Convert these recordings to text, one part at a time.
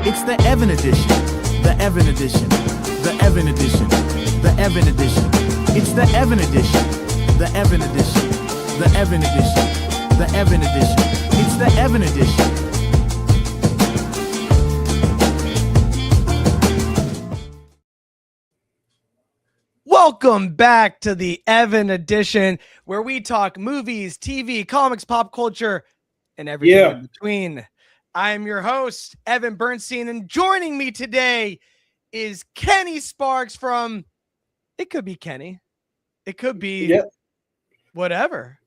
It's the Evan edition. The Evan edition. The Evan edition. The Evan edition. It's the Evan edition. The Evan edition. The Evan edition. The Evan edition. It's the Evan edition. Welcome back to the Evan edition, where we talk movies, TV, comics, pop culture, and everything in between. I am your host, Evan Bernstein, and joining me today is Kenny Sparks from, it could be Kenny. It could be whatever.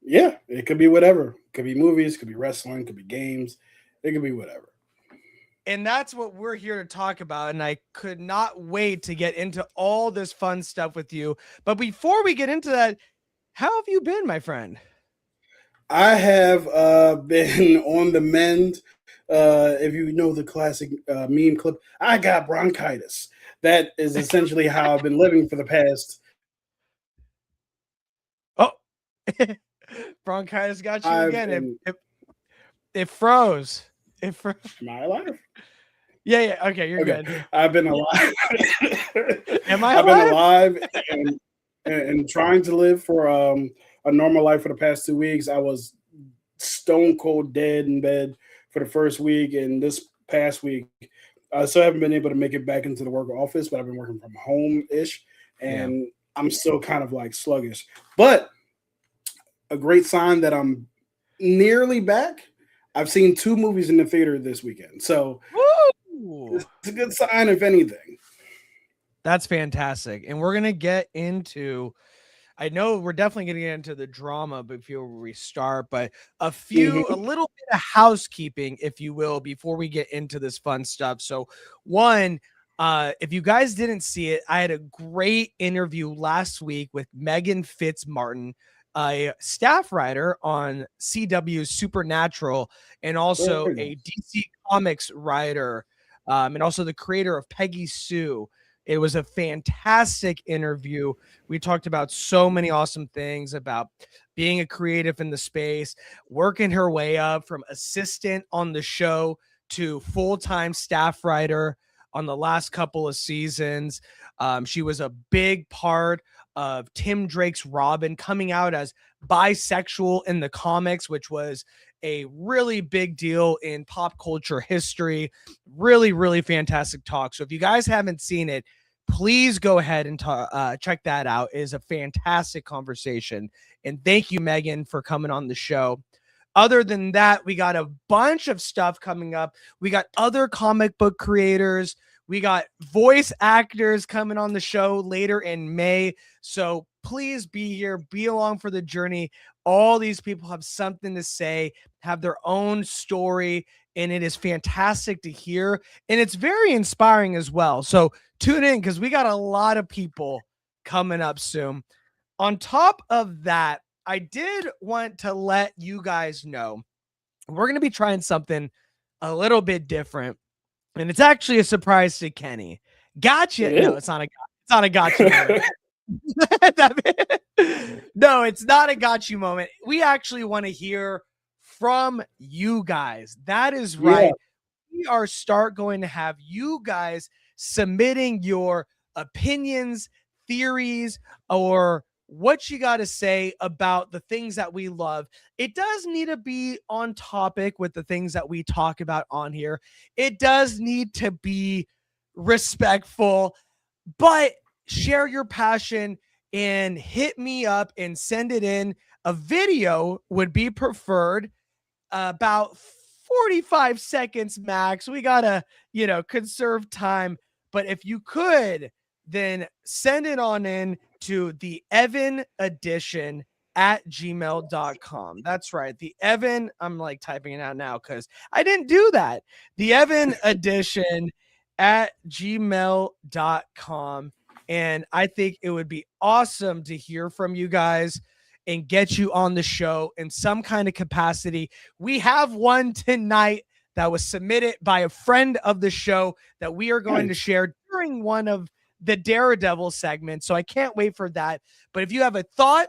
Yeah, it could be whatever. It could be movies, could be wrestling, could be games. It could be whatever. And that's what we're here to talk about. And I could not wait to get into all this fun stuff with you. But before we get into that, how have you been, my friend? I have been on the mend. If you know the classic meme clip, I got bronchitis. That is essentially how I've been living for the past. Oh, bronchitis got you again. It froze. Am I alive? Yeah. Okay, you're good. I've been alive. Am I alive? I've been alive and trying to live for a normal life for the past 2 weeks. I was stone cold dead in bed for the first week, and this past week, I still haven't been able to make it back into the work office, but I've been working from home-ish, and I'm still kind of like sluggish. But a great sign that I'm nearly back. I've seen 2 movies in the theater this weekend, so it's a good sign, if anything. That's fantastic. And we're going to get into, I know we're definitely going to get into the drama before we start, but a little bit of housekeeping, if you will, before we get into this fun stuff. So one, if you guys didn't see it, I had a great interview last week with Megan Fitzmartin, a staff writer on CW's Supernatural, and also a DC Comics writer, and also the creator of Peggy Sue. It was a fantastic interview. We talked about so many awesome things about being a creative in the space, working her way up from assistant on the show to full-time staff writer on the last couple of seasons. She was a big part of Tim Drake's Robin coming out as bisexual in the comics, which was a really big deal in pop culture history. Really, really fantastic talk. So if you guys haven't seen it, please go ahead and check that out. It is a fantastic conversation. And thank you, Megan, for coming on the show. Other than that, we got a bunch of stuff coming up. We got other comic book creators. We got voice actors coming on the show later in May. So please be here, be along for the journey. All these people have something to say, have their own story, and it is fantastic to hear. And it's very inspiring as well. So tune in, because we got a lot of people coming up soon. On top of that, I did want to let you guys know we're going to be trying something a little bit different. And it's actually a surprise to Kenny. Gotcha. No, it's not a gotcha moment. No, it's not a gotcha moment. We actually want to hear from you guys. That is right. We are going to have you guys submitting your opinions, theories, or what you got to say about the things that we love. It does need to be on topic with the things that we talk about on here. It does need to be respectful, but share your passion and hit me up and send it in. A video would be preferred, about 45 seconds max. We gotta, conserve time. But if you could, then send it on in to the Evan edition at gmail.com. That's right. The Evan, I'm like typing it out now because I didn't do that. The Evan edition at gmail.com. And I think it would be awesome to hear from you guys and get you on the show in some kind of capacity. We have one tonight that was submitted by a friend of the show that we are going to share during one of the Daredevil segment. So I can't wait for that. But if you have a thought,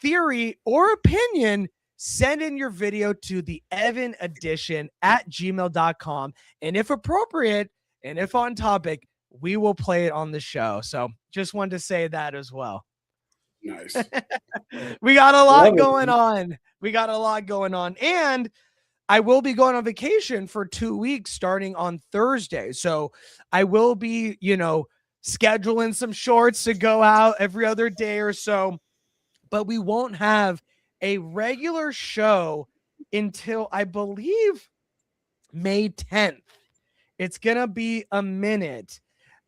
theory, or opinion, send in your video to the Evan Edition at gmail.com. And if appropriate and if on topic, we will play it on the show. So just wanted to say that as well. Nice. We got a lot Love going it. on. We got a lot going on. And I will be going on vacation for 2 weeks starting on Thursday. So I will be, scheduling some shorts to go out every other day or so. But we won't have a regular show until I believe May 10th. It's going to be a minute.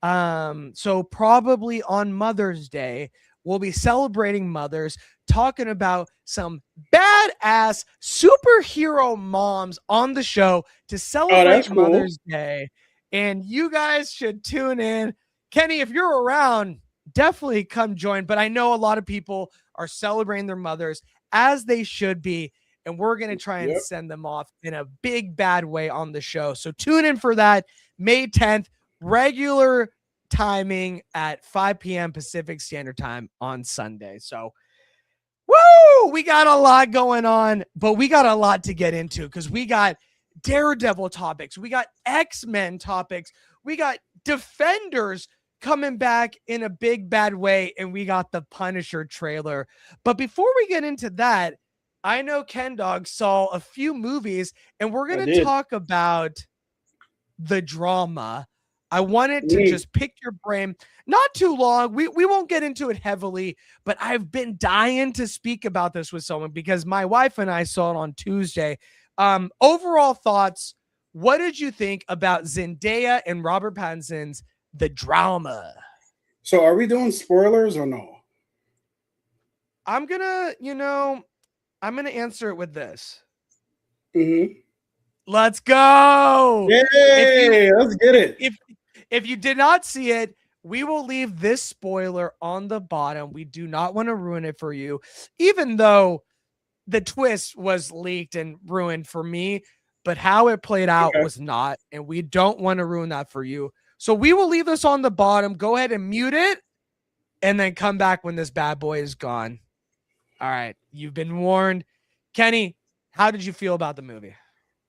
So probably on Mother's Day, we'll be celebrating mothers, talking about some badass superhero moms on the show to celebrate cool. Mother's Day. And you guys should tune in. Kenny, if you're around, definitely come join. But I know a lot of people are celebrating their mothers as they should be. And we're going to try and send them off in a big, bad way on the show. So tune in for that May 10th, regular timing at 5 p.m. Pacific Standard Time on Sunday. So, woo! We got a lot going on, but we got a lot to get into because we got Daredevil topics. We got X-Men topics. We got Defenders coming back in a big, bad way. And we got the Punisher trailer. But before we get into that, I know Ken Dog saw a few movies, and we're going to talk about the drama. I wanted to just pick your brain. Not too long. We won't get into it heavily, but I've been dying to speak about this with someone because my wife and I saw it on Tuesday. Overall thoughts. What did you think about Zendaya and Robert Pattinson's The Drama? So are we doing spoilers or no? I'm going to answer it with this. Mm-hmm. Let's go. Yay, let's get it. If you did not see it, we will leave this spoiler on the bottom. We do not want to ruin it for you, even though the twist was leaked and ruined for me, but how it played out was not, and we don't want to ruin that for you. So we will leave this on the bottom. Go ahead and mute it and then come back when this bad boy is gone. All right. You've been warned. Kenny, how did you feel about the movie?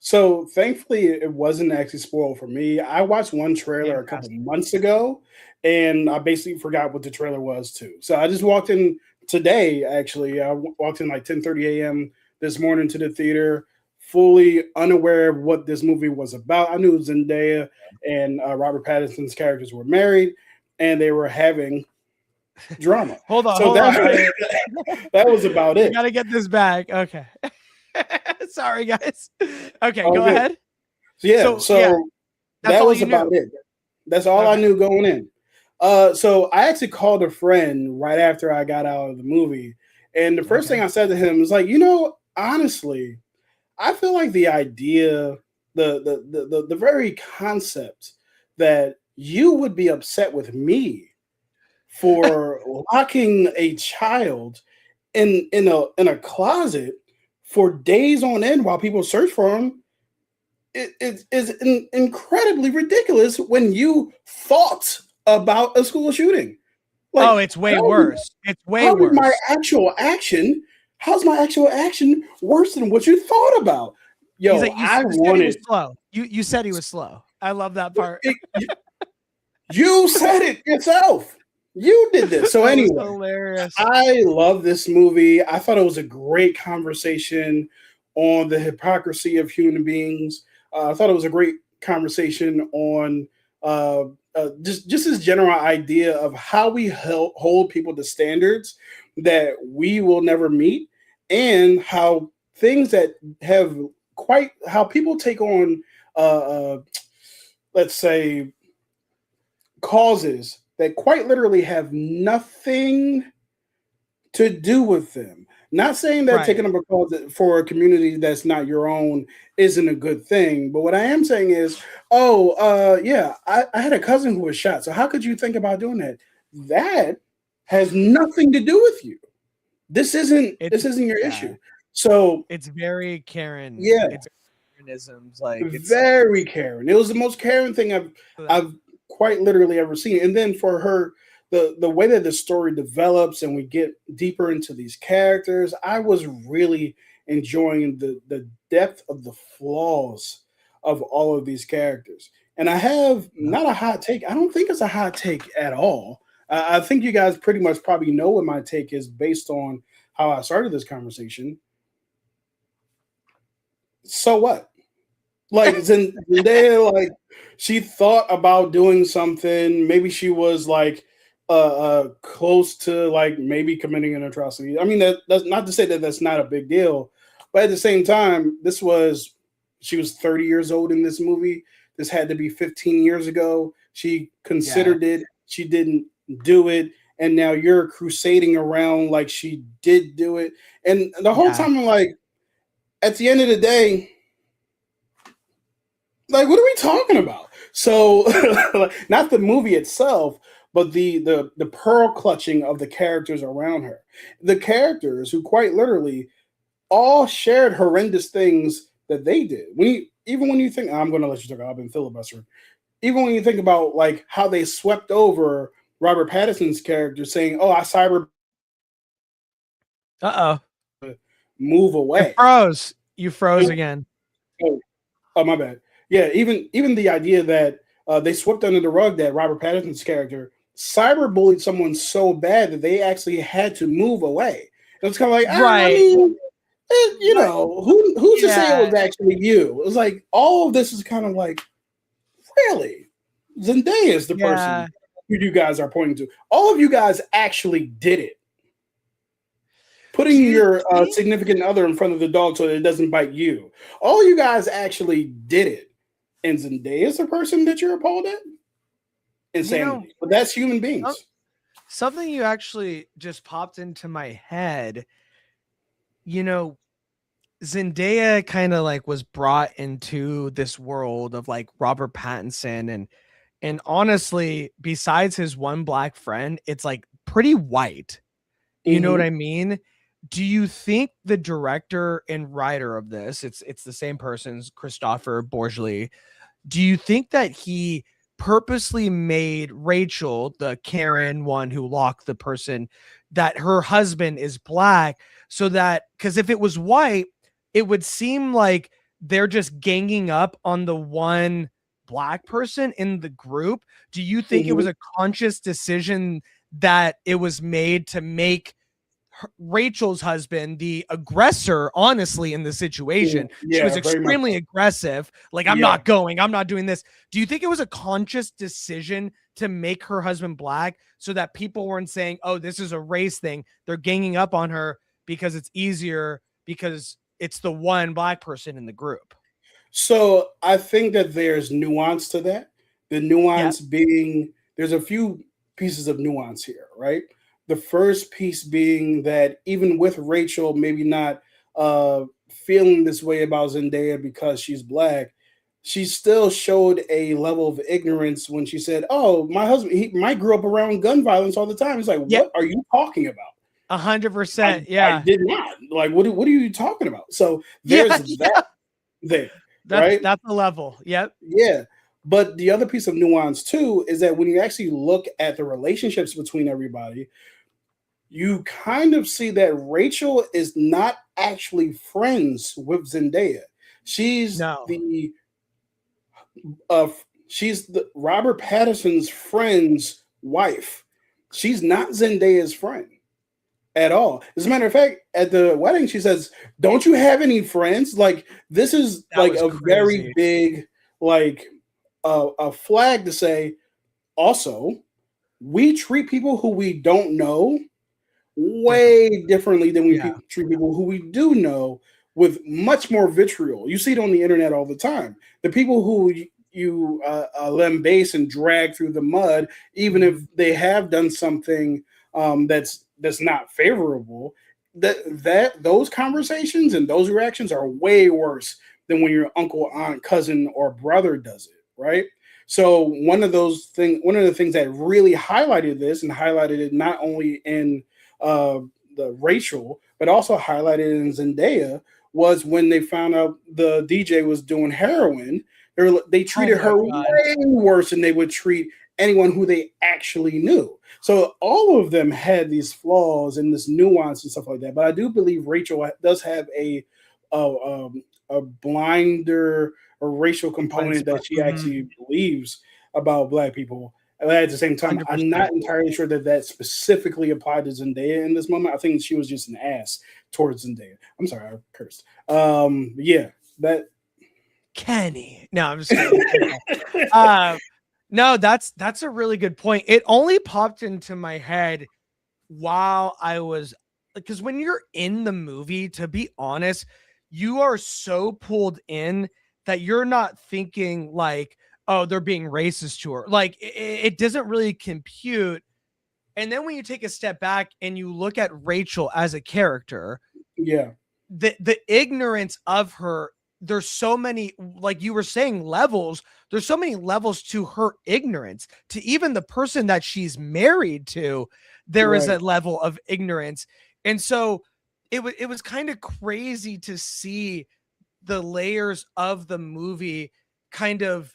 So thankfully, it wasn't actually spoiled for me. I watched one trailer a couple months ago, and I basically forgot what the trailer was too. So I just walked in today. Actually, I walked in like 10:30 a.m. this morning to the theater, fully unaware of what this movie was about. I knew Zendaya and Robert Pattinson's characters were married, and they were having drama. Hold on. That was about it. Got to get this back. Okay. Sorry, guys. Okay, go ahead. So that was about it. That's all I knew going in. So I actually called a friend right after I got out of the movie, and the first thing I said to him was like, honestly, I feel like the idea, the very concept that you would be upset with me for locking a child in a closet for days on end while people search for him, it is incredibly ridiculous when you thought about a school shooting. Like, it's way worse. It's way worse. How's my actual action worse than what you thought about? Yo, He's like, he was slow. You said he was slow. I love that part. You said it yourself. You did this. So anyway, hilarious. I love this movie. I thought it was a great conversation on the hypocrisy of human beings. I thought it was a great conversation on just this general idea of how we hold people to standards that we will never meet, and how things that how people take on, let's say, causes that quite literally have nothing to do with them. Not saying that taking up a cause for a community that's not your own isn't a good thing, but what I am saying is, I had a cousin who was shot, so how could you think about doing that? That has nothing to do with you. This isn't your issue. So it's very Karen. Yeah, it's Karenisms. Like, it's very Karen. It was the most Karen thing I've quite literally ever seen. And then for her, the way that the story develops and we get deeper into these characters, I was really enjoying the depth of the flaws of all of these characters. And I have not a hot take. I don't think it's a hot take at all. I think you guys pretty much probably know what my take is based on how I started this conversation. So what? Like Zendaya, like she thought about doing something. Maybe she was like close to like maybe committing an atrocity. I mean, that's not to say that that's not a big deal, but at the same time, she was 30 years old in this movie. This had to be 15 years ago. She considered it. She didn't do it. And now you're crusading around like she did do it. And the whole time I'm like, at the end of the day, like, what are we talking about? So, not the movie itself, but the pearl clutching of the characters around her. The characters who quite literally all shared horrendous things that they did. Even when you think, I'm going to let you talk, I've been filibustering. Even when you think about like how they swept over Robert Pattinson's character, saying, "Oh, I cyber move away." You froze again. Oh, my bad. Yeah, even the idea that they swept under the rug that Robert Pattinson's character cyberbullied someone so bad that they actually had to move away. And it's kind of like, I mean, you know, who's to say it was actually you? It was like all of this is kind of like, really, Zendaya is the person who you guys are pointing to. All of you guys actually did it. Putting your significant other in front of the dog so that it doesn't bite you. All you guys actually did it. And Zendaya is the person that you're appalled at? Insanity. But that's human beings. Something you actually just popped into my head. You know, Zendaya kind of like was brought into this world of like Robert Pattinson and honestly, besides his one black friend, it's like pretty white. You know what I mean? Do you think the director and writer of this, it's the same person, Christopher Borgli, do you think that he purposely made Rachel, the Karen one who locked the person, that her husband is black so that, because if it was white, it would seem like they're just ganging up on the one black person in the group. Do you think it was a conscious decision that it was made to make Rachel's husband the aggressor, honestly, in the situation? She was extremely aggressive. Like, I'm not going, I'm not doing this. Do you think it was a conscious decision to make her husband black so that people weren't saying, oh, this is a race thing, they're ganging up on her because it's easier because it's the one black person in the group? So I think that there's nuance to that. The nuance being there's a few pieces of nuance here, right? The first piece being that even with Rachel maybe not feeling this way about Zendaya because she's black, she still showed a level of ignorance when she said, "Oh, my husband, he might grew up around gun violence all the time." It's like, what are you talking about? 100%. I did not. Like, what are you talking about? So there's that there. Right? That's the level. Yep. Yeah. But the other piece of nuance too is that when you actually look at the relationships between everybody, you kind of see that Rachel is not actually friends with Zendaya. She's the Robert Pattinson's friend's wife. She's not Zendaya's friend at all. As a matter of fact, at the wedding, she says, "Don't you have any friends?" Like, this is like a very big, like, a flag to say, also, we treat people who we don't know way differently than we treat people who we do know, with much more vitriol. You see it on the internet all the time. The people who you lambaste and drag through the mud, even if they have done something that's not favorable, that those conversations and those reactions are way worse than when your uncle, aunt, cousin, or brother does it, right? So one of the things that really highlighted this and highlighted it not only in the Rachel, but also highlighted in Zendaya, was when they found out the DJ was doing heroin. They treated her way worse than they would treat anyone who they actually knew. So all of them had these flaws and this nuance and stuff like that. But I do believe Rachel does have a a blinder or racial component that she actually believes about black people. And at the same time, I'm 100%. not entirely sure that that specifically applied to Zendaya in this moment. I think she was just an ass towards Zendaya. I'm sorry, I cursed. Yeah, that. Kenny. No, I'm just kidding. No, that's a really good point. It only popped into my head while I was, because when you're in the movie, to be honest, you are so pulled in that you're not thinking like, oh, they're being racist to her. Like it doesn't really compute. And then when you take a step back and you look at Rachel as a character, Yeah, the ignorance of her, there's so many, like you were saying, levels. There's so many levels to her ignorance. To even the person that she's married to, there is a right. level of ignorance. And so it was kind of crazy to see the layers of the movie kind of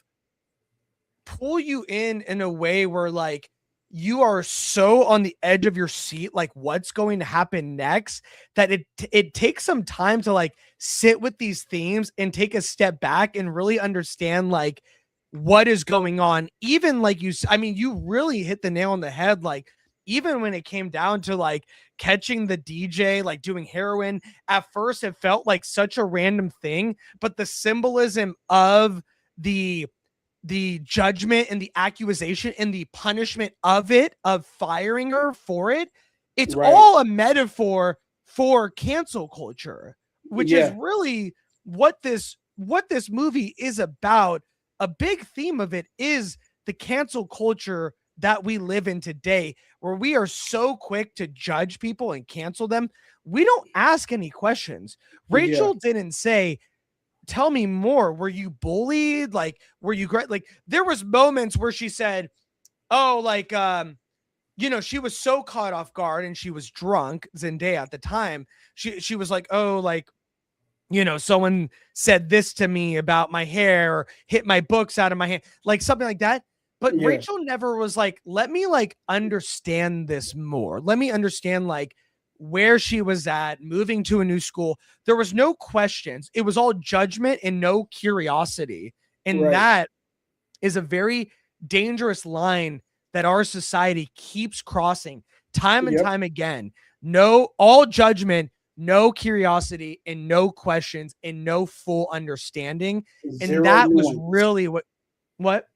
pull you in a way where like you are so on the edge of your seat, like what's going to happen next, that it takes some time to like sit with these themes and take a step back and really understand like what is going on. Even like I mean, you really hit the nail on the head. Like even when it came down to like catching the DJ, like doing heroin, at first it felt like such a random thing, but the symbolism of the judgment and the accusation and the punishment of it, of firing her for it, it's Right. all a metaphor for cancel culture, which is Yeah. really what this movie is about. A big theme of it is the cancel culture that we live in today, where we are so quick to judge people and cancel them. We don't ask any questions. Yeah. Rachel didn't say, tell me more. Were you bullied? Like, were you great? Like, there was moments where she said, oh, like, she was so caught off guard and she was drunk, Zendaya at the time. She was like, oh, like, someone said this to me about my hair or hit my books out of my hand, like something like that. But Yeah. Rachel never was like, let me like understand this more. Let me understand like where she was at, moving to a new school. There was no questions. It was all judgment and no curiosity. And Right. that is a very dangerous line that our society keeps crossing time and Yep. time again. No, all judgment, no curiosity, and no questions, and no full understanding. And Zero that was nuance. really what?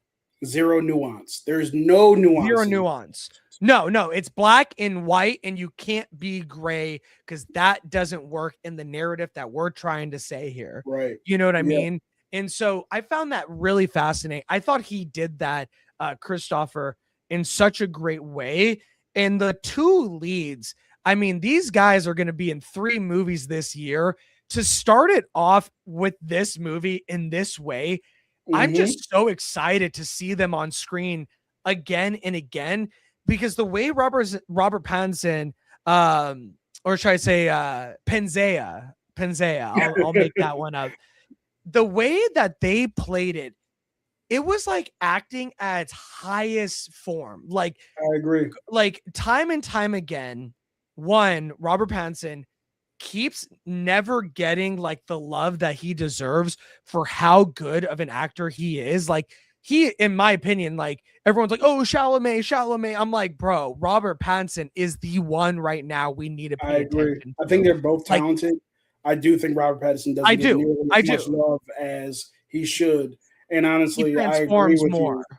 Zero nuance. There's no nuance. Zero nuance. No, it's black and white, and you can't be gray because that doesn't work in the narrative that we're trying to say here. Right. You know what I Yeah. mean? And so I found that really fascinating. I thought he did that, Christopher, in such a great way. And the two leads, I mean, these guys are going to be in 3 movies this year. To start it off with this movie in this way, I'm Mm-hmm. just so excited to see them on screen again and again, because the way Robert Pattinson, or should I say Penzea, I'll make that one up. The way that they played it, it was like acting at its highest form. I agree. Like time and time again, Robert Pattinson keeps never getting like the love that he deserves for how good of an actor he is. Like he, in my opinion, like everyone's like, oh, Chalamet. I'm like, bro, Robert Pattinson is the one right now we need to I pay agree. attention I think to. they're both Like, talented. I do think Robert Pattinson I doesn't get do. nearly I as much do. love as he should. And He honestly, I agree transforms with more. you.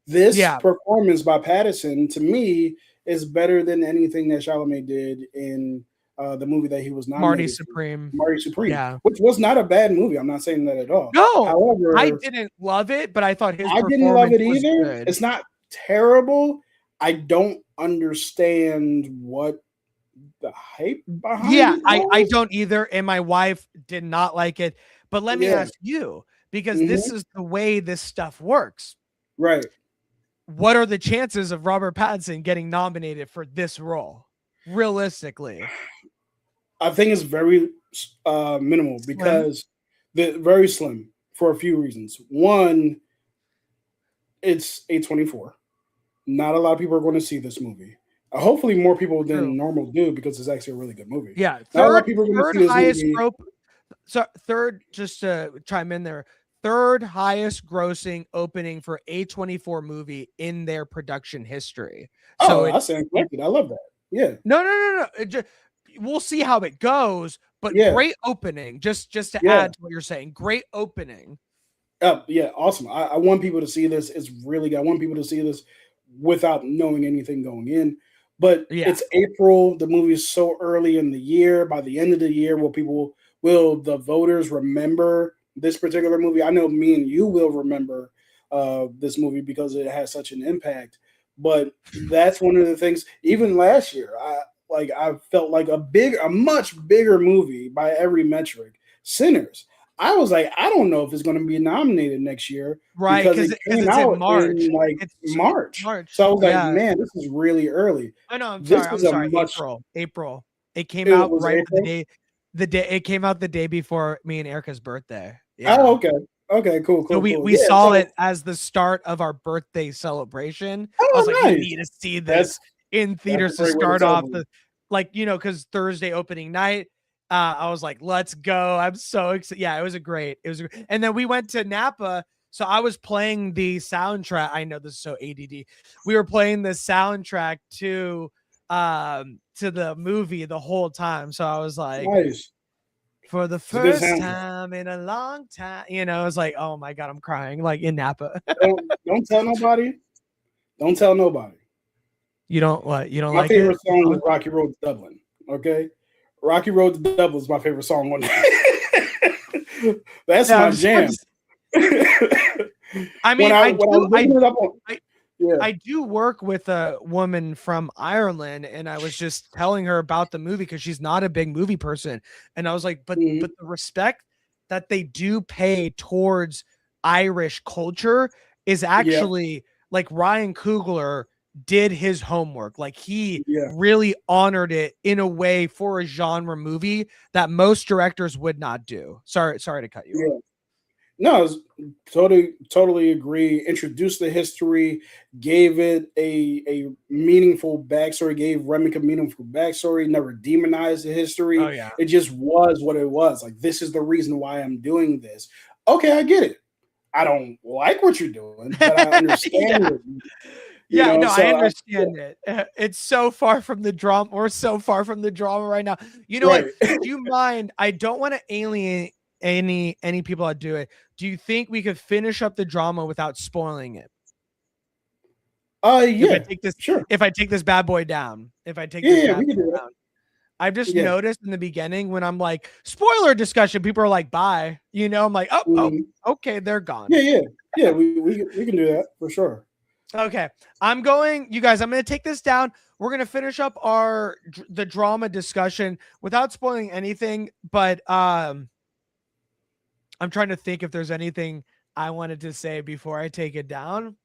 This Yeah. performance by Pattinson, to me, is better than anything that Chalamet did in the movie that he was Marty nominated for, Supreme. Marty Supreme, Yeah. which was not a bad movie. I'm not saying that at all. No, I However, didn't love it, but I thought his I didn't love performance it was either. good. It's not terrible. I don't understand what the hype behind Yeah, it I was. don't either, and my wife did not like it. But let me Yeah. ask you, because this Hmm. is the way this stuff works. Right. What are the chances of Robert Pattinson getting nominated for this role? Realistically, I think it's very minimal slim. because very slim for a few reasons. One, it's A24. Not a lot of people are going to see this movie. Hopefully, more people True. than normal do because it's actually a really good movie. Yeah, Not a lot of people are going to third see this highest movie. So third, just to chime in there, third highest grossing opening for A24 movie in their production history. So Oh, I stand corrected. I love that. Yeah. no. We'll see how it goes, but Yeah. great opening. Just to Yeah. add to what you're saying, great opening. Yeah, awesome. I want people to see this. It's really good. I want people to see this without knowing anything going in. But Yeah. it's April. The movie is so early in the year. By the end of the year, will the voters remember this particular movie? I know me and you will remember this movie because it has such an impact. But that's one of the things. Even last year, I felt like a much bigger movie by every metric. Sinners. I was like, I don't know if it's going to be nominated next year Right, because because it came it's in out March. in like It's March. March. So I was like, Yeah. man, this is really early. I know. I'm This sorry. I'm is a sorry. much. April. It came It out was right April. the day it came out the day before me and Erica's birthday. Yeah. Oh, okay. Okay, cool, So cool, cool. we Yeah. saw So, it as the start of our birthday celebration. I was oh, like, we nice. need to see That's this in theaters a to great way to start off celebrate. because Thursday opening night. I was like, let's go. I'm so excited. Yeah, it was and then we went to Napa. So I was playing the soundtrack. I know this is so ADD. We were playing the soundtrack to the movie the whole time. So I was like, Nice. for the It's a good first soundtrack. time in a long time, it was like, oh my god, I'm crying like in Napa. Don't tell nobody. Don't tell nobody. You don't what? You don't My like it? favorite song was Rocky Road to Dublin. Okay, Rocky Road to Dublin is my favorite song. That's Yeah, my jam. I mean, I was looking it up on, yeah. I do work with a woman from Ireland, and I was just telling her about the movie because she's not a big movie person, and I was like, but Mhm. the respect that they do pay towards Irish culture is actually like Ryan Coogler did his homework. Like he Yeah. really honored it in a way for a genre movie that most directors would not do. Sorry to cut you off. Yeah. No, it's totally agree. Introduced the history, gave it a meaningful backstory, gave Remick a meaningful backstory, never demonized the history. Oh yeah. It just was what it was. Like, this is the reason why I'm doing this. Okay, I get it. I don't like what you're doing, but I understand Yeah. it. No, So I understand it. It's so far from the drama. We're so far from the drama right now. You know right. what? Do you mind? I don't want to alienate any people that do it. Do you think we could finish up the drama without spoiling it? Yeah, sure. If I take this bad boy down, if I take Yeah, this yeah, bad we can boy do that. down, I've just Yeah. noticed in the beginning when I'm like spoiler discussion, people are like, bye. I'm like, oh, okay, they're gone. Yeah. We can do that for sure. Okay, I'm going to take this down. We're going to finish up the drama discussion without spoiling anything, but I'm trying to think if there's anything I wanted to say before I take it down.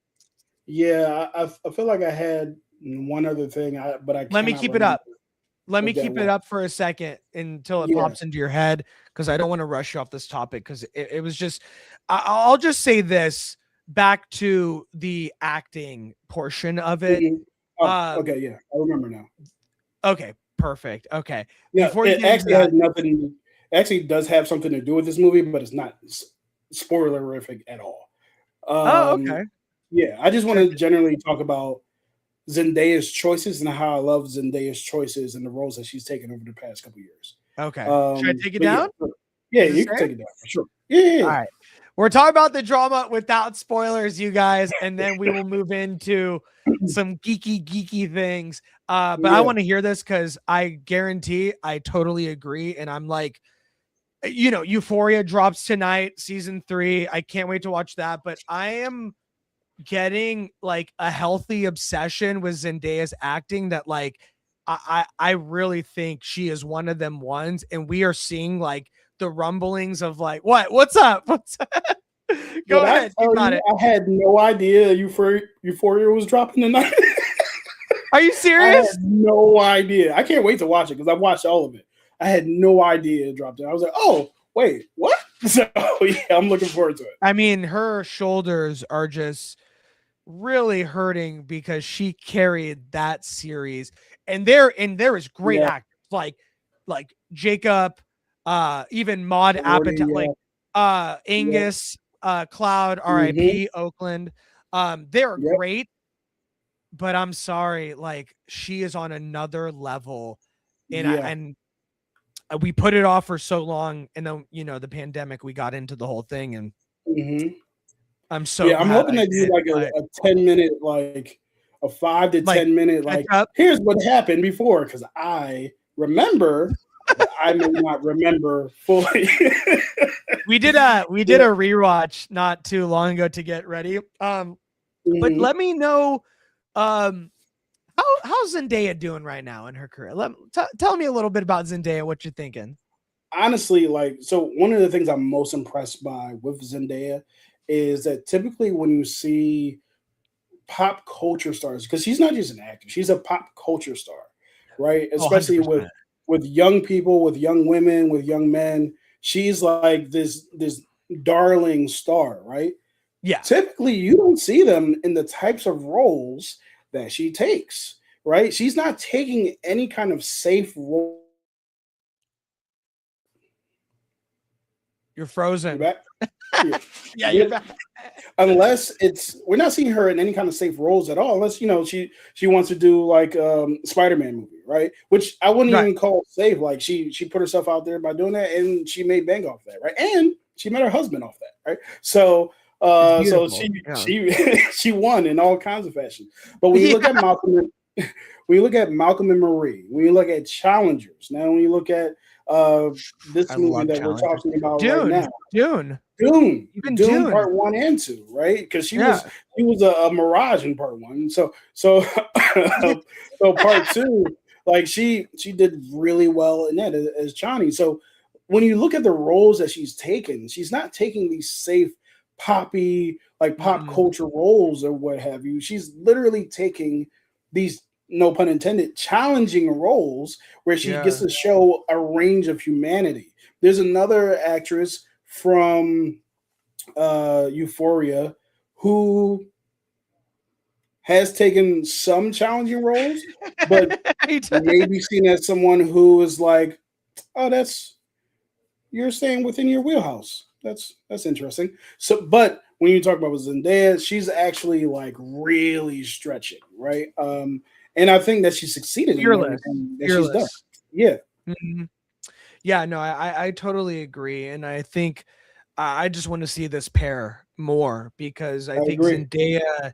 Yeah, I feel like I had one other thing, but I Let me cannot keep it up. remember Let me what that keep it was. up for a second until it Yeah. pops into your head, because I don't want to rush you off this topic, because it was just I'll just say this back to the acting portion of it. Mhm. Oh, okay, yeah, I remember now. Okay, perfect. Okay. Yeah, Before you it get into actually has that, nothing. Actually, does have something to do with this movie, but it's not spoilerific at all. oh, okay. Yeah, I just want Sure. to generally talk about Zendaya's choices and how I love Zendaya's choices and the roles that she's taken over the past couple years. Okay. Should I take it But down? Yeah, Is it you can safe? take it down for sure. Yeah. All right. We're talking about the drama without spoilers, you guys, and then we will move into some geeky things. But I want to hear this because I guarantee I totally agree. And I'm like, Euphoria drops tonight, season 3. I can't wait to watch that. But I am getting like a healthy obsession with Zendaya's acting that like I really think she is one of them ones, and we are seeing like the rumblings of like what's up? Go ahead. You got it. I had no idea Euphoria was dropping tonight. Are you I serious? had no idea. I can't wait to watch it because I've watched all of it. I had no idea it dropped in. I was like, oh, wait, what? So yeah, I'm looking forward to it. I mean, her shoulders are just really hurting because she carried that series, and there is great actors like Jacob, even Maud Sorority, Apatow, like yeah. Angus, Cloud, Mm-hmm. RIP, Oakland. They're Yep. great, but I'm sorry, like she is on another level. And I Yeah. and we put it off for so long, and then the pandemic, we got into the whole thing, and Mm-hmm. I'm so Yeah, I'm glad hoping I they do did. like But a 10-minute, like a 5 to like 10-minute, catch like up. here's what happened before, because I remember, but I may not remember fully. We did a Yeah. rewatch not too long ago to get ready. But Mhm. let me know um how's Zendaya doing right now in her career. Tell me a little bit about Zendaya, what you're thinking. Honestly, like, so one of the things I'm most impressed by with Zendaya is that typically when you see pop culture stars, because she's not just an actor, she's a pop culture star, right? Oh, Especially 100%. with young people, with young women, with young men. She's like this darling star, right? Yeah. Typically you don't see them in the types of roles that she takes, right? She's not taking any kind of safe role. You're You frozen. back? Yeah. Yeah, you're Yeah. back. Unless it's we're not seeing her in any kind of safe roles at all, unless she wants to do like Spider-Man movie, right? Which I wouldn't Right. even call safe. Like she put herself out there by doing that, and she made bank off that, right? And she met her husband off that, right? So It's so beautiful. she Yeah. she she won in all kinds of fashion. But when you Yeah. look at when you look at Malcolm and Marie, when you look at Challengers, now when you look at this I movie love that we're challengers. talking about right Dune. now, Dune. Dune, Even Dune Dune. Part 1 and 2, right? Because Yeah. she was a mirage in Part 1. So so Part 2, like she did really well in that as Chani. So when you look at the roles that she's taken, she's not taking these safe poppy like pop Mm-mm. culture roles or what have you. She's literally taking these, no pun intended, challenging roles where she gets Yeah. to show a range of humanity. There's another actress from Euphoria who has taken some challenging roles, but He does. maybe seen as someone who is like, oh, that's you're staying within your wheelhouse. That's interesting. So, but when you talk about Zendaya, she's actually like really stretching, right? And I think that she succeeded in Fearless. everything that she's done. Fearless. Yeah, Mhm. Yeah, no, I totally agree. And I think I just want to see this pair more because I I think agree. Zendaya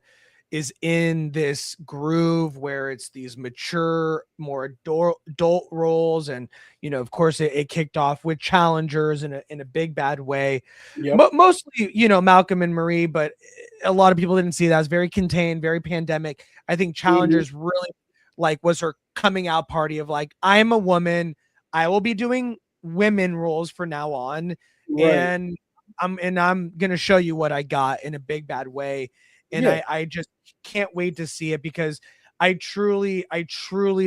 is in this groove where it's these mature, more adult roles. And, of course, it kicked off with challengers in a big bad way. Yep. Mostly, Malcolm and Marie, but a lot of people didn't see that. It's very contained, very pandemic. I think Hmm. challengers really like was her coming out party of like, I'm a woman. I will be doing women roles for now on. Right. And I'm gonna show you what I got in a big bad way. And Yeah. I just can't wait to see it because I truly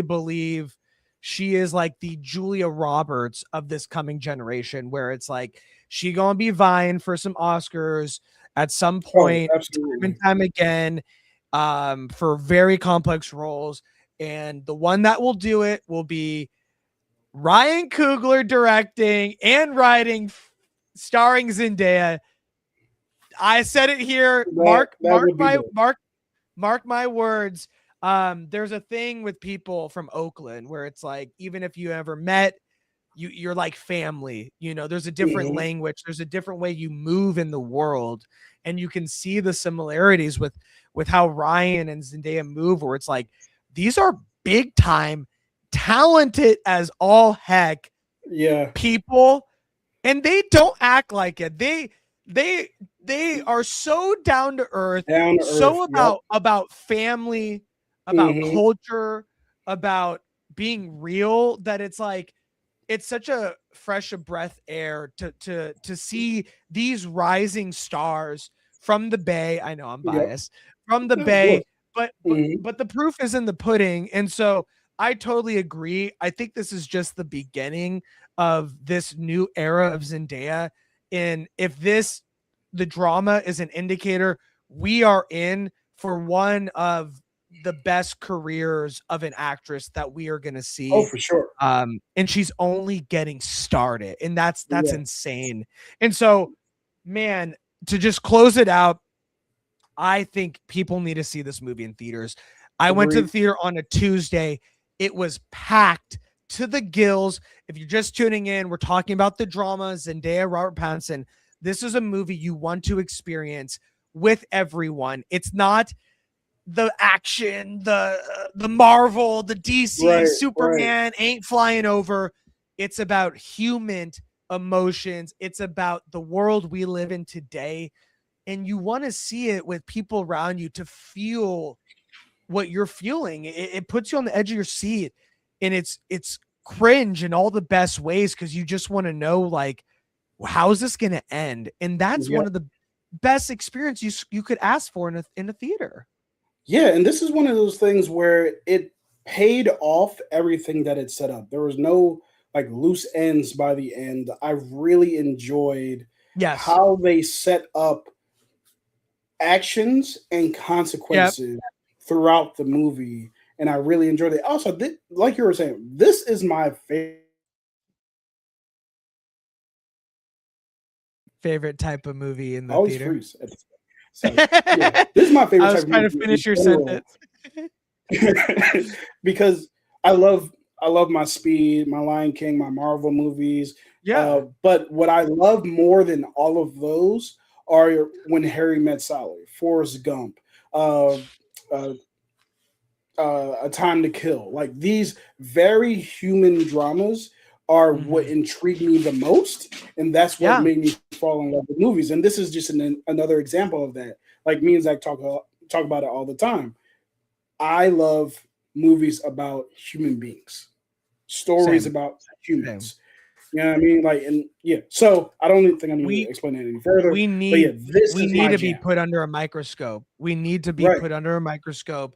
believe she is like the Julia Roberts of this coming generation, where it's like she gonna be vying for some Oscars at some Oh, point, time and absolutely. time again, for very complex roles. And the one that will do it will be Ryan Coogler directing and writing, starring Zendaya. I said it here. Mark, That mark would be my dope. mark my words. There's a thing with people from Oakland where it's like, even if you ever met, you're like family. There's a different Hmm. language, there's a different way you move in the world, and you can see the similarities with how Ryan and Zendaya move, where it's like these are big time, talented as all heck Yeah. people, and they don't act like it. They they are so down to earth, Down to earth. so Yep. about family, about Hmm. culture, about being real, that it's like it's such a fresh of breath air to see these rising stars from the Bay. I know I'm Yep. biased, from the Of course. Bay, but but Hmm. but the proof is in the pudding. And so I totally agree. I think this is just the beginning of this new era of Zendaya. And if the drama is an indicator, we are in for one of the best careers of an actress that we are going to Oh, see. for sure. And she's only getting started, and that's Yeah. insane. And so, man, to just close it out, I think people need to see this movie in theaters. I went to the Agreed. theater on a Tuesday. It was packed to the gills. If you're just tuning in, we're talking about the drama, Zendaya, Robert Pattinson. This is a movie you want to experience with everyone. It's not the action, the Marvel, the DC, Right. Right. Superman ain't flying over. It's about human emotions. It's about the world we live in today. And you want to see it with people around you to feel what you're feeling. It puts you on the edge of your seat, and it's cringe in all the best ways because you just want to know, like, how is this going to end? And that's Yeah. one of the best experiences you could ask for in a theater. Yeah, and this is one of those things where it paid off everything that it set up. There was no like loose ends by the end. I really enjoyed Yes. how they set up actions and Yep. consequences throughout the movie, and I really enjoyed it. Also, like you were saying, this is my Favorite type of movie in I the always theater. freeze. So yeah, this is my favorite I was type of trying to movie finish your in general. sentence. Because I love my Speed, my Lion King, my Marvel movies. Yeah. But what I love more than all of those are When Harry Met Sally, Forrest Gump, uh, uh, A Time to Kill. Like these very human dramas are what Mhm. intrigued me the most, and that's what Yeah. made me fall in love with movies. And this is just another example of that. Like me and Zach talk about it all the time. I love movies about human beings, stories Same. about Same. humans. You know what I mean? Like, and yeah. So I don't think I need to We explain it any further. we But yeah, need this we is need my to be jam. put under a microscope. We need to be Right. put under a microscope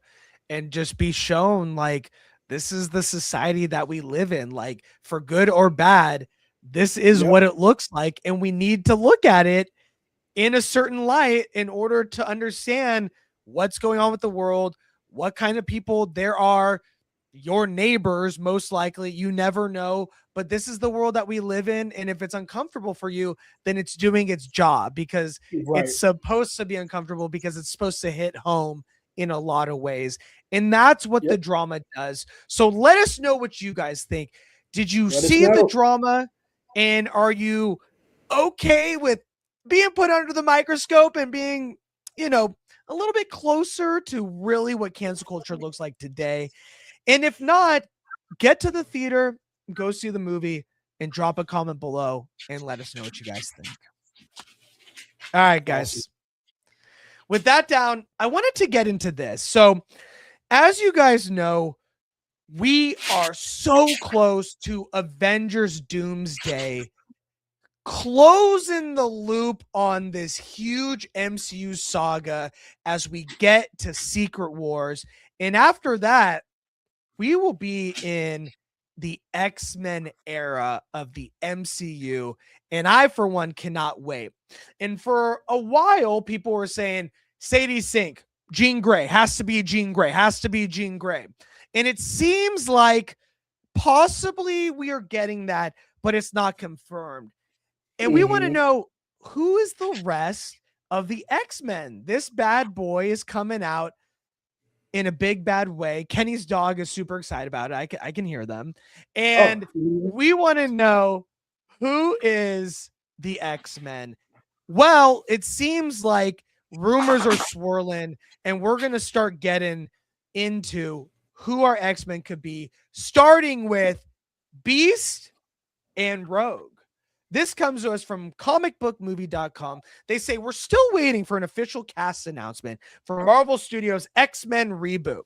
and just be shown, like, this is the society that we live in, like, for good or bad. This is Yep. what it looks like, and we need to look at it in a certain light in order to understand what's going on with the world, what kind of people there are, your neighbors, most likely. You never know, but this is the world that we live in. And if it's uncomfortable for you, then it's doing its job because Right. it's supposed to be uncomfortable because it's supposed to hit home in a lot of ways. And that's what the Yep. drama does. So let us know what you guys think. Did you Let us see the know. drama? And are you okay with being put under the microscope and being, a little bit closer to really what cancel culture looks like today? And if not, get to the theater, go see the movie, and drop a comment below and let us know what you guys think. All right, guys. Awesome. With that down, I wanted to get into this. So, as you guys know, we are so close to Avengers Doomsday, closing the loop on this huge MCU saga as we get to Secret Wars. And after that, we will be in the X-Men era of the MCU. And I, for one, cannot wait. And for a while, people were saying, Sadie Sink, Jean Grey, has to be Jean Grey, has to be Jean Grey. And it seems like possibly we are getting that, but it's not confirmed. And we want to know, who is the rest of the X-Men? This bad boy is coming out in a big bad way. Kenny's dog is super excited about it. I can hear them. And we want to know, who is the X-Men? Well, it seems like rumors are swirling, and we're going to start getting into who our X-Men could be, starting with Beast and Rogue. This comes to us from comicbookmovie.com. They say, we're still waiting for an official cast announcement for Marvel Studios' X-Men reboot.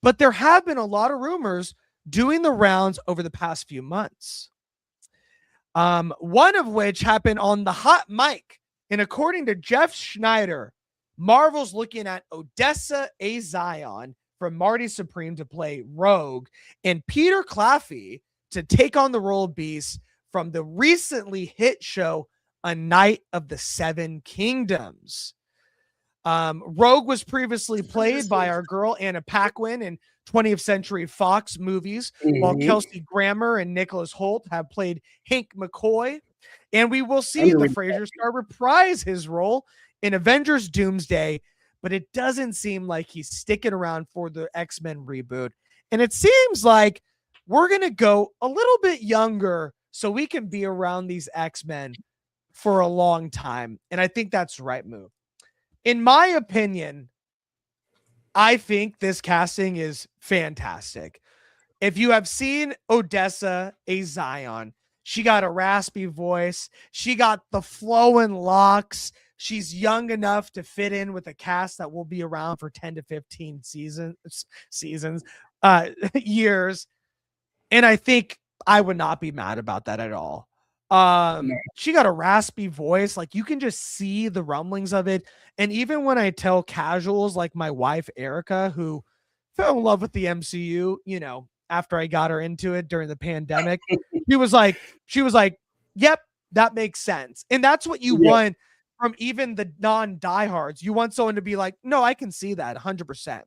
But there have been a lot of rumors doing the rounds over the past few months. One of which happened on the hot mic. And according to Jeff Schneider, Marvel's looking at Odessa A. Zion from Marty Supreme to play Rogue, and Peter Claffey to take on the role of Beast from the recently hit show A Night of the Seven Kingdoms. Rogue was previously played by our girl Anna Paquin in 20th Century Fox movies, while Kelsey Grammer and Nicholas Hoult have played Hank McCoy. And we will see the Frasier star reprise his role in Avengers Doomsday, but it doesn't seem like he's sticking around for the X-Men reboot. And it seems like we're going to go a little bit younger so we can be around these X-Men for a long time. And I think that's the right move. In my opinion, I think this casting is fantastic. If you have seen Odessa A. Zion, she got a raspy voice. She got the flowing locks. She's young enough to fit in with a cast that will be around for 10 to 15 years. And I think I would not be mad about that at all. She got a raspy voice. Like, you can just see the rumblings of it. And even when I tell casuals like my wife, Erica, who fell in love with the MCU, you know, after I got her into it during the pandemic, she was like, yep, that makes sense. And that's what you want from even the non-diehards. You want someone to be like, no, I can see that 100%.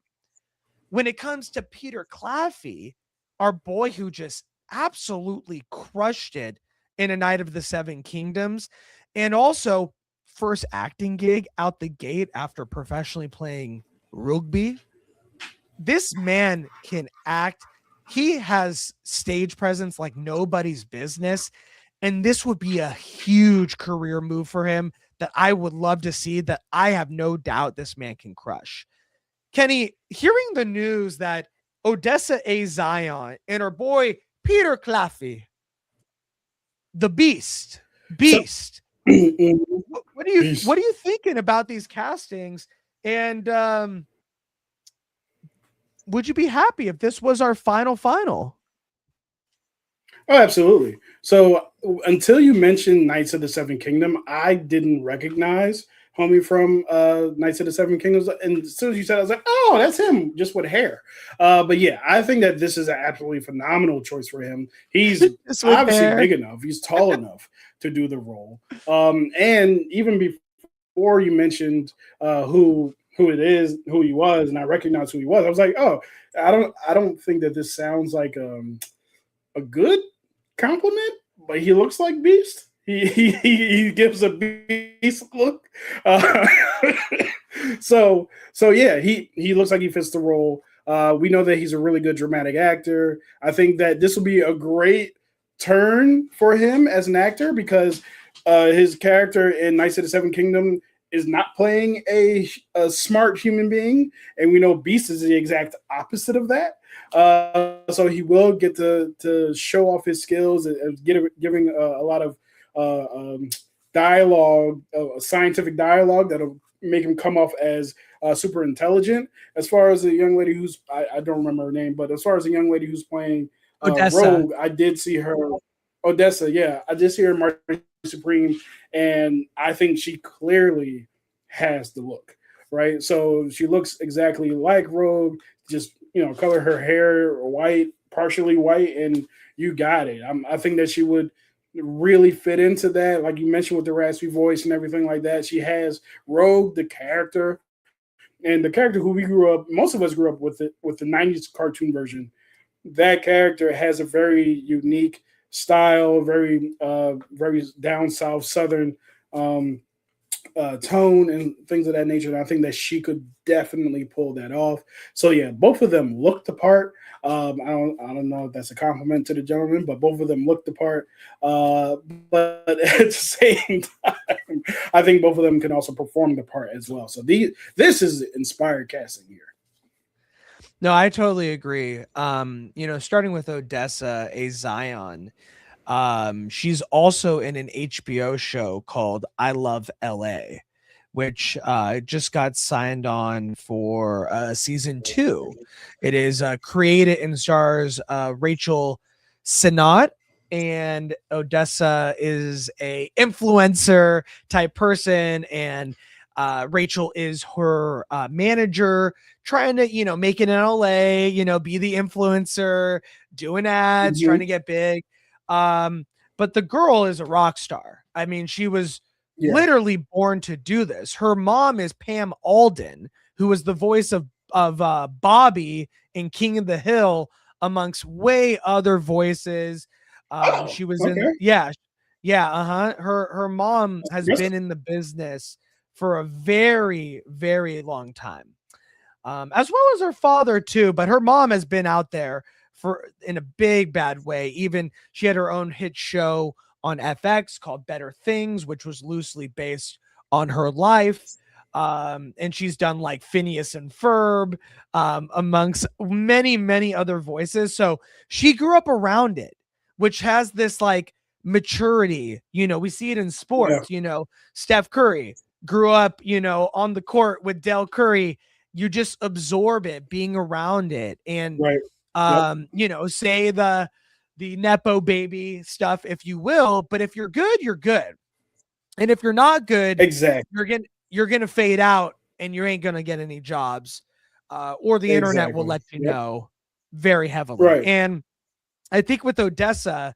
When it comes to Peter Claffey, our boy who just absolutely crushed it in A Night of the Seven Kingdoms, and also first acting gig out the gate after professionally playing rugby. This man can act. He has stage presence like nobody's business. And this would be a huge career move for him that I would love to see, that I have no doubt this man can crush. Kenny, hearing the news that Odessa A. Zion and our boy Peter Claffey, the Beast. What are you thinking about these castings? And would you be happy if this was our final? Oh, absolutely. So until you mentioned Knights of the Seven Kingdom, I didn't recognize homie from Knights of the Seven Kingdoms. And as soon as you said it, I was like, oh, that's him, just with hair. But yeah, I think that this is an absolutely phenomenal choice for him. He's obviously big enough. He's tall enough to do the role. And even before you mentioned who it is, who he was, and I recognized who he was, I was like, oh, I don't think that this sounds like a good compliment, but he looks like Beast. He gives a Beast look. So yeah, he looks like he fits the role. We know that he's a really good dramatic actor. I think that this will be a great turn for him as an actor, because his character in Knights of the Seven Kingdom is not playing a smart human being, and we know Beast is the exact opposite of that. So he will get to show off his skills and giving a lot of dialogue, scientific dialogue that'll make him come off as super intelligent. As far as the young lady who's, I don't remember her name, but as far as the young lady who's playing Rogue, I did see her. Odessa, yeah, I did see her in Marty Supreme, and I think she clearly has the look, right? So she looks exactly like Rogue, just, color her hair white, partially white, and you got it. I think that she would really fit into that, like you mentioned, with the raspy voice and everything like that. She has Rogue, the character, and the character who most of us grew up with the 90s cartoon version. That character has a very unique style, very down south southern tone and things of that nature. And I think that she could definitely pull that off. So yeah, both of them looked the part. I don't know if that's a compliment to the gentleman, but both of them looked the part. But at the same time, I think both of them can also perform the part as well. So this is inspired casting here. No, I totally agree. Starting with Odessa A. Zion, she's also in an HBO show called I Love LA, which just got signed on for season 2. It is created and stars Rachel Sennott, and Odessa is a influencer type person, and Rachel is her manager, trying to make it in LA, be the influencer, doing ads, trying to get big. But the girl is a rock star. I mean, she was Yeah. literally born to do this. Her mom is Pam Alden, who was the voice of Bobby in King of the Hill, amongst way other voices. Oh, She was in okay. Her mom has Yes. been in the business for a very, very long time, as well as her father too. But her mom has been out there for in a big bad way. Even she had her own hit show on FX called Better Things, which was loosely based on her life. And she's done like Phineas and Ferb, amongst many, many other voices. So she grew up around it, which has this like maturity. You know, we see it in Yeah. sports. You know, Steph Curry grew up, on the court with Dell Curry. You just absorb it, being around it, and Right. Yep. say the nepo baby stuff, if you will. But if you're good, you're good. And if you're not good, Exactly. you're gonna fade out and you ain't gonna get any jobs. Or the internet will Exactly. let you Yep. know very heavily. Right. And I think with Odessa,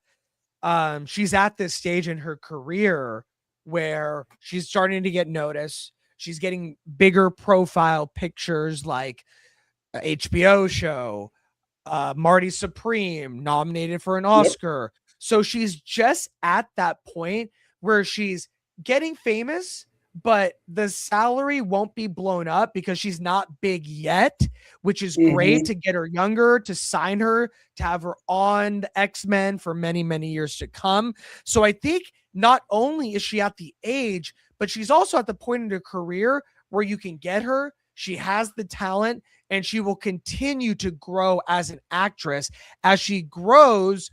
she's at this stage in her career where she's starting to get noticed. She's getting bigger profile pictures like a HBO show, Marty Supreme nominated for an Yep. Oscar. So she's just at that point where she's getting famous, but the salary won't be blown up because she's not big yet, which is great Hmm. to get her younger, to sign her, to have her on the X-Men for many, many years to come. So I think not only is she at the age, but she's also at the point in her career where you can get her. She has the talent, and she will continue to grow as an actress as she grows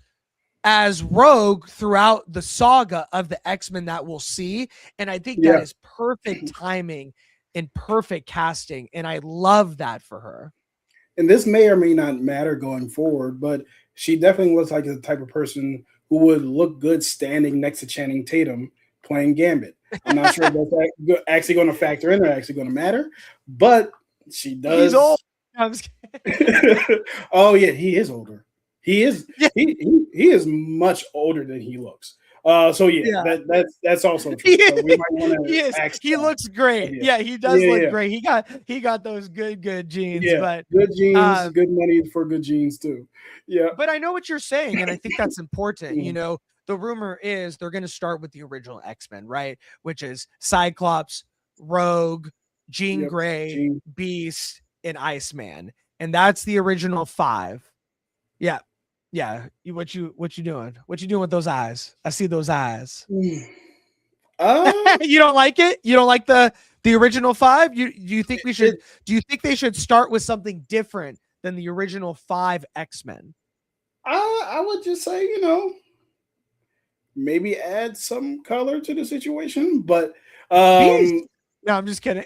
as Rogue throughout the saga of the X-Men that we'll see. And I think that Yeah. is perfect timing and perfect casting. And I love that for her. And this may or may not matter going forward, but she definitely looks like the type of person who would look good standing next to Channing Tatum playing Gambit. I'm not sure if that's actually going to factor in or actually going to matter, but she He's old. does. I'm just Oh yeah, he is older. He is yeah, he is much older than he looks. So yeah, yeah. that's also true. He So we might want he to is. ask He that. looks great. Yeah, Yeah, he does yeah, look yeah, great. He got those good genes, yeah. Good genes, um good money for good genes too. Yeah. but I know what you're saying, and I think that's important. Mm. The rumor is they're going to start with the original X-Men, right? Which is Cyclops, Rogue, Jean Yep. Grey, Gene. Beast, and Iceman. And that's the original 5. Yeah. Yeah. What you doing? What you doing with those eyes? I see those eyes. Mm. Um, You don't like it? You don't like the original 5? You think we should it, do you think they should start with something different than the original 5 X-Men? I would just say, maybe add some color to the situation, but Beast. No, I'm just kidding.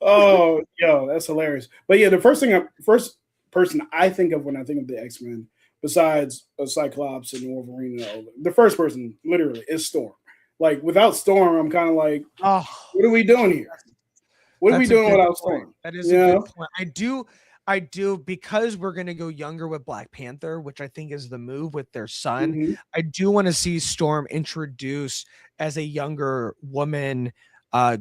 oh, yo, that's hilarious. But yeah, the first person I think of when I think of the X-Men, besides Cyclops and Wolverine, the first person literally is Storm. Like without Storm, I'm kind of like, Oh, what are we doing here? What are we that's a doing good without point. Storm? That is a Yeah. good point. I do because we're gonna go younger with Black Panther, which I think is the move with their son. Hmm. I do want to see Storm introduced as a younger woman,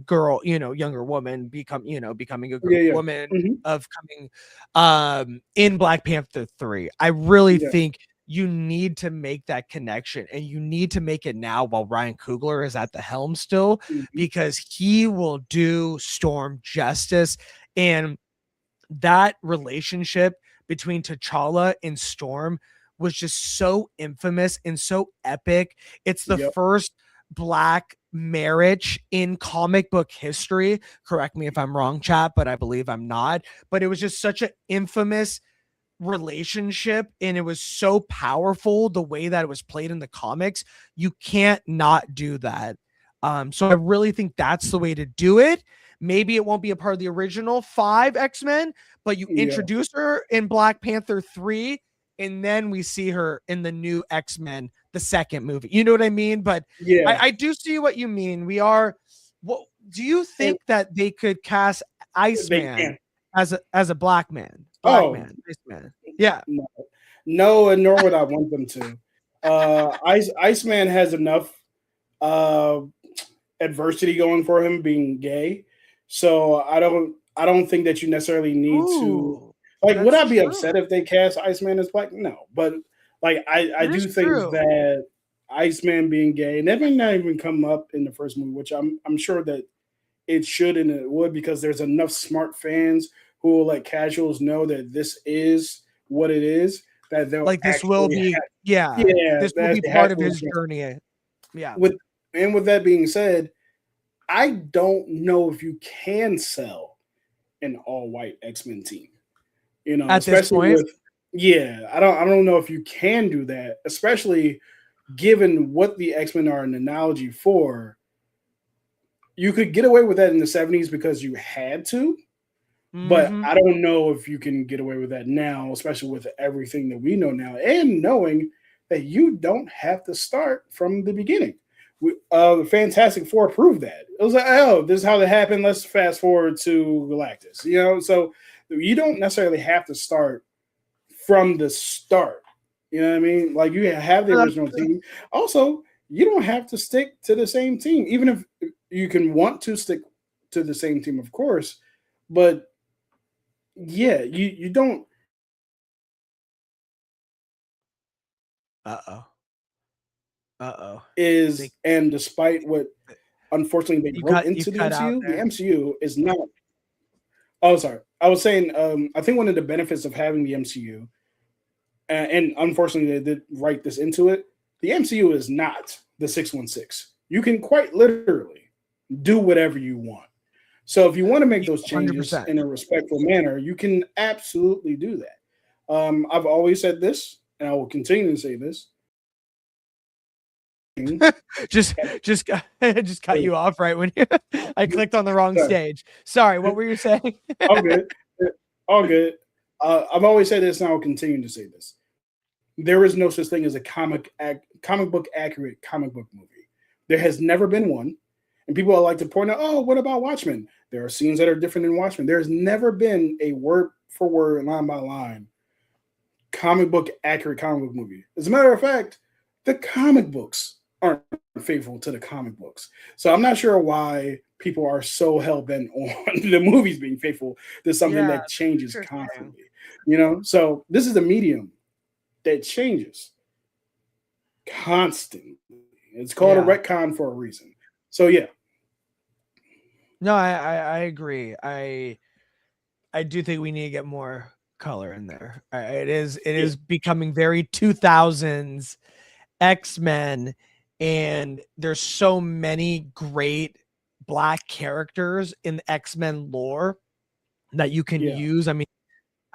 girl, younger woman becoming a Yeah, yeah. woman Hmm. of coming in Black Panther 3. I really Yeah. think you need to make that connection, and you need to make it now while Ryan Coogler is at the helm still, Hmm. because he will do Storm justice. And that relationship between T'Challa and Storm was just so infamous and so epic. It's the Yep. first black marriage in comic book history. Correct me if I'm wrong, chat, but I believe I'm not. But it was just such an infamous relationship, and it was so powerful the way that it was played in the comics. You can't not do that. So I really think that's the way to do it. Maybe it won't be a part of the original 5 X-Men, but you Yeah. introduce her in Black Panther 3, and then we see her in the new X-Men, the second movie. You know what I mean? But Yeah. I do see what you mean. What do you And think that they could cast they Iceman can. as a black man? Black Oh man, Iceman. Yeah. no, no, and nor would I want them to. Iceman has enough uh, adversity going for him being gay. So I don't think that you necessarily need to Ooh, like would that's I be true. upset if they cast Iceman as black? No. But like I That is do think true. that Iceman being gay, and that may not even come up in the first movie, which I'm sure that it should and it would because there's enough smart fans who will let casuals know that this is what it is that they'll Like this will actually be, have yeah, yeah, this will that be they have part of to his adjust. journey. Yeah. With and with that being said, I don't know if you can sell an all white X-Men team. At this Especially point, with yeah, I don't know if you can do that, especially given what the X-Men are an analogy for. You could get away with that in the 70s because you had to, but hmm I don't know if you can get away with that now, especially with everything that we know now and knowing that you don't have to start from the beginning. The Fantastic Four proved that. It was like, oh, this is how that happened. Let's fast forward to Galactus. So you don't necessarily have to start from the start. You know what I mean? Like you have the that's original true. team. Also, you don't have to stick to the same team, even if you can want to stick to the same team, of course. But yeah, you don't Uh-oh. Uh-oh. is Think and despite what unfortunately they wrote you into the cut out MCU, the there. MCU is not. Oh, sorry. I was saying I think one of the benefits of having the MCU, and unfortunately they did write this into it. The MCU is not the 616. You can quite literally do whatever you want. So if you want to make those changes 100%. in a respectful manner, you can absolutely do that. I've always said this, and I will continue to say this. just just just cut you off right when you I clicked on the wrong Sorry, stage. Sorry, what were you saying? all good, all good. I've always said this, and I will continue to say this. There is no such thing as a comic book accurate comic book movie. There has never been one. And people are like to point out, oh, what about Watchmen? There are scenes that are different in Watchmen. There's never been a word for word, line by line, comic book accurate comic book movie. As a matter of fact, the comic books aren't faithful to the comic books. So I'm not sure why people are so hell bent on the movies being faithful to something Yeah, that that's changes interesting. constantly. So this is a medium that changes constantly. It's called a Yeah. retcon for a reason. So yeah, No, I agree. I do think we need to get more color in there. It is yeah, becoming very 2000s X-Men, and there's so many great black characters in the X-Men lore that you can yeah, use. I mean,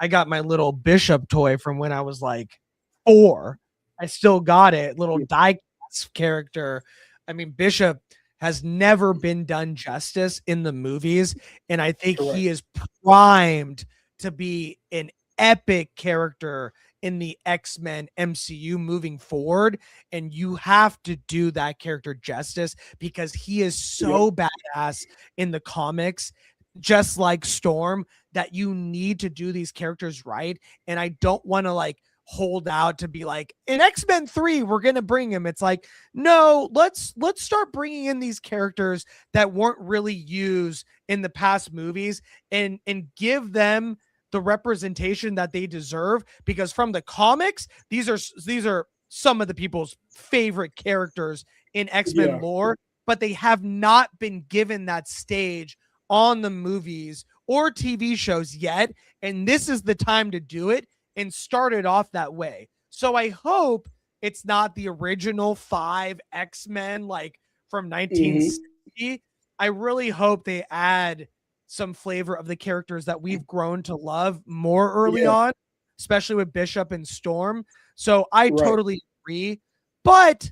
I got my little Bishop toy from when I was like 4. I still got it, little yeah. diecast character. I mean, Bishop has never been done justice in the movies, and I think he Correct. is primed to be an epic character in the X-Men MCU moving forward, and you have to do that character justice because he is Yep. so badass in the comics, just like Storm, that you need to do these characters right. And I don't want to like hold out to be like in X-Men 3 we're going to bring him. It's like, no, let's start bringing in these characters that weren't really used in the past movies, and give them the representation that they deserve, because from the comics these are some of the people's favorite characters in X-Men Yeah. lore, but they have not been given that stage on the movies or TV shows yet. And this is the time to do it and start it off that way. So I hope it's not the original 5 X-Men like from Hmm. 1960. I really hope they add some flavor of the characters that we've grown to love more early Yeah. on, especially with Bishop and Storm. So I Right. totally agree. But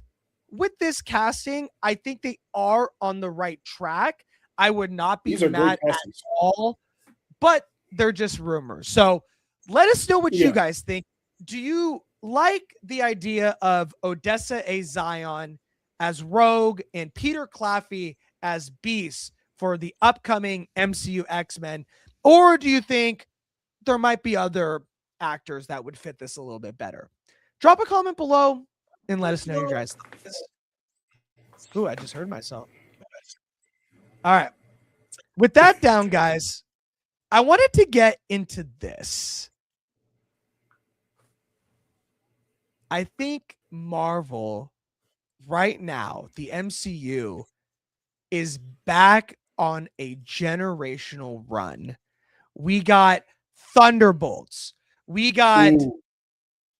with this casting, I think they are on the right track. I would not be These are great mad at castings. all, but they're just rumors. So let us know what you Yeah. guys think. Do you like the idea of Odessa A. Zion as Rogue and Peter Claffey as Beast for the upcoming MCU X-Men? Or do you think there might be other actors that would fit this a little bit better? Drop a comment below. and let us know your guys' thoughts. Ooh, I just heard myself. All right. With that down, guys, I wanted to get into this. I think Marvel right now, the MCU, is back on a generational run. We got Thunderbolts. We got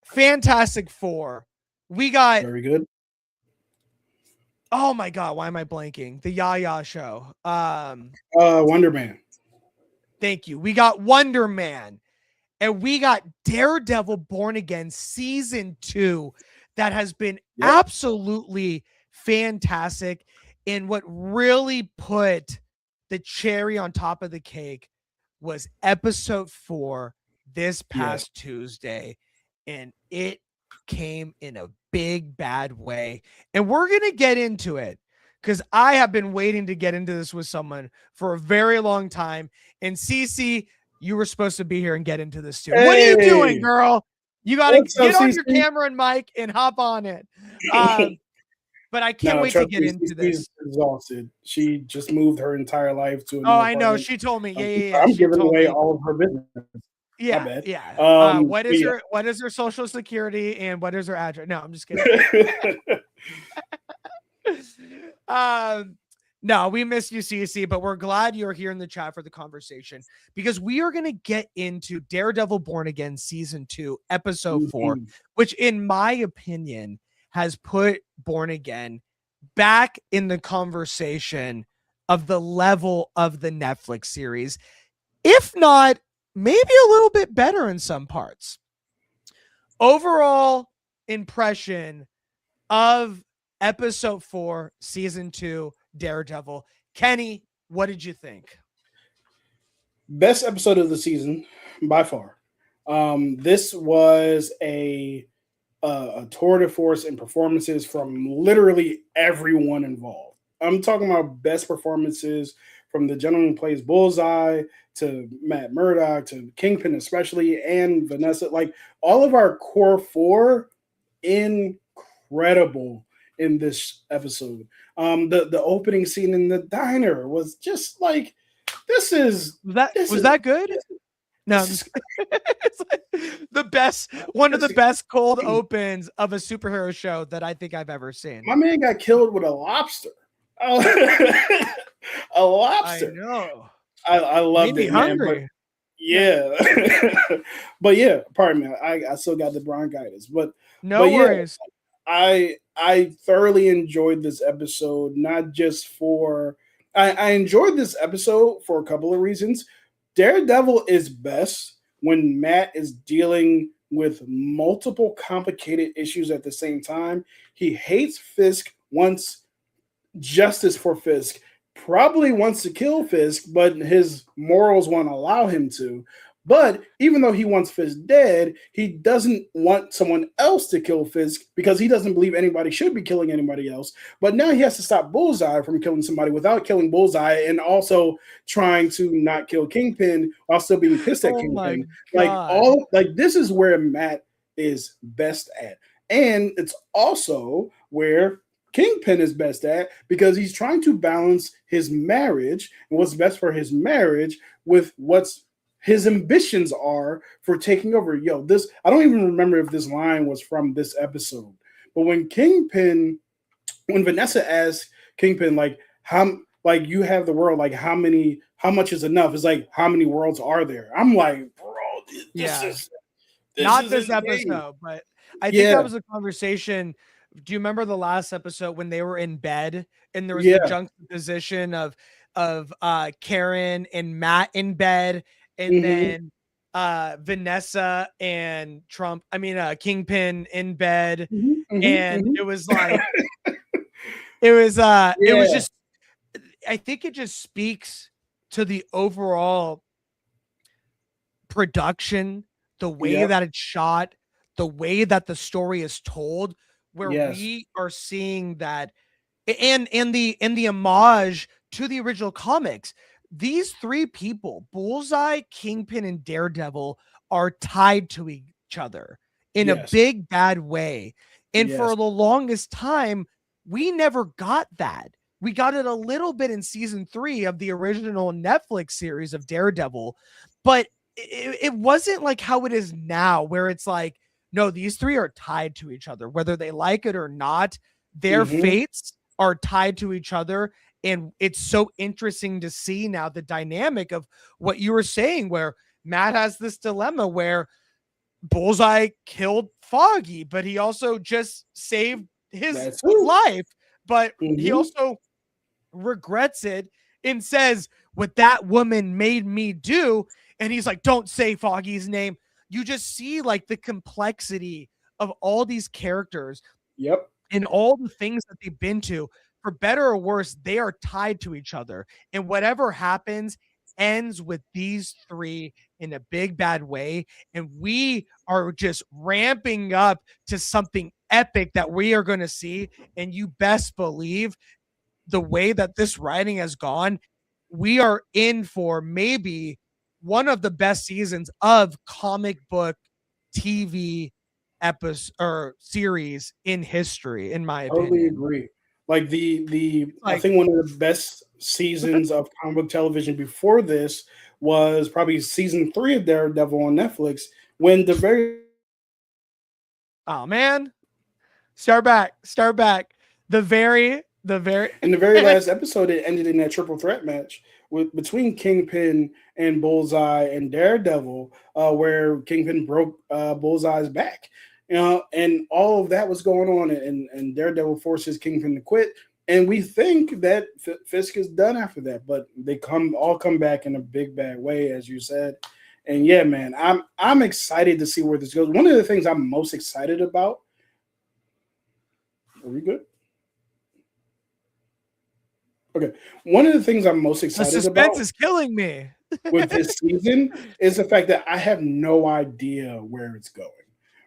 Fantastic Four. We got very good. Oh my god, why am I blanking? The Yaya show. Wonder Man. Thank you. We got Wonder Man. And we got Daredevil Born Again season 2 that has been absolutely fantastic. And what really put the cherry on top of the cake was episode 4 this past Tuesday. And it came in a big bad way. And we're going to get into it because I have been waiting to get into this with someone for a very long time. And Cece, you were supposed to be here and get into this too. Hey, what are you doing, girl? You got to get on your camera and mic and hop on it. But I can't wait to get into this. She's exhausted. She just moved her entire life to. I know. She told me. Yeah. I'm giving away all of her business. Yeah. What is her social security and what is her address? No, I'm just kidding. No, we miss you, CC, but we're glad you're here in the chat for the conversation because we are going to get into Daredevil Born Again season 2, episode 4, which in my opinion has put Born Again back in the conversation of the level of the Netflix series, if not maybe a little bit better in some parts. Overall impression of episode 4, season 2, Daredevil. Kenny, what did you think? Best episode of the season by far. This was a tour de force in performances from literally everyone involved. I'm talking about best performances from the gentleman who plays Bullseye to Matt Murdock to Kingpin especially and Vanessa. Like all of our core 4, incredible in this episode. The opening scene in the diner was just like was that good? No, it's like the best, one of the best cold opens of a superhero show that I think I've ever seen. My man got killed with a lobster. A lobster. I know. I loved it, hungry. Man, but yeah, pardon me. I still got the bronchitis, but worries. I thoroughly enjoyed this episode, not just for I enjoyed this episode for a couple of reasons. Daredevil is best when Matt is dealing with multiple complicated issues at the same time. He hates Fisk, wants justice for Fisk, probably wants to kill Fisk, but his morals won't allow him to. But even though he wants Fisk dead, he doesn't want someone else to kill Fisk because he doesn't believe anybody should be killing anybody else. But now he has to stop Bullseye from killing somebody without killing Bullseye and trying to not kill Kingpin while still being pissed at Kingpin. This is where Matt is best at. And it's also where Kingpin is best at because he's trying to balance his marriage and what's best for his marriage with what's his ambitions are for taking over. I don't even remember if this line was from this episode, but when Vanessa asked Kingpin, you have the world, how much is enough? It's like, how many worlds are there? I'm like, bro, this is not this episode, but I think that was a conversation. Do you remember the last episode when they were in bed and there was the juxtaposition of Karen and Matt in bed? And then Vanessa and Kingpin in bed. It was like, it was just, I think it just speaks to the overall production, the way that it's shot, the way that the story is told, where we are seeing that and the homage to the original comics. These 3 people, Bullseye, Kingpin, and Daredevil, are tied to each other in a big, bad way. And Yes. for the longest time, we never got that. We got it a little bit in season 3 of the original Netflix series of Daredevil, but it wasn't like how it is now, where it's like, no, these three are tied to each other, whether they like it or not. Their Hmm. fates are tied to each other. And it's so interesting to see now the dynamic of what you were saying, where Matt has this dilemma where Bullseye killed Foggy, but he also just saved his That's it. life. But he Hmm. also regrets it and says, what that woman made me do. And he's like, don't say Foggy's name. You just see like the complexity of all these characters Yep. and all the things that they've been to. For better or worse, they are tied to each other. And whatever happens ends with these three in a big bad way. And we are just ramping up to something epic that we are going to see. And you best believe the way that this writing has gone, we are in for maybe one of the best seasons of comic book TV episode or series in history, in my Totally opinion. agree. Like the I Like, think one of the best seasons of comic book television before this was probably season 3 of Daredevil on Netflix, when the very oh man, start back, start back. The very in the very last episode, it ended in that triple threat match with between Kingpin and Bullseye and Daredevil, where Kingpin broke Bullseye's back. You know, and all of that was going on, and Daredevil forces Kingpin to quit. And we think that Fisk is done after that, but they come back in a big bad way, as you said. And yeah, man, I'm excited to see where this goes. One of the things I'm most excited about. Are we good? Okay. One of the things I'm most the excited suspense about is killing me. with this season is the fact that I have no idea where it's going.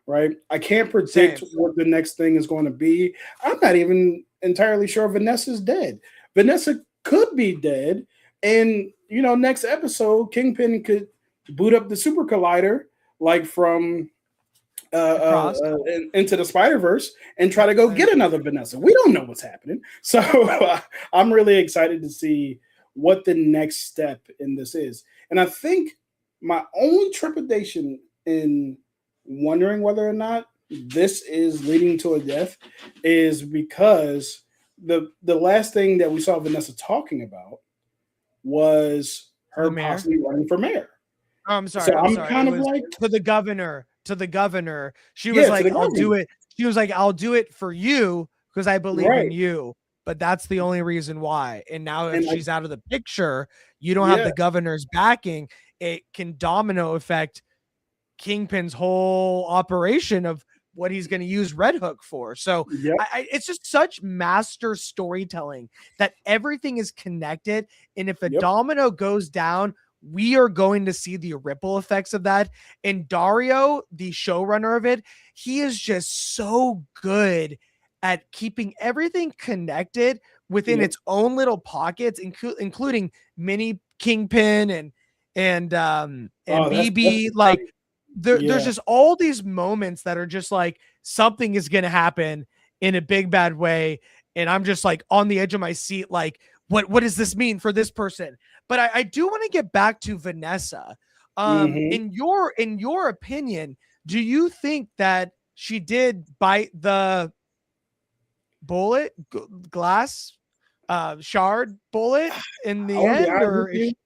Right? I can't predict Same. what the next thing is going to be. I'm not even entirely sure Vanessa's dead. Vanessa could be dead, and next episode, Kingpin could boot up the super collider like from Across. into the Spider Verse and try to go get another Vanessa. We don't know what's happening, so I'm really excited to see what the next step in this is. And I think my only trepidation in wondering whether or not this is leading to a death is because the last thing that we saw Vanessa talking about was The her mayor. possibly running for mayor. Oh, I'm sorry. So I'm I'm sorry. It kind of was like, to the governor. To the governor. She was yeah, to the like, I'll do governor, it. She was like, I'll do it for you because I believe in right? you. But that's the only reason why. And now, if And like, she's out of the picture, you don't have yeah, the governor's backing. It can domino affect Kingpin's whole operation of what he's going to use Red Hook for. So yep, it's just such master storytelling that everything is connected. And if a yep, domino goes down, we are going to see the ripple effects of that. And Dario, the showrunner of it, he is just so good at keeping everything connected within yep. its own little pockets, including mini Kingpin and Oh, that's BB. Like, there's yeah, just all these moments that are just like something is going to happen in a big bad way, and I'm just like on the edge of my seat, like what does this mean for this person? But I do want to get back to Vanessa. hmm In your opinion, do you think that she did bite the bullet glass shard bullet in I the will be end, honest with or is you. she,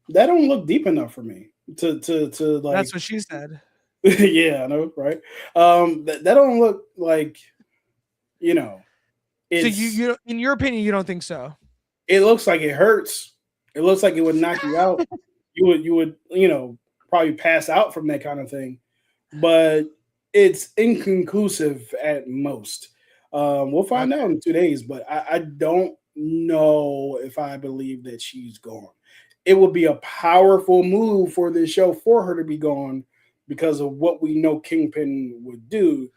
That don't look deep enough for me to that's like. what she said? Yeah, I know, right? That don't look like you know. So It's in your opinion, you don't think so? it looks like it hurts. It looks like it would knock you out. You would probably pass out from that kind of thing, but it's inconclusive at most. We'll find Okay. out in 2 days, but I don't know if I believe that she's gone. It would be a powerful move for this show for her to be gone because of what we know Kingpin would do.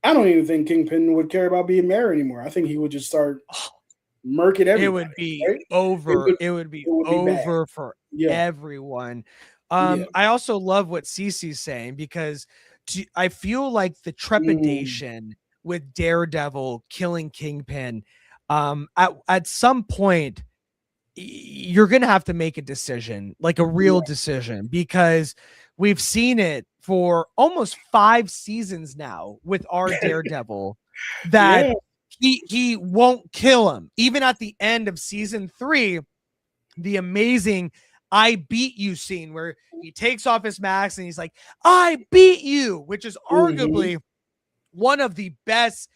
I don't even think Kingpin would care about being mayor anymore. I think he would just start murking It everybody. would be Right? It over. would It would be it would be bad. over for Yeah, everyone. yeah. I also love what Cece's saying because I feel like the Mm, trepidation with Daredevil killing Kingpin, at some point you're going to have to make a decision, like a real decision, because we've seen it for almost 5 seasons now with our Daredevil that he won't kill him. Even at the end of season 3, the amazing "I beat you" scene where he takes off his mask and he's like, "I beat you," which is arguably one of the best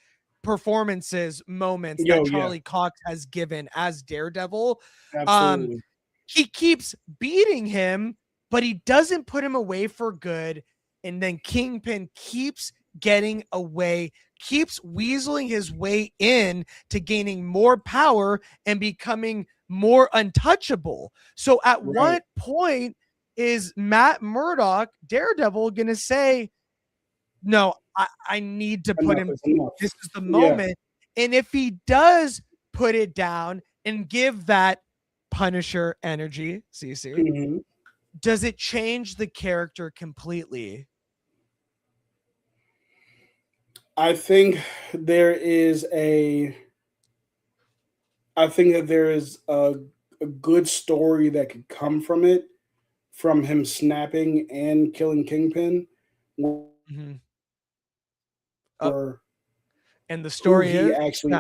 performances moments that Charlie Cox has given as Daredevil. Absolutely. He keeps beating him, but he doesn't put him away for good. And then Kingpin keeps getting away, keeps weaseling his way in to gaining more power and becoming more untouchable. So at what point is Matt Murdock, Daredevil, going to say, no, I need to put him, this is the moment. And if he does put it down and give that Punisher energy, CC, does it change the character completely? I think there is a good story that could come from it, from him snapping and killing Kingpin. And the story is actually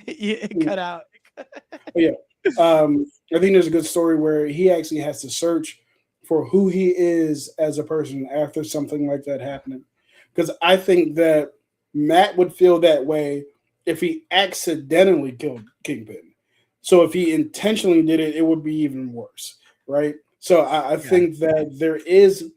it cut out. I think there's a good story where he actually has to search for who he is as a person after something like that happening. Because I think that Matt would feel that way if he accidentally killed Kingpin. So if he intentionally did it, it would be even worse, right? So I think that there is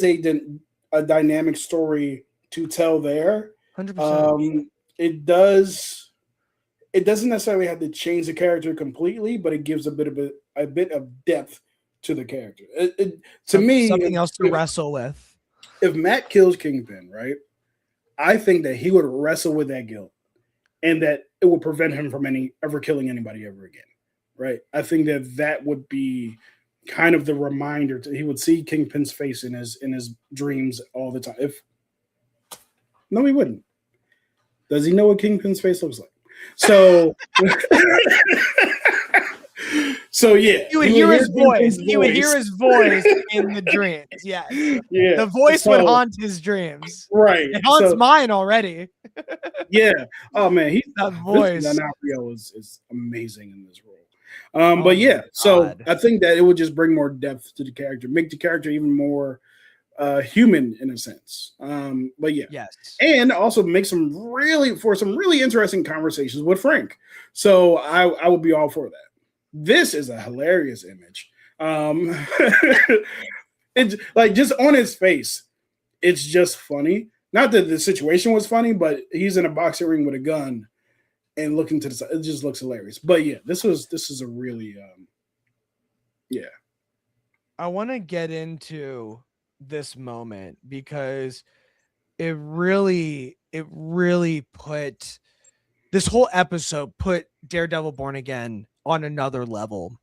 a dynamic story to tell there. 100%. It doesn't necessarily have to change the character completely, but it gives a bit of depth to the character. To me, something else to wrestle with. If Matt kills Kingpin, right, I think that he would wrestle with that guilt, and that it would prevent him from ever killing anybody ever again, right? I think that would be kind of the reminder. He would see Kingpin's face in his dreams all the time. No, he wouldn't. Does he know what Kingpin's face looks like? So, you would hear his voice. You would hear his voice in the dreams. Yes. Yeah. The voice would haunt his dreams. Right. It haunts mine already. Oh man, that voice. D'Onofrio is amazing in this role. So I think that it would just bring more depth to the character, make the character even more human in a sense. And also make some really interesting conversations with Frank. So I would be all for that. This is a hilarious image. It's like, just on his face, it's just funny. Not that the situation was funny, but he's in a boxing ring with a gun and looking to the side. It just looks hilarious. But yeah, this is a really I want to get into this moment because it really put this whole episode put Daredevil Born Again on another level.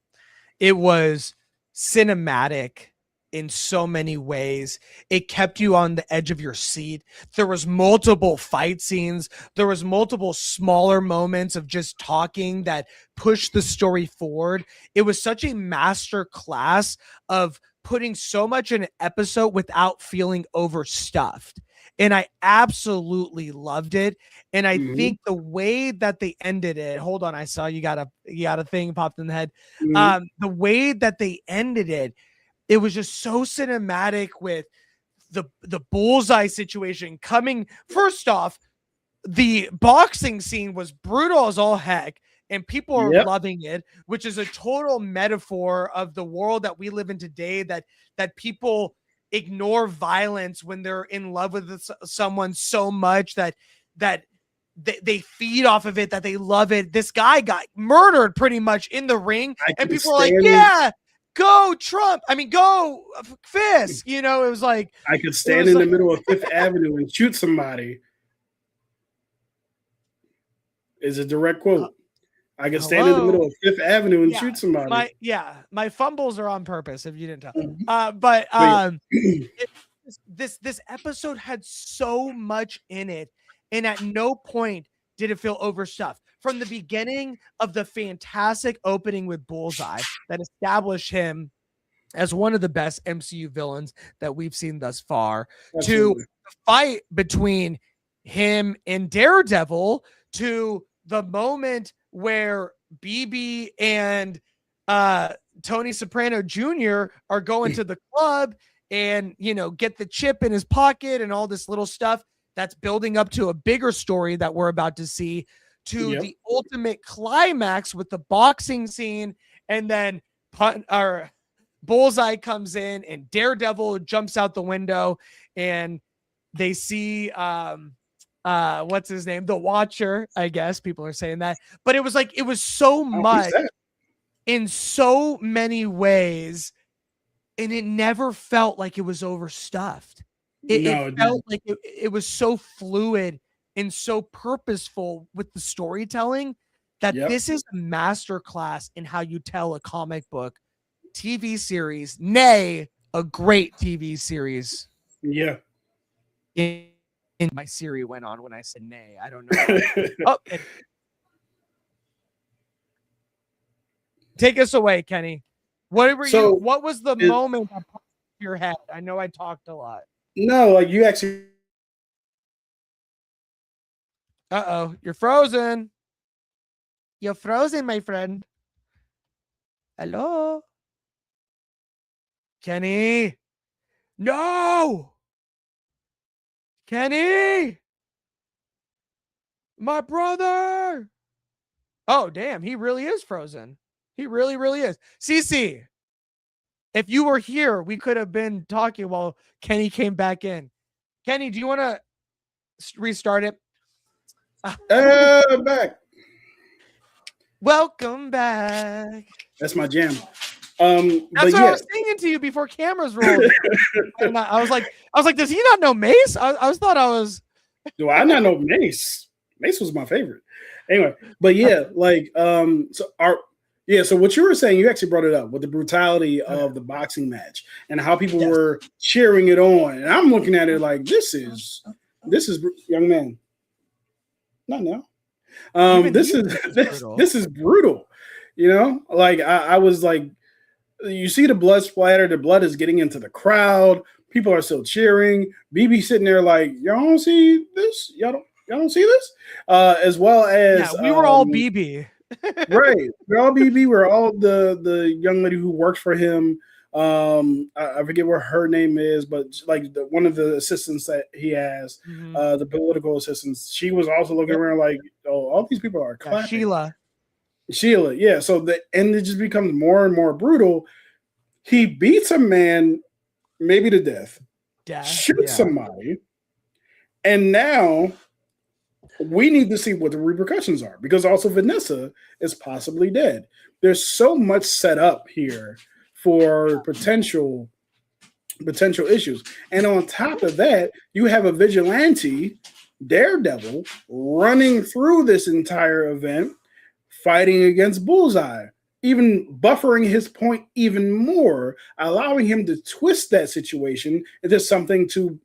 It was cinematic in so many ways. It kept you on the edge of your seat. There was multiple fight scenes. There was multiple smaller moments of just talking that pushed the story forward. It was such a master class of putting so much in an episode without feeling overstuffed. And I absolutely loved it. And I think the way that they ended it, hold on, I saw you got a thing popped in the head. The way that they ended it, it was just so cinematic with the bullseye situation coming. First off, the boxing scene was brutal as all heck, and people are loving it, which is a total metaphor of the world that we live in today, that people ignore violence when they're in love with someone so much that they feed off of it, that they love it. This guy got murdered pretty much in the ring, and people are like, yeah, go Trump. I mean, go Fisk. You know, it was like, I could stand in the middle of Fifth Avenue and shoot somebody. Is a direct quote. I could stand in the middle of Fifth Avenue and shoot somebody. My fumbles are on purpose, if you didn't tell. This episode had so much in it, And at no point did it feel overstuffed. From the beginning of the fantastic opening with Bullseye that established him as one of the best MCU villains that we've seen thus far, Absolutely. to the fight between him and Daredevil, to the moment where BB and Tony Soprano Jr. are going to the club and, get the chip in his pocket and all this little stuff that's building up to a bigger story that we're about to see, to the ultimate climax with the boxing scene, and then Bullseye comes in and Daredevil jumps out the window and they see what's his name? The Watcher, I guess people are saying that. But it was so much in so many ways, and it never felt like it was overstuffed. It felt like it was so fluid and so purposeful with the storytelling that this is a masterclass in how you tell a comic book TV series, nay, a great TV series. Yeah. And my Siri went on when I said nay. I don't know. Take us away, Kenny. What was the moment that popped in your head? I know I talked a lot. No, like you actually. Uh-oh, you're frozen. You're frozen, my friend. Hello? Kenny? No! Kenny! My brother! Oh, damn, he really is frozen. He really, really is. CC, if you were here, we could have been talking while Kenny came back in. Kenny, do you want to restart it? Back. Welcome back. That's my jam. That's what I was singing to you before cameras rolled. And I was like, does he not know Mace? I thought I was. Do I not know Mace? Mace was my favorite. Anyway, but yeah, so what you were saying, you actually brought it up with the brutality of the boxing match and how people were cheering it on, and I'm looking at it like this is young man. Not now. This is brutal. Like I was like, you see the blood splatter, the blood is getting into the crowd. People are still cheering. BB sitting there like, y'all don't see this? Y'all don't see this? As well as we were all BB. Right. We're all BB. We're all the young lady who works for him. I forget what her name is, but like one of the assistants that he has, the political assistants, she was also looking around like, oh, all these people are clapping. Sheila, yeah. So and it just becomes more and more brutal. He beats a man, maybe to death, shoots somebody, and now we need to see what the repercussions are, because also Vanessa is possibly dead. There's so much set up here for potential issues. And on top of that, you have a vigilante, Daredevil, running through this entire event, fighting against Bullseye, even buffering his point even more, allowing him to twist that situation into something to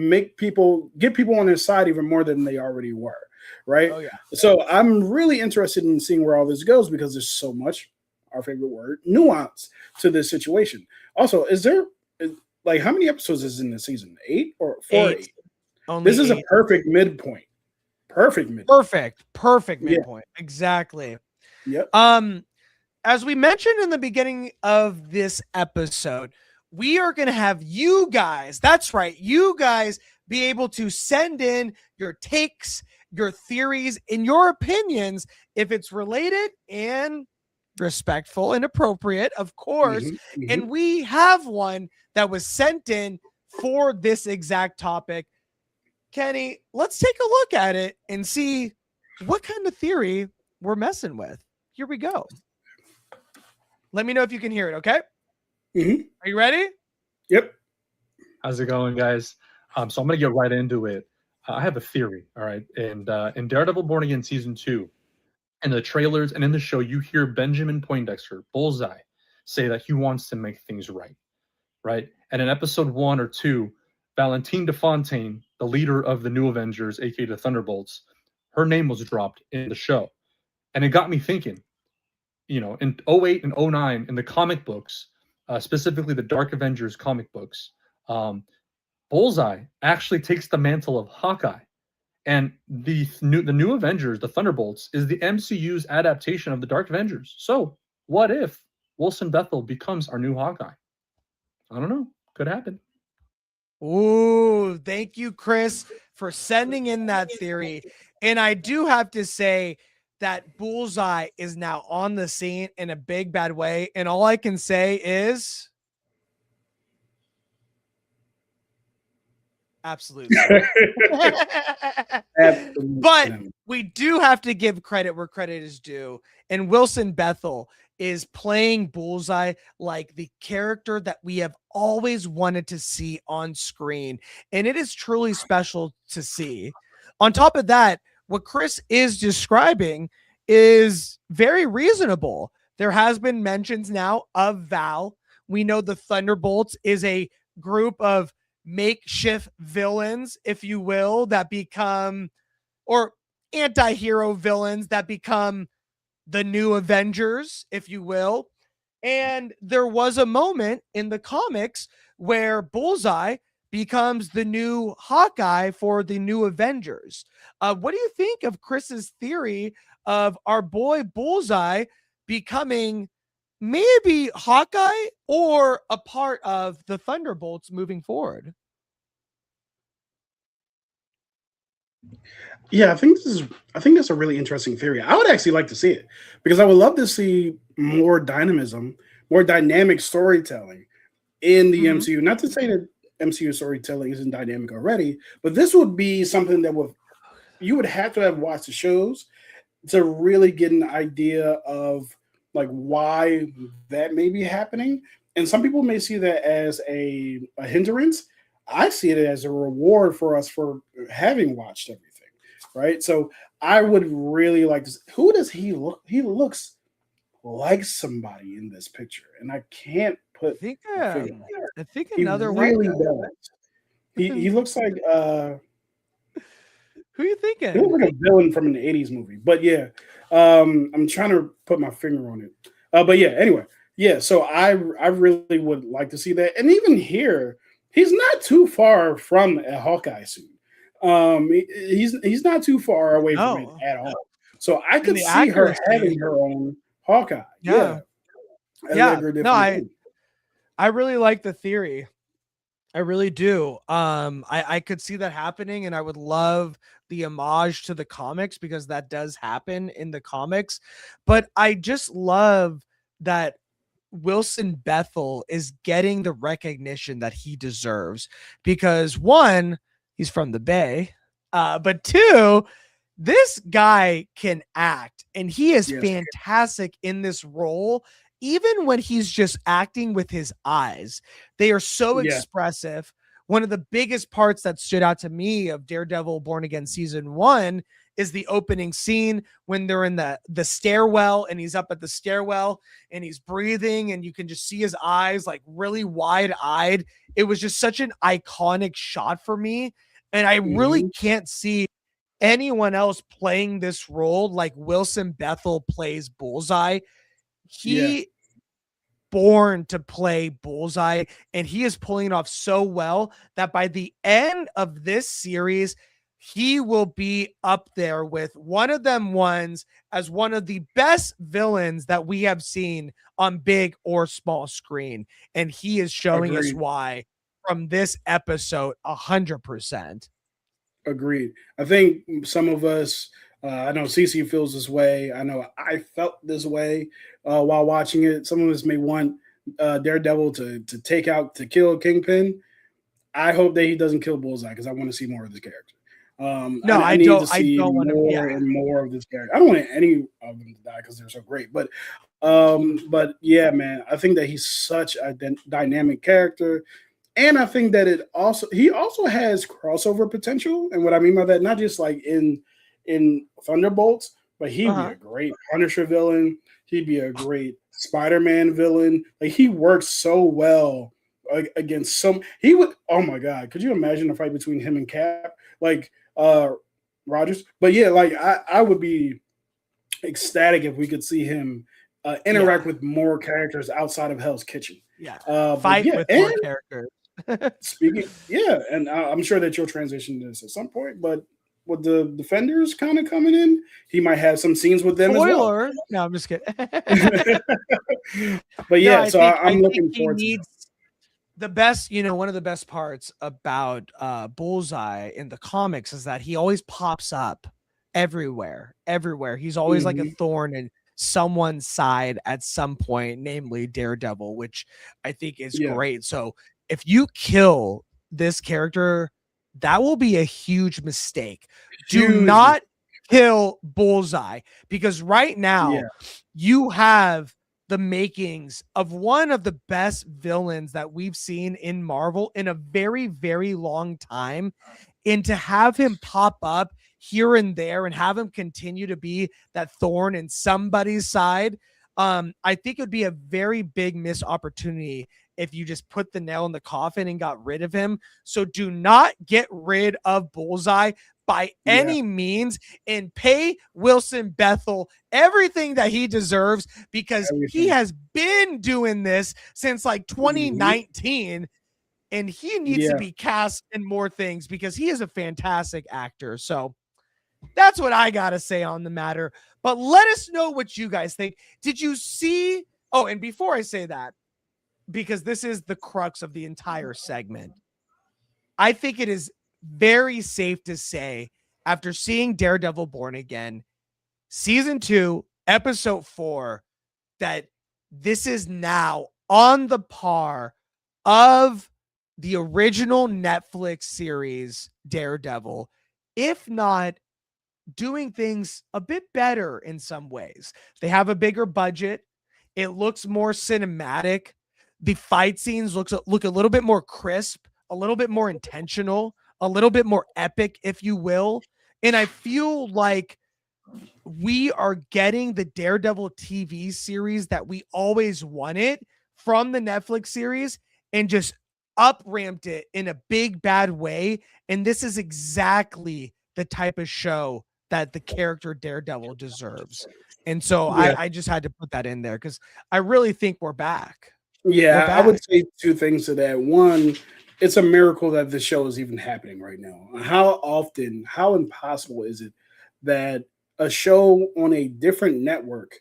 get people on his side even more than they already were, right? Oh, yeah. So I'm really interested in seeing where all this goes, because there's so much, our favorite word, nuance to this situation. Also, is there, like, how many episodes is in the season? 8 or 4? 8. This is 8. A perfect midpoint. Perfect midpoint. Yeah. Exactly. Yep. As we mentioned in the beginning of this episode, we are going to have you guys, that's right, you guys be able to send in your takes, your theories, and your opinions, if it's related and respectful and appropriate, of course. Mm-hmm. And we have one that was sent in for this exact topic. Kenny, let's take a look at it and see what kind of theory we're messing with. Here we go. Let me know if you can hear it, okay? Mm-hmm. Are you ready? Yep. How's it going, guys? So I'm going to get right into it. I have a theory, all right? And in Daredevil Born Again Season 2, in the trailers and in the show, you hear Benjamin Poindexter, Bullseye, say that he wants to make things right? And in episode 1 or 2, Valentine DeFontaine, the leader of the New Avengers, aka the Thunderbolts, her name was dropped in the show. And it got me thinking, in '08 and '09, in the comic books, specifically the Dark Avengers comic books, Bullseye actually takes the mantle of Hawkeye. And the new Avengers, the Thunderbolts, is the MCU's adaptation of the Dark Avengers. So what if Wilson Bethel becomes our new Hawkeye? I don't know. Could happen. Ooh, thank you, Chris, for sending in that theory. And I do have to say that Bullseye is now on the scene in a big bad way. And all I can say is absolutely. But we do have to give credit where credit is due. And Wilson Bethel is playing Bullseye like the character that we have always wanted to see on screen. And it is truly special to see. On top of that, what Chris is describing is very reasonable. There has been mentions now of Val. We know the Thunderbolts is a group of makeshift villains, if you will, that become, or anti-hero villains that become the new Avengers, if you will. And there was a moment in the comics where Bullseye becomes the new Hawkeye for the new Avengers. What do you think of Chris's theory of our boy Bullseye becoming maybe Hawkeye or a part of the Thunderbolts moving forward? Yeah, I think that's a really interesting theory. I would actually like to see it because I would love to see more dynamism, more dynamic storytelling in the MCU. Not to say that MCU storytelling isn't dynamic already, but this would be something that you would have to have watched the shows to really get an idea of like why that may be happening. And some people may see that as a hindrance. I see it as a reward for us for having watched everything. Right. So I would really like to see, who does he look? He looks like somebody in this picture. And I can't put I think he another really one. does. He looks like who are you thinking? He looks like a villain from an 80s movie. But yeah, I'm trying to put my finger on it. But yeah, anyway, yeah, so I really would like to see that. And even here, he's not too far from a Hawkeye suit. He's not too far away from it at all. So I could see her having her own Hawkeye. Yeah. No, I really like the theory. I really do. I could see that happening, and I would love the homage to the comics because that does happen in the comics. But I just love that Wilson Bethel is getting the recognition that he deserves because one, he's from the Bay, but two, this guy can act and he is fantastic in this role. Even when he's just acting with his eyes, they are so expressive. One of the biggest parts that stood out to me of Daredevil Born Again season 1 is the opening scene when they're in the stairwell and he's up at the stairwell and he's breathing and you can just see his eyes like really wide-eyed. It was just such an iconic shot for me. And I really can't see anyone else playing this role like Wilson Bethel plays Bullseye. He born to play Bullseye, and he is pulling it off so well that by the end of this series, he will be up there with one of them ones as one of the best villains that we have seen on big or small screen. And he is showing us why from this episode 100%. Agreed. I think some of us, I know Cece feels this way. I know I felt this way while watching it. Some of us may want Daredevil to kill Kingpin. I hope that he doesn't kill Bullseye because I want to see more of this character. I don't want more and more of this character. I don't want any of them to die because they're so great. But yeah, man, I think that he's such a dynamic character. And I think that he also has crossover potential. And what I mean by that, not just like in Thunderbolts, but he'd be a great Punisher villain. He'd be a great Spider-Man villain. Like he works so well against some. He would. Oh my God! Could you imagine a fight between him and Cap? Like Rogers. But yeah, like I would be ecstatic if we could see him interact with more characters outside of Hell's Kitchen. Yeah, But fight yeah, with and more characters. speaking, yeah, and I'm sure that you'll transition to this at some point. But with the Defenders kind of coming in, he might have some scenes with them Spoiler. as well. No, I'm just kidding. But yeah, No, so I'm looking he forward to needs the best, one of the best parts about Bullseye in the comics is that he always pops up everywhere. He's always like a thorn in someone's side at some point, namely Daredevil, which I think is great. So if you kill this character, that will be a huge mistake. Do not kill Bullseye, because right now you have the makings of one of the best villains that we've seen in Marvel in a very, very long time. And to have him pop up here and there and have him continue to be that thorn in somebody's side, I think it would be a very big missed opportunity if you just put the nail in the coffin and got rid of him. So do not get rid of Bullseye by any means, and pay Wilson Bethel everything that he deserves, because he has been doing this since like 2019, and he needs to be cast in more things because he is a fantastic actor. So that's what I got to say on the matter. But let us know what you guys think. Did you see? Oh, and before I say that, because this is the crux of the entire segment, I think it is very safe to say, after seeing Daredevil Born Again, season 2, episode 4, that this is now on the par of the original Netflix series Daredevil, if not doing things a bit better in some ways. They have a bigger budget. It looks more cinematic. The fight scenes look a little bit more crisp, a little bit more intentional, a little bit more epic, if you will. And I feel like we are getting the Daredevil TV series that we always wanted from the Netflix series, and just up-ramped it in a big, bad way. And this is exactly the type of show that the character Daredevil deserves. And so I just had to put that in there because I really think we're back. Yeah, I would say two things to that. One, it's a miracle that the show is even happening right now. How impossible is it that a show on a different network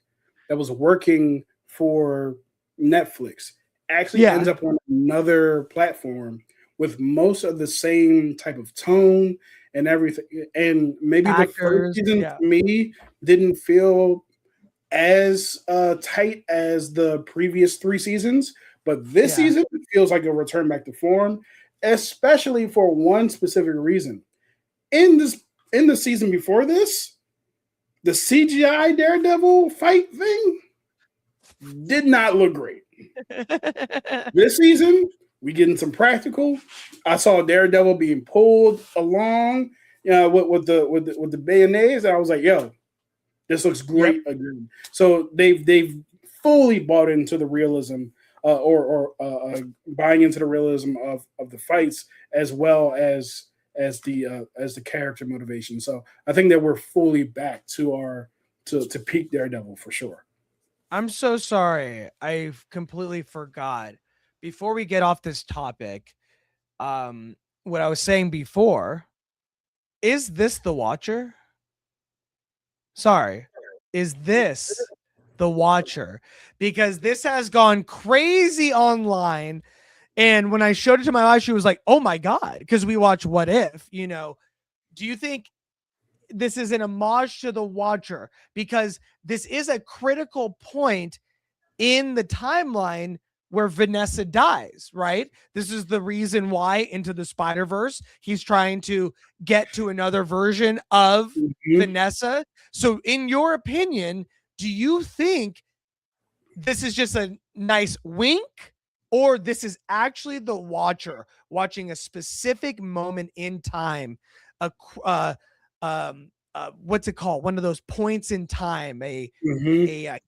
that was working for Netflix actually ends up on another platform with most of the same type of tone and everything. And maybe the first season to me didn't feel as tight as the previous 3 seasons, but this season it feels like a return back to form, especially for one specific reason. In the season before this, the CGI Daredevil fight thing did not look great. This season, we getting some practical. I saw Daredevil being pulled along, with the bayonets, and I was like, "Yo, this looks great again." So they've fully bought into the realism, or buying into the realism of the fights, as well as the character motivation. So I think that we're fully back to peak Daredevil for sure. I'm so sorry. I completely forgot. Before we get off this topic, what I was saying before, is this The Watcher? Sorry. Is this The Watcher? Because this has gone crazy online. And when I showed it to my wife, she was like, "Oh my God," because we watch What If, do you think this is an homage to The Watcher? Because this is a critical point in the timeline where Vanessa dies, right? This is the reason why Into the Spider-Verse, he's trying to get to another version of Vanessa. So in your opinion, do you think this is just a nice wink, or this is actually The Watcher watching a specific moment in time, what's it called? One of those points in time, a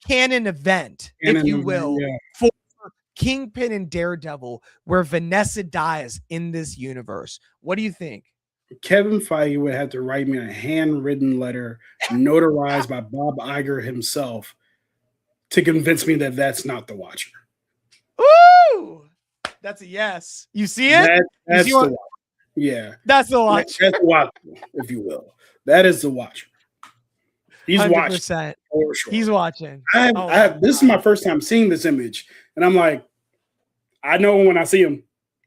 canon event, if you will, for Kingpin and Daredevil where Vanessa dies in this universe. What do you think? Kevin Feige would have to write me a handwritten letter notarized by Bob Iger himself to convince me that that's not the Watcher. Ooh, that's a yes. You see it? That's see the what- Watcher. Yeah. That's the Watcher. That's the Watcher, if you will. That is the Watcher. He's 100%. watching. For sure. He's watching. This is my first time seeing this image, and I'm like, I know when I see him,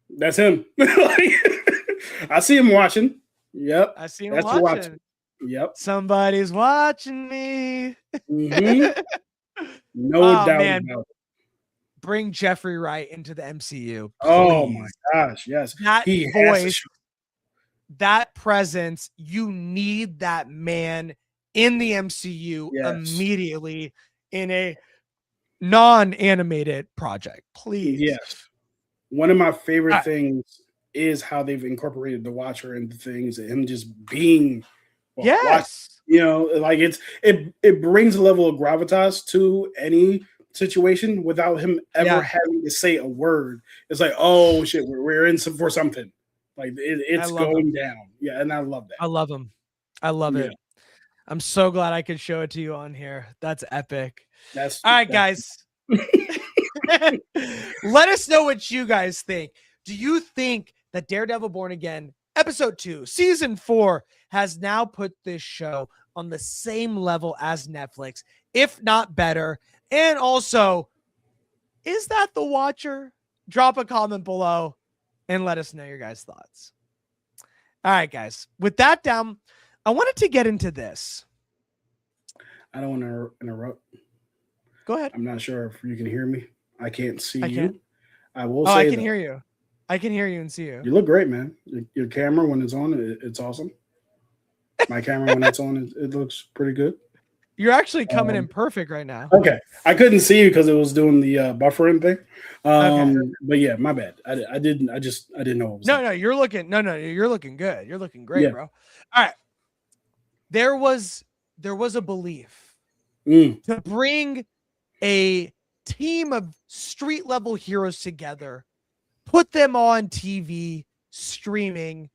that's him. I see him watching. Yep. I see him That's watching. Yep. Somebody's watching me. Mhm. No Oh, doubt man. about it. Bring Jeffrey Wright into the MCU. Oh please. my gosh, yes. That He has to voice, show- that presence, you need that man in the MCU Yes. immediately in a non-animated project. Please. Yes. One of my favorite Ah. things is how they've incorporated the Watcher into things, and him just being Yes. like it brings a level of gravitas to any situation without him ever Yeah. having to say a word. It's like, oh shit, we're in for something. Like it's love going down. Yeah, and I love that. I love him. I love Yeah. it. I'm so glad I could show it to you on here. That's epic. That's All right, that's- guys. Let us know what you guys think. Do you think that Daredevil Born Again, episode 2, season 4, has now put this show on the same level as Netflix, if not better? And also, is that the Watcher? Drop a comment below and let us know your guys' thoughts. All right, guys. With that down, I wanted to get into this. I don't want to interrupt. Go ahead. I'm not sure if you can hear me. I can't see I you. can. I will Oh, say I can though, hear you. I can hear you and see you. you look great, man. Your camera when it's on, it's awesome. My camera when it's on, it looks pretty good. You're actually coming in perfect right now. Okay, I couldn't see you because it was doing the buffering thing. Okay. But yeah, my bad. I didn't know. It was No, you're looking. No, you're looking good. You're looking great, Yeah. bro. All right. There was a belief to bring a team of street level heroes together, put them on TV, streaming,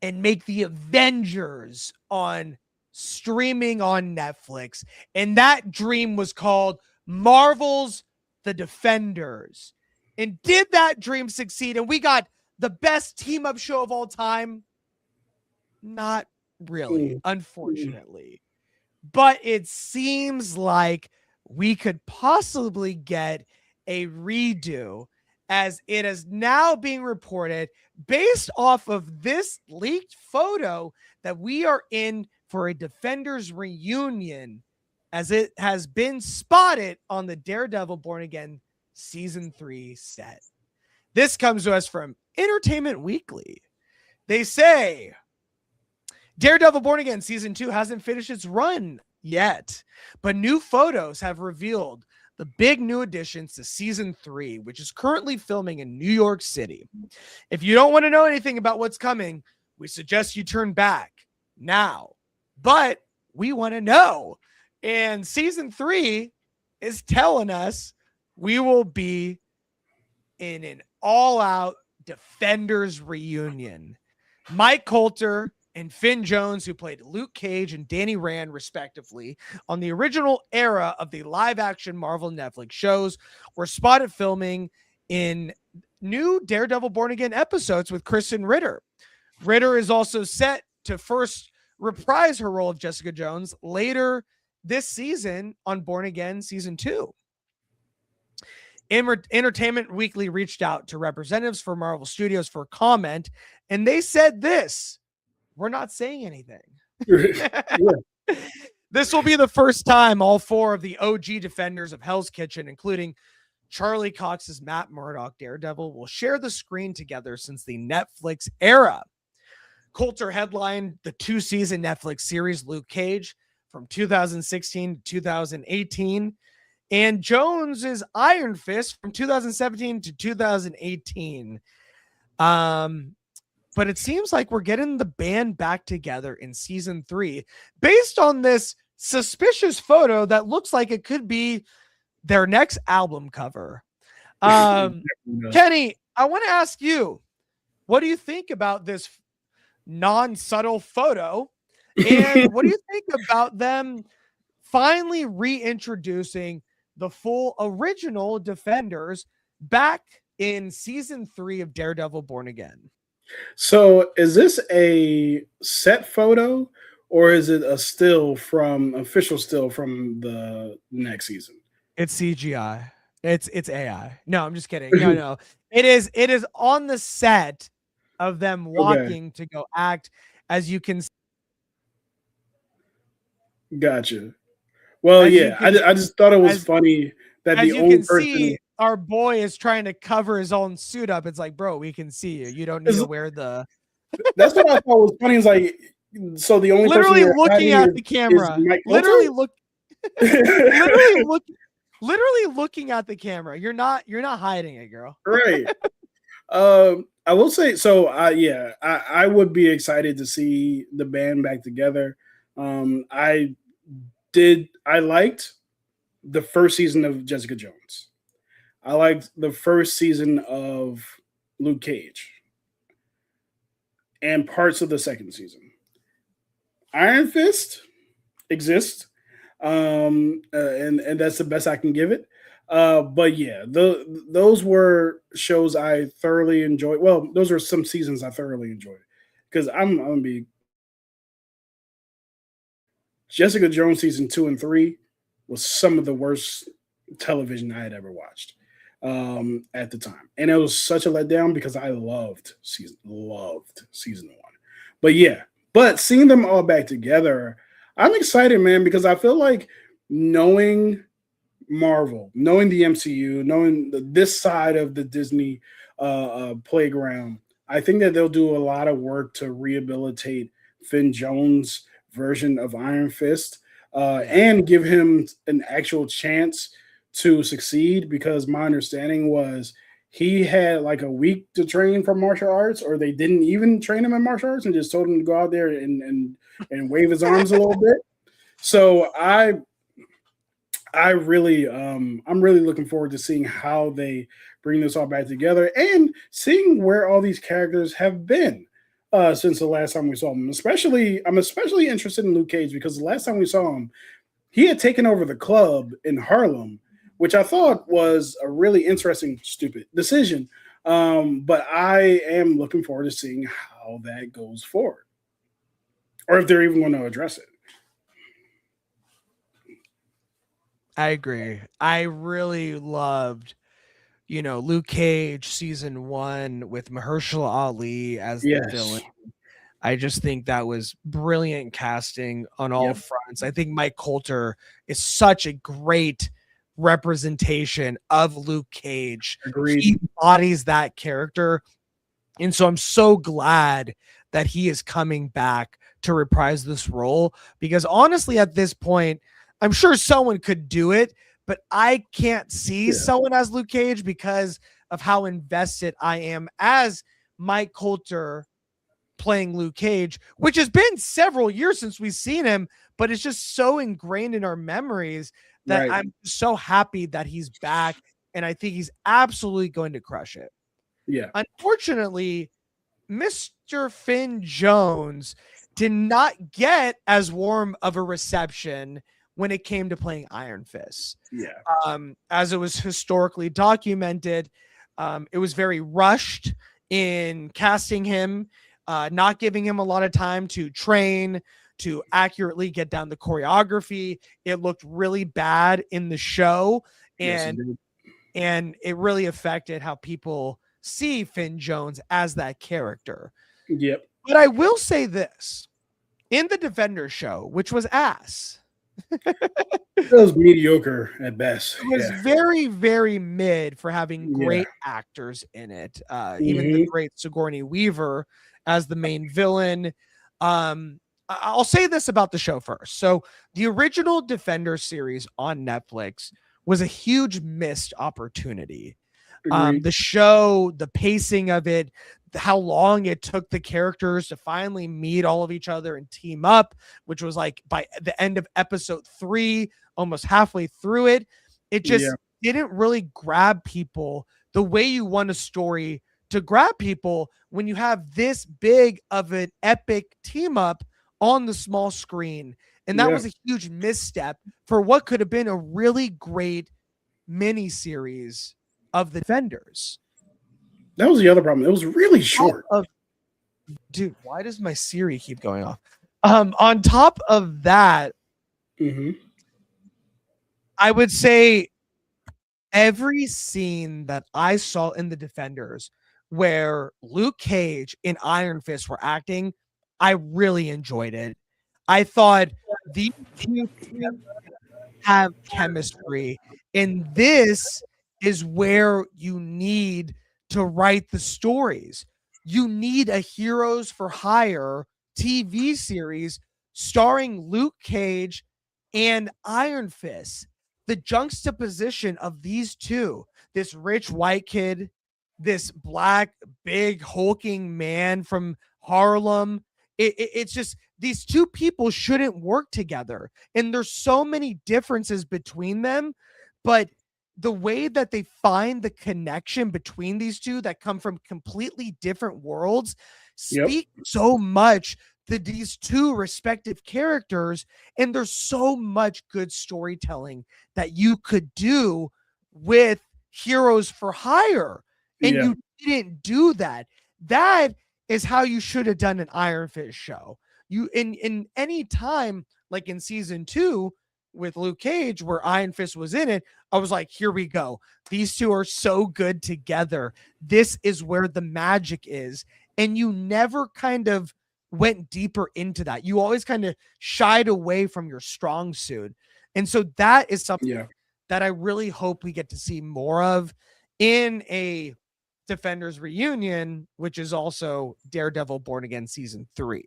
and make the Avengers on streaming on Netflix. And that dream was called Marvel's The Defenders. And did that dream succeed? And we got the best team up show of all time? Not really, unfortunately. But it seems like we could possibly get a redo, as it is now being reported based off of this leaked photo that we are in for a Defenders reunion, as it has been spotted on the Daredevil Born Again season 3 set. This comes to us from Entertainment Weekly. They say Daredevil Born Again season 2 hasn't finished its run yet, but new photos have revealed the big new additions to season 3, which is currently filming in New York City. If you don't want to know anything about what's coming, we suggest you turn back now. But we want to know. And season 3 is telling us we will be in an all-out Defenders reunion. Mike Coulter and Finn Jones, who played Luke Cage and Danny Rand, respectively, on the original era of the live-action Marvel Netflix shows, were spotted filming in new Daredevil Born Again episodes with Kristen Ritter. Ritter is also set to first reprise her role of Jessica Jones later this season on Born Again Season 2. Entertainment Weekly reached out to representatives for Marvel Studios for comment, and they said this: we're not saying anything. This will be the first time all 4 of the OG Defenders of Hell's Kitchen, including Charlie Cox's Matt Murdock Daredevil, will share the screen together since the Netflix era. Coulter headlined the 2-season Netflix series Luke Cage from 2016 to 2018, and Jones's Iron Fist from 2017 to 2018. But it seems like we're getting the band back together in season 3 based on this suspicious photo that looks like it could be their next album cover. Kenny, I want to ask you, what do you think about this non-subtle photo? And what do you think about them finally reintroducing the full original Defenders back in season 3 of Daredevil Born Again? So is this a set photo or is it a official still from the next season? It's CGI. It's AI. No, I'm just kidding. No. It is on the set of them walking to go act, as you can. Gotcha. Well, I just thought it was funny that as the you only can person see, our boy is trying to cover his own suit up. It's like, bro, we can see you. You don't need to wear the. That's what I thought was funny. Is like, so the only literally person looking at the camera, literally looking at the camera. You're not hiding it, girl. Right. I will say so. I would be excited to see the band back together. I liked the first season of Jessica Jones. I liked the first season of Luke Cage and parts of the second season. Iron Fist exists, and that's the best I can give it. But yeah, those were shows I thoroughly enjoyed. Well, those are some seasons I thoroughly enjoyed because I'm gonna be Jessica Jones season 2 and 3 was some of the worst television I had ever watched at the time, and it was such a letdown because I loved season 1. But seeing them all back together, I'm excited, man, because I feel like knowing Marvel, knowing the MCU, knowing this side of the Disney playground, I think that they'll do a lot of work to rehabilitate Finn Jones' version of Iron Fist and give him an actual chance to succeed, because my understanding was he had like a week to train for martial arts, or they didn't even train him in martial arts and just told him to go out there and wave his arms a little bit. So I'm really looking forward to seeing how they bring this all back together and seeing where all these characters have been since the last time we saw them. I'm especially interested in Luke Cage because the last time we saw him, he had taken over the club in Harlem, which I thought was a really interesting, stupid decision. But I am looking forward to seeing how that goes forward, or if they're even going to address it. I agree. I really loved, Luke Cage season 1 with Mahershala Ali as the villain. I just think that was brilliant casting on all fronts. I think Mike Coulter is such a great representation of Luke Cage. Agreed. He embodies that character. And so I'm so glad that he is coming back to reprise this role, because honestly, at this point, I'm sure someone could do it, but I can't see someone as Luke Cage because of how invested I am as Mike Coulter playing Luke Cage, which has been several years since we've seen him, but it's just so ingrained in our memories that I'm so happy that he's back, and I think he's absolutely going to crush it. Yeah. Unfortunately, Mr. Finn Jones did not get as warm of a reception when it came to playing Iron Fist. Yeah. As it was historically documented, it was very rushed in casting him, not giving him a lot of time to train, to accurately get down the choreography. It looked really bad in the show, and it really affected how people see Finn Jones as that character. Yep. But I will say this, in the Defenders show, which was ass, it was mediocre at best. It was very, very mid for having great actors in it. Even the great Sigourney Weaver as the main villain. I'll say this about the show first. So the original Defender series on Netflix was a huge missed opportunity. The show, the pacing of it, how long it took the characters to finally meet all of each other and team up, which was like by the end of episode 3, almost halfway through it, it just didn't really grab people the way you want a story to grab people when you have this big of an epic team up on the small screen. And that was a huge misstep for what could have been a really great mini series of the Defenders. That was the other problem. It was really short. Dude, why does my Siri keep going off? On top of that, I would say every scene that I saw in the Defenders where Luke Cage and Iron Fist were acting, I really enjoyed it. I thought these two have chemistry, and this is where you need to write the stories. You need a Heroes for Hire TV series starring Luke Cage and Iron Fist. The juxtaposition of these two, this rich white kid, this black, big, hulking man from Harlem, it's just these two people shouldn't work together. And there's so many differences between them, but the way that they find the connection between these two that come from completely different worlds speak so much to these two respective characters. And there's so much good storytelling that you could do with Heroes for Hire. And you didn't do that. That is how you should have done an Iron Fist show. You in any time, like in season 2 with Luke Cage, where Iron Fist was in it, I was like, here we go. These two are so good together. This is where the magic is. And you never kind of went deeper into that. You always kind of shied away from your strong suit. And so that is something that I really hope we get to see more of in a Defenders reunion, which is also Daredevil Born Again season 3.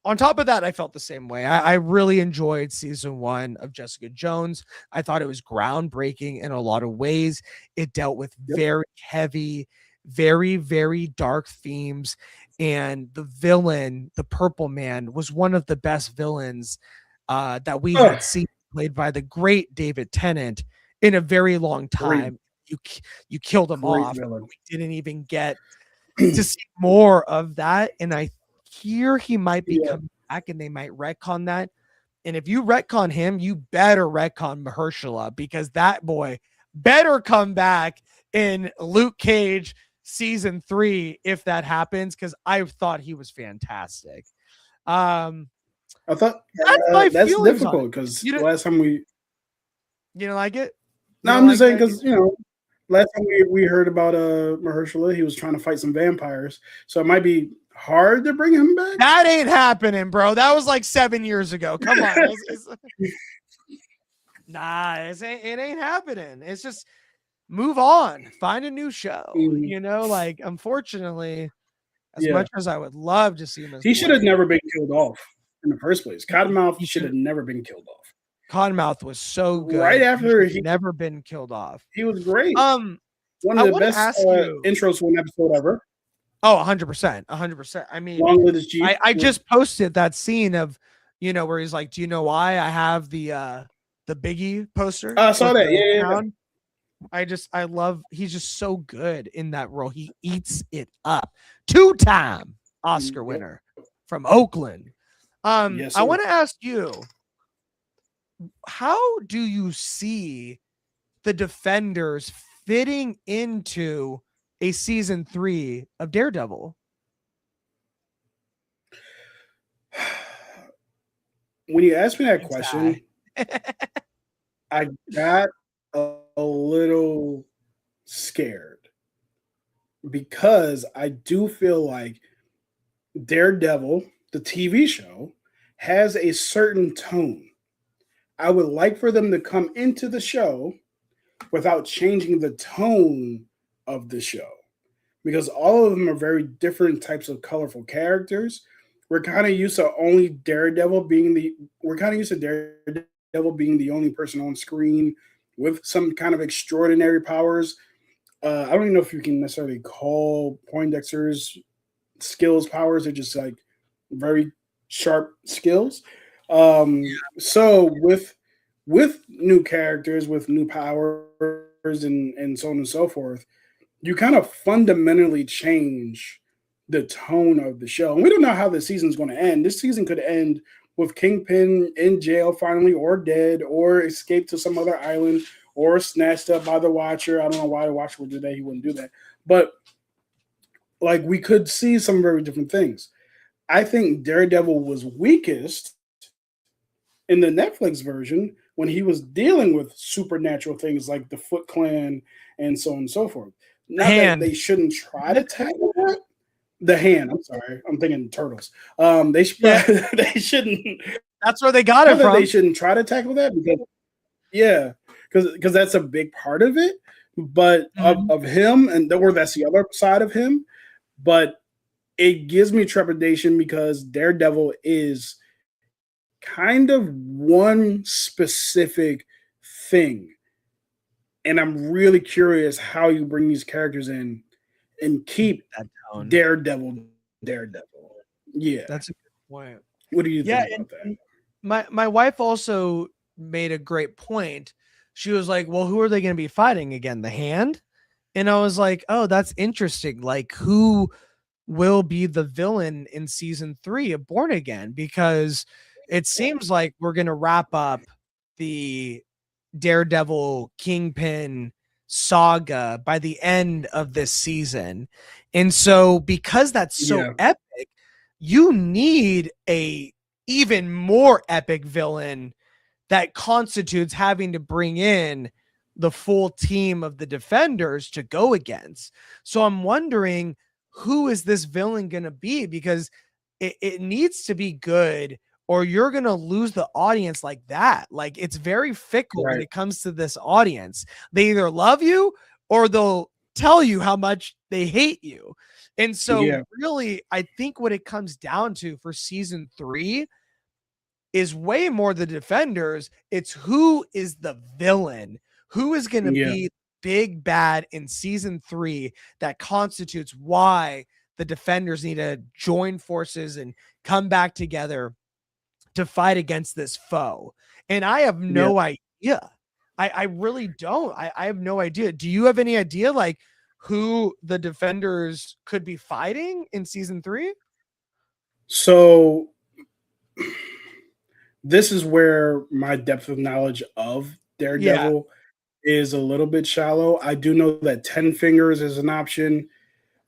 On top of that, I felt the same way. I really enjoyed season 1 of Jessica Jones. I thought it was groundbreaking in a lot of ways. It dealt with very heavy, very, very dark themes. And the villain, the Purple Man, was one of the best villains that we had seen, played by the great David Tennant, in a very long time. You killed him off. Villain. We didn't even get to see more of that. And I hear he might be coming back, and they might retcon that. And if you retcon him, you better retcon Mahershala, because that boy better come back in Luke Cage season 3 if that happens, because I thought he was fantastic. I thought that's difficult because last time we didn't like it. No, I'm just saying because last time we heard about Mahershala, he was trying to fight some vampires, so it might be hard to bring him back. That ain't happening, bro. That was like 7 years ago. Come on. It ain't happening. It's just move on, find a new show. Like, unfortunately, as much as I would love to see him, he should have never been killed off in the first place. Cottonmouth should have never been killed off. Cottonmouth was so good. Right after he never been killed off. He was great. One of the best intros to an episode ever. Oh, 100%. 100%. I mean, I just posted that scene of, where he's like, do you know why I have the Biggie poster? I saw that. Yeah. I love, he's just so good in that role. He eats it up. 2-time Oscar winner from Oakland. Yes, I want to ask you, how do you see the Defenders fitting into a season 3 of Daredevil? When you asked me that question, I got a little scared, because I do feel like Daredevil, the TV show, has a certain tone. I would like for them to come into the show without changing the tone of the show, because all of them are very different types of colorful characters. We're kind of used to Daredevil being the only person on screen with some kind of extraordinary powers. I don't even know if you can necessarily call Poindexter's skills powers. They're just like very sharp skills. So with with new characters, with new powers, and so on and so forth, you kind of fundamentally change the tone of the show. And we don't know how the season's going to end. This season could end with Kingpin in jail finally, or dead, or escape to some other island, or snatched up by the Watcher. I don't know why the Watcher would do that. He wouldn't do that. But like, we could see some very different things. I think Daredevil was weakest in the Netflix version when he was dealing with supernatural things like the Foot Clan and so on and so forth. Not that they shouldn't try to tackle that. The Hand. I'm sorry. I'm thinking turtles. They shouldn't. That's where they got it from. They shouldn't try to tackle that because that's a big part of it. But of him, or that's the other side of him. But it gives me trepidation because Daredevil is kind of one specific thing. And I'm really curious how you bring these characters in and keep that tone. Daredevil. Yeah. That's a good point. What do you think about that? My wife also made a great point. She was like, well, who are they going to be fighting again? The Hand? And I was like, oh, that's interesting. Like, who will be the villain in season 3 of Born Again? Because it seems like we're going to wrap up the Daredevil Kingpin saga by the end of this season. And so because that's so epic, you need a even more epic villain that constitutes having to bring in the full team of the Defenders to go against. So I'm wondering, who is this villain going to be? Because it needs to be good, or you're going to lose the audience like that. Like, it's very fickle when it comes to this audience. They either love you or they'll tell you how much they hate you. And so really, I think what it comes down to for season 3 is way more the Defenders. It's who is the villain, who is going to be big bad in season 3 that constitutes why the Defenders need to join forces and come back together to fight against this foe. And I have no idea. I really don't. I have no idea. Do you have any idea, like, who the Defenders could be fighting in season 3? So this is where my depth of knowledge of Daredevil is a little bit shallow. I do know that 10 Fingers is an option,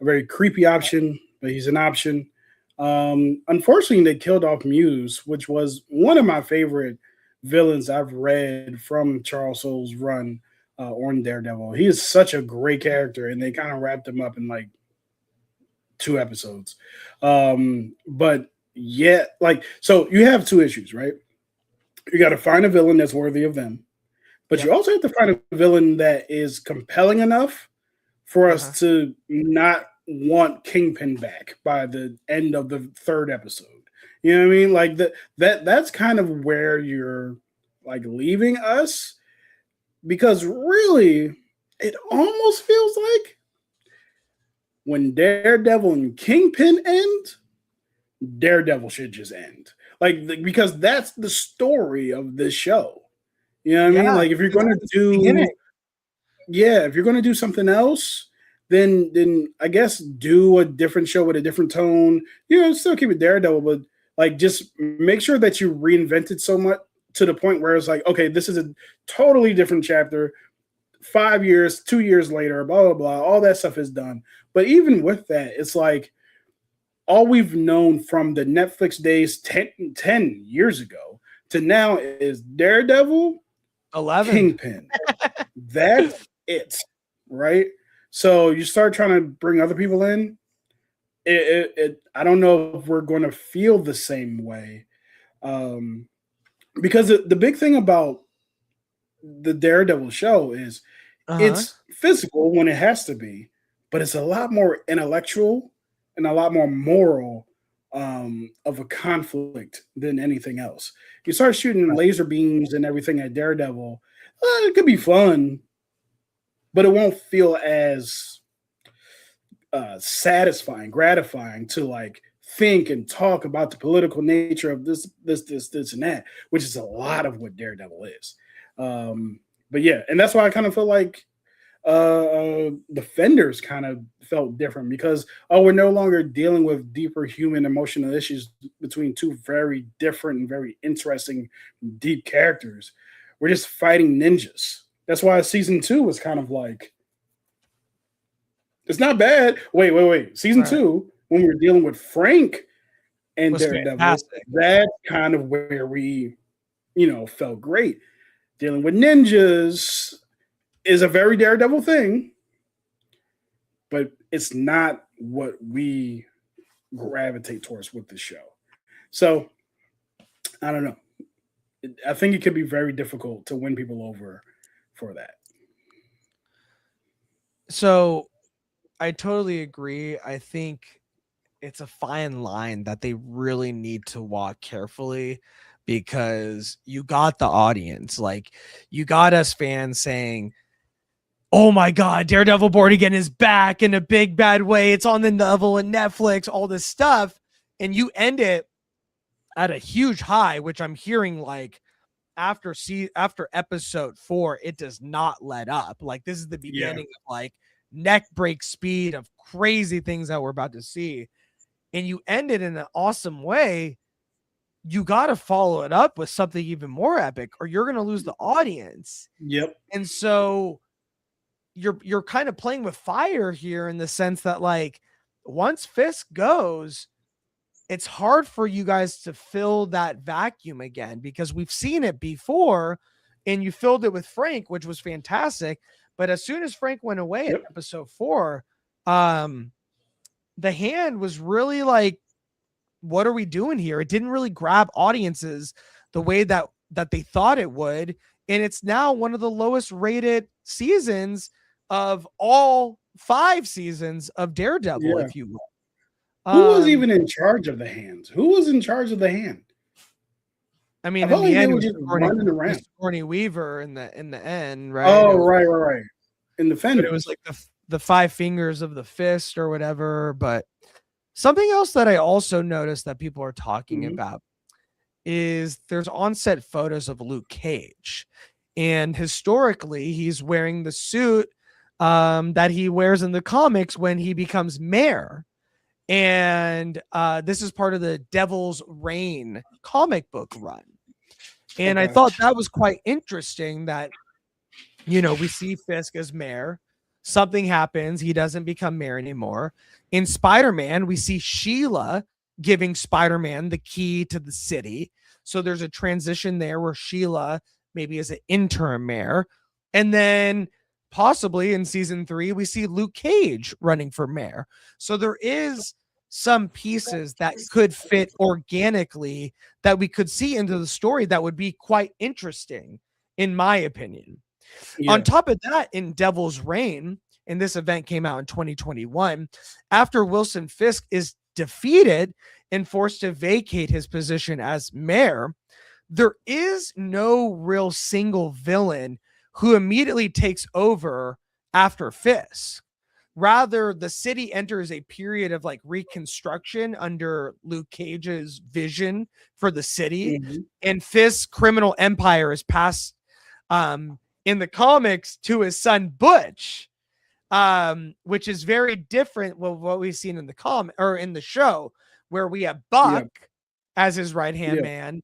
a very creepy option, but he's an option. Unfortunately, they killed off Muse, which was one of my favorite villains I've read from Charles Soule's run on Daredevil. He is such a great character, and they kind of wrapped him up in like 2 episodes. But yeah, like, so you have 2 issues, right? You got to find a villain that's worthy of them, but you also have to find a villain that is compelling enough for us to not want Kingpin back by the end of the 3rd episode. You know what I mean? Like, that's kind of where you're like leaving us, because really it almost feels like when Daredevil and Kingpin end, Daredevil should just end. Like, because that's the story of this show. You know what I mean? Like, if you're going to do, if you're going to do something else, then I guess do a different show with a different tone. You know, still keep it Daredevil, but like, just make sure that you reinvent it so much to the point where it's like, okay, this is a totally different chapter. 5 years, 2 years later, blah, blah, blah. All that stuff is done. But even with that, it's like, all we've known from the Netflix days 10 years ago to now is Daredevil, 11, Kingpin. That's it, right? So you start trying to bring other people in. I don't know if we're going to feel the same way, because the big thing about the Daredevil show is it's physical when it has to be, but it's a lot more intellectual and a lot more moral of a conflict than anything else. You start shooting laser beams and everything at Daredevil, it could be fun, but it won't feel as satisfying, gratifying to like think and talk about the political nature of this, and that, which is a lot of what Daredevil is. But yeah, and that's why I kind of feel like Defenders kind of felt different because we're no longer dealing with deeper human emotional issues between two very different and very interesting, deep characters. We're just fighting ninjas. That's why season 2 was kind of like, it's not bad. Wait. Season 2, when we were dealing with Frank and Daredevil, fantastic. that's kind of where we, felt great. Dealing with ninjas is a very Daredevil thing, but it's not what we gravitate towards with the show. So I don't know. I think it could be very difficult to win people over for that. So I totally agree. I think it's a fine line that they really need to walk carefully, because you got the audience, like you got us fans saying, oh my God, Daredevil Born Again is back in a big bad way. It's on the level and Netflix, all this stuff. And you end it at a huge high, which I'm hearing like after episode 4, it does not let up. Like this is the beginning of like neck break speed of crazy things that we're about to see. And you end it in an awesome way. You got to follow it up with something even more epic, or you're going to lose the audience. Yep. And so you're kind of playing with fire here in the sense that like once Fisk goes, it's hard for you guys to fill that vacuum again, because we've seen it before and you filled it with Frank, which was fantastic. But as soon as Frank went away at episode 4, the Hand was really like, what are we doing here? It didn't really grab audiences the way that they thought it would. And it's now one of the lowest rated seasons of all 5 seasons of Daredevil, if you will. Who was even in charge of the Hands? Who was in charge of the Hand? I mean, I in the end, they were just running around. Sigourney Weaver in the end, right? Oh, right. In the Defenders. It was like the 5 fingers of the fist or whatever. But something else that I also noticed that people are talking about is there's on-set photos of Luke Cage. And historically, he's wearing the suit that he wears in the comics when he becomes mayor. And this is part of the Devil's Reign comic book run. And I thought that was quite interesting that, we see Fisk as mayor. Something happens. He doesn't become mayor anymore. In Spider-Man, we see Sheila giving Spider-Man the key to the city. So there's a transition there where Sheila maybe is an interim mayor. And then possibly in season 3, we see Luke Cage running for mayor. So there is some pieces that could fit organically that we could see into the story that would be quite interesting, in my opinion. On top of that, in Devil's Reign, and this event came out in 2021, after Wilson Fisk is defeated and forced to vacate his position as mayor, there is no real single villain who immediately takes over after Fisk. Rather, the city enters a period of like reconstruction under Luke Cage's vision for the city, and Fisk's criminal empire is passed in the comics to his son Butch, which is very different with what we've seen in the comic or in the show, where we have Buck as his right-hand man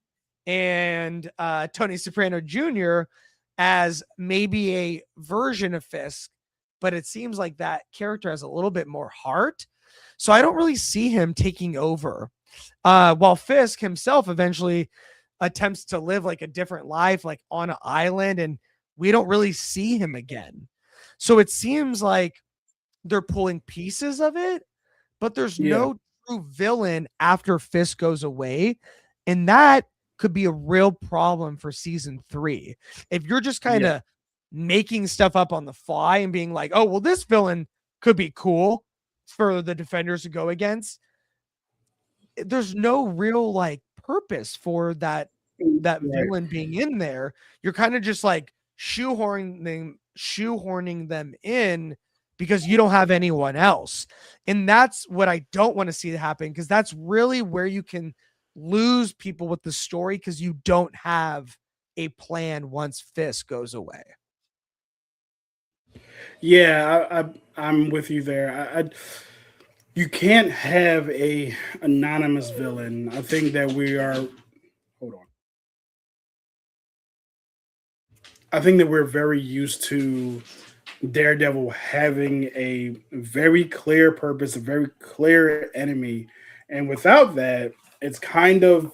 and Tony Soprano Jr. as maybe a version of Fisk, but it seems like that character has a little bit more heart. So I don't really see him taking over. While Fisk himself eventually attempts to live like a different life, like on an island, and we don't really see him again. So it seems like they're pulling pieces of it, but there's no true villain after Fisk goes away. And that could be a real problem for season 3. If you're just kind of making stuff up on the fly and being like, oh, well, this villain could be cool for the Defenders to go against, there's no real like purpose for that villain being in there. You're kind of just like shoehorning them in because you don't have anyone else. And that's what I don't want to see happen, because that's really where you can lose people with the story, because you don't have a plan once Fisk goes away. Yeah, I'm with you there. You can't have a anonymous villain. I think that we are. Hold on. I think that we're very used to Daredevil having a very clear purpose, a very clear enemy, and without that, it's kind of.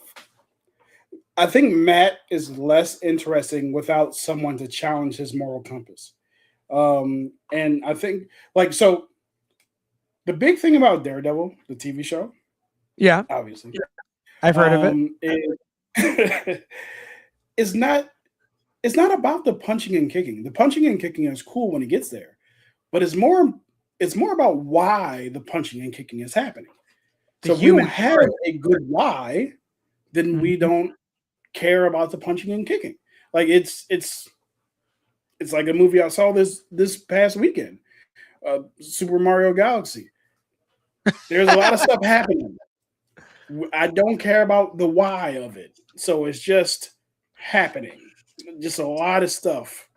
I think Matt is less interesting without someone to challenge his moral compass. And I think like so the big thing about Daredevil, the TV show, Yeah, obviously, I've heard of it. is it's not it's not about the punching and kicking. The punching and kicking is cool when it gets there, but it's more about why the punching and kicking is happening. The So if we don't human have story. a good why, then we Mhm. don't care about the punching and kicking. Like it's like a movie I saw this past weekend, Super Mario Galaxy. There's a lot of stuff happening. I don't care about the why of it, so it's just happening. Just a lot of stuff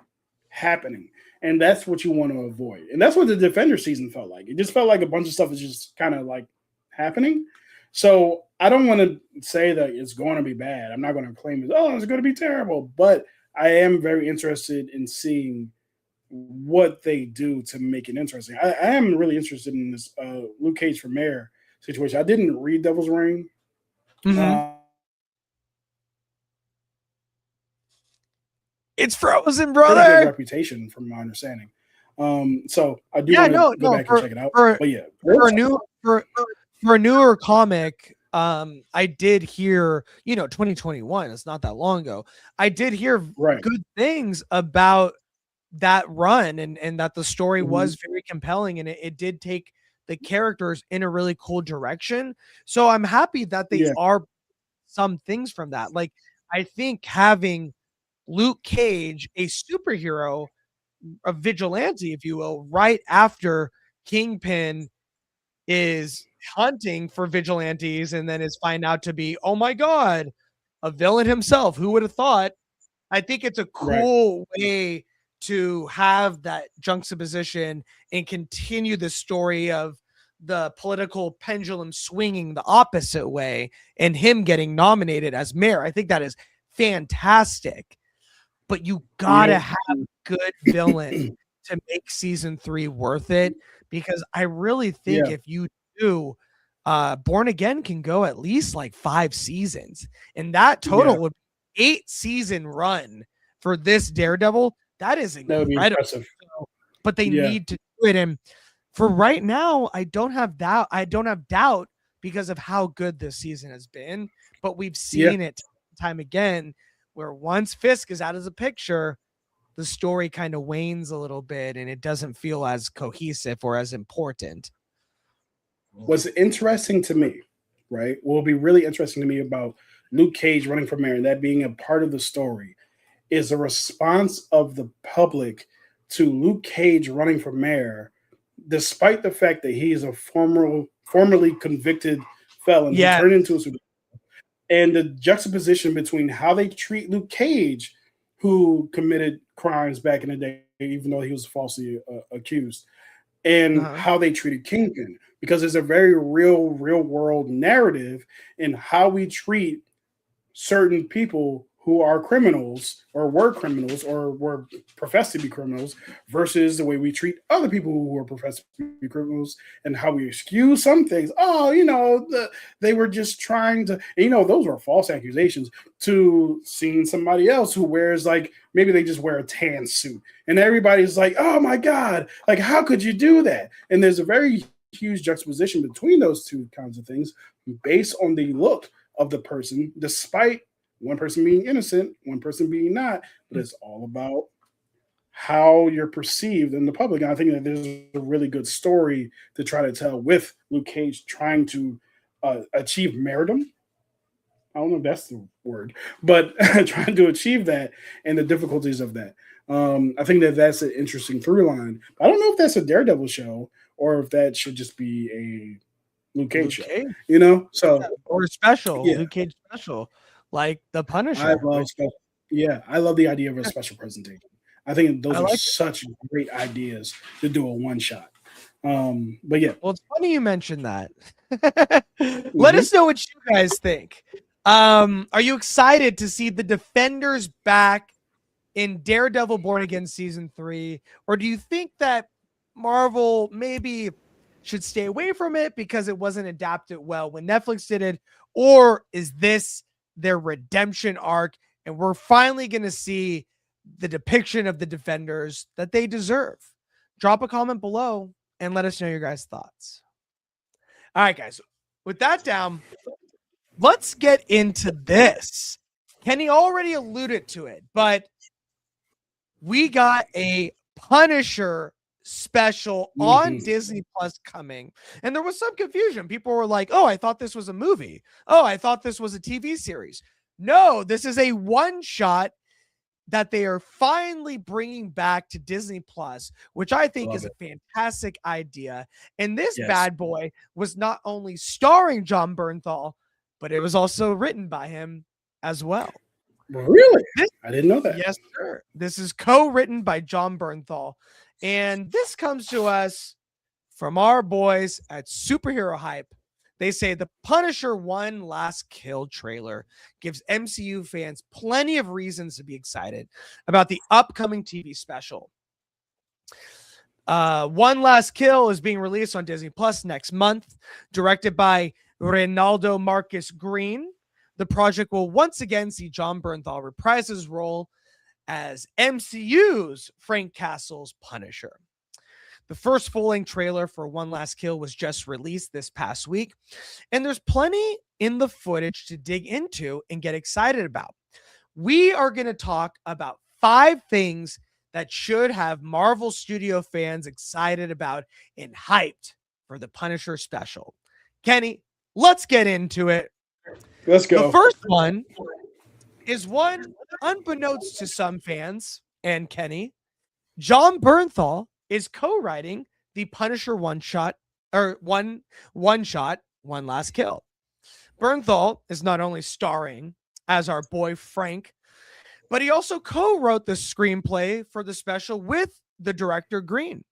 happening, and that's what you want to avoid. And that's what the Defender season felt like. It just felt like a bunch of stuff is just kind of like happening. So I don't want to say that it's going to be bad. I'm not going to claim it. Oh, it's going to be terrible. But I am very interested in seeing what they do to make it interesting. I am really interested in this Luke Cage for mayor situation. I didn't read Devil's Reign. Mhm. It's frozen, Pretty good brother. reputation from my understanding. So I do Yeah, want to no, go no. back and check it out. For But yeah, for a new for a newer comic, I did hear, 2021. It's not that long ago. I did hear right. good things about that run, and that the story Mhm. was very compelling, and it did take the characters in a really cool direction. So I'm happy that they Yeah, are some things from that. Like, I think having Luke Cage, a superhero, a vigilante, if you will, right after Kingpin is hunting for vigilantes and then is find out to be, oh my God, a villain himself. Who would have thought? I think it's a right. cool way to have that juxtaposition and continue the story of the political pendulum swinging the opposite way and him getting nominated as mayor. I think that is fantastic. But you gotta Yeah. have a good villain to make season 3 worth it, because I really think Yeah. if you do, Born Again can go at least like 5 seasons, and that total Yeah. would be 8-season run for this Daredevil. That is That would be incredible. impressive. But they Yeah. need to do it, and for right now, I don't have doubt because of how good this season has been, but we've Yeah. seen it time again where once Fisk is out of the picture, the story kind of wanes a little bit and it doesn't feel as cohesive or as important. What's interesting to me, right? What will be really interesting to me about Luke Cage running for mayor and that being a part of the story is the response of the public to Luke Cage running for mayor, despite the fact that he is a formerly convicted felon who Yeah. turned into a super, and the juxtaposition between how they treat Luke Cage, who committed crimes back in the day, even though he was falsely accused, and Uh-huh. how they treated Kingpin, because there's a very real world narrative in how we treat certain people who are criminals or were professed to be criminals versus the way we treat other people who were professed to be criminals, and how we excuse some things. Oh, they were just trying to, those were false accusations, to seeing somebody else who wears, like, maybe they just wear a tan suit and everybody's like, oh my God, like, how could you do that? And there's a very huge juxtaposition between those two kinds of things based on the look of the person, despite one person being innocent, one person being not, but it's all about how you're perceived in the public. And I think that there's a really good story to try to tell with Luke Cage trying to achieve martyrdom. I don't know if that's the word, but trying to achieve that and the difficulties of that. I think that that's an interesting through line. I don't know if that's a Daredevil show or if that should just be a Luke Cage show, Cage. So Or special, yeah, Luke Cage special, like the I Punisher, love which stuff. Yeah, I love the idea of a special presentation. I think I those are like such great ideas to do a one shot. But yeah, Well, it's funny you mentioned that. Let mhm. us know what you guys think. Are you excited to see the Defenders back in Daredevil Born Again season 3? Or do you think that Marvel maybe should stay away from it because it wasn't adapted well when Netflix did it? Or is this their redemption arc and we're finally going to see the depiction of the Defenders that they deserve? Drop a comment below and let us know your guys' thoughts. All right, guys. With that down, let's get into this. Kenny already alluded to it, but we got a Punisher special on Mhm. Disney Plus coming. And there was some confusion. People were like, oh, I thought this was a movie. Oh, I thought this was a TV series. No, this is a one shot that they are finally bringing back to Disney Plus, which I think Love is a it. fantastic idea. And this Yes. bad boy was not only starring John Bernthal, but it was also written by him as well. Really? This, I didn't know that. yes, sir. This is co-written by John Bernthal. And this comes to us from our boys at Superhero Hype. They say the Punisher One Last Kill trailer gives MCU fans plenty of reasons to be excited about the upcoming TV special. One Last Kill is being released on Disney Plus next month, directed by Reynaldo Marcus Green. The project will once again see John Bernthal reprise his role as MCU's Frank Castle's Punisher. The first full-length trailer for One Last Kill was just released this past week, and there's plenty in the footage to dig into and get excited about. We are going to talk about 5 things that should have Marvel Studio fans excited about and hyped for the Punisher special. Kenny, let's get into it. Let's go. The first one is one unbeknownst to some fans and Kenny. John Bernthal is co-writing the Punisher one shot, One Last Kill. Bernthal is not only starring as our boy Frank, but he also co-wrote the screenplay for the special with the director Green.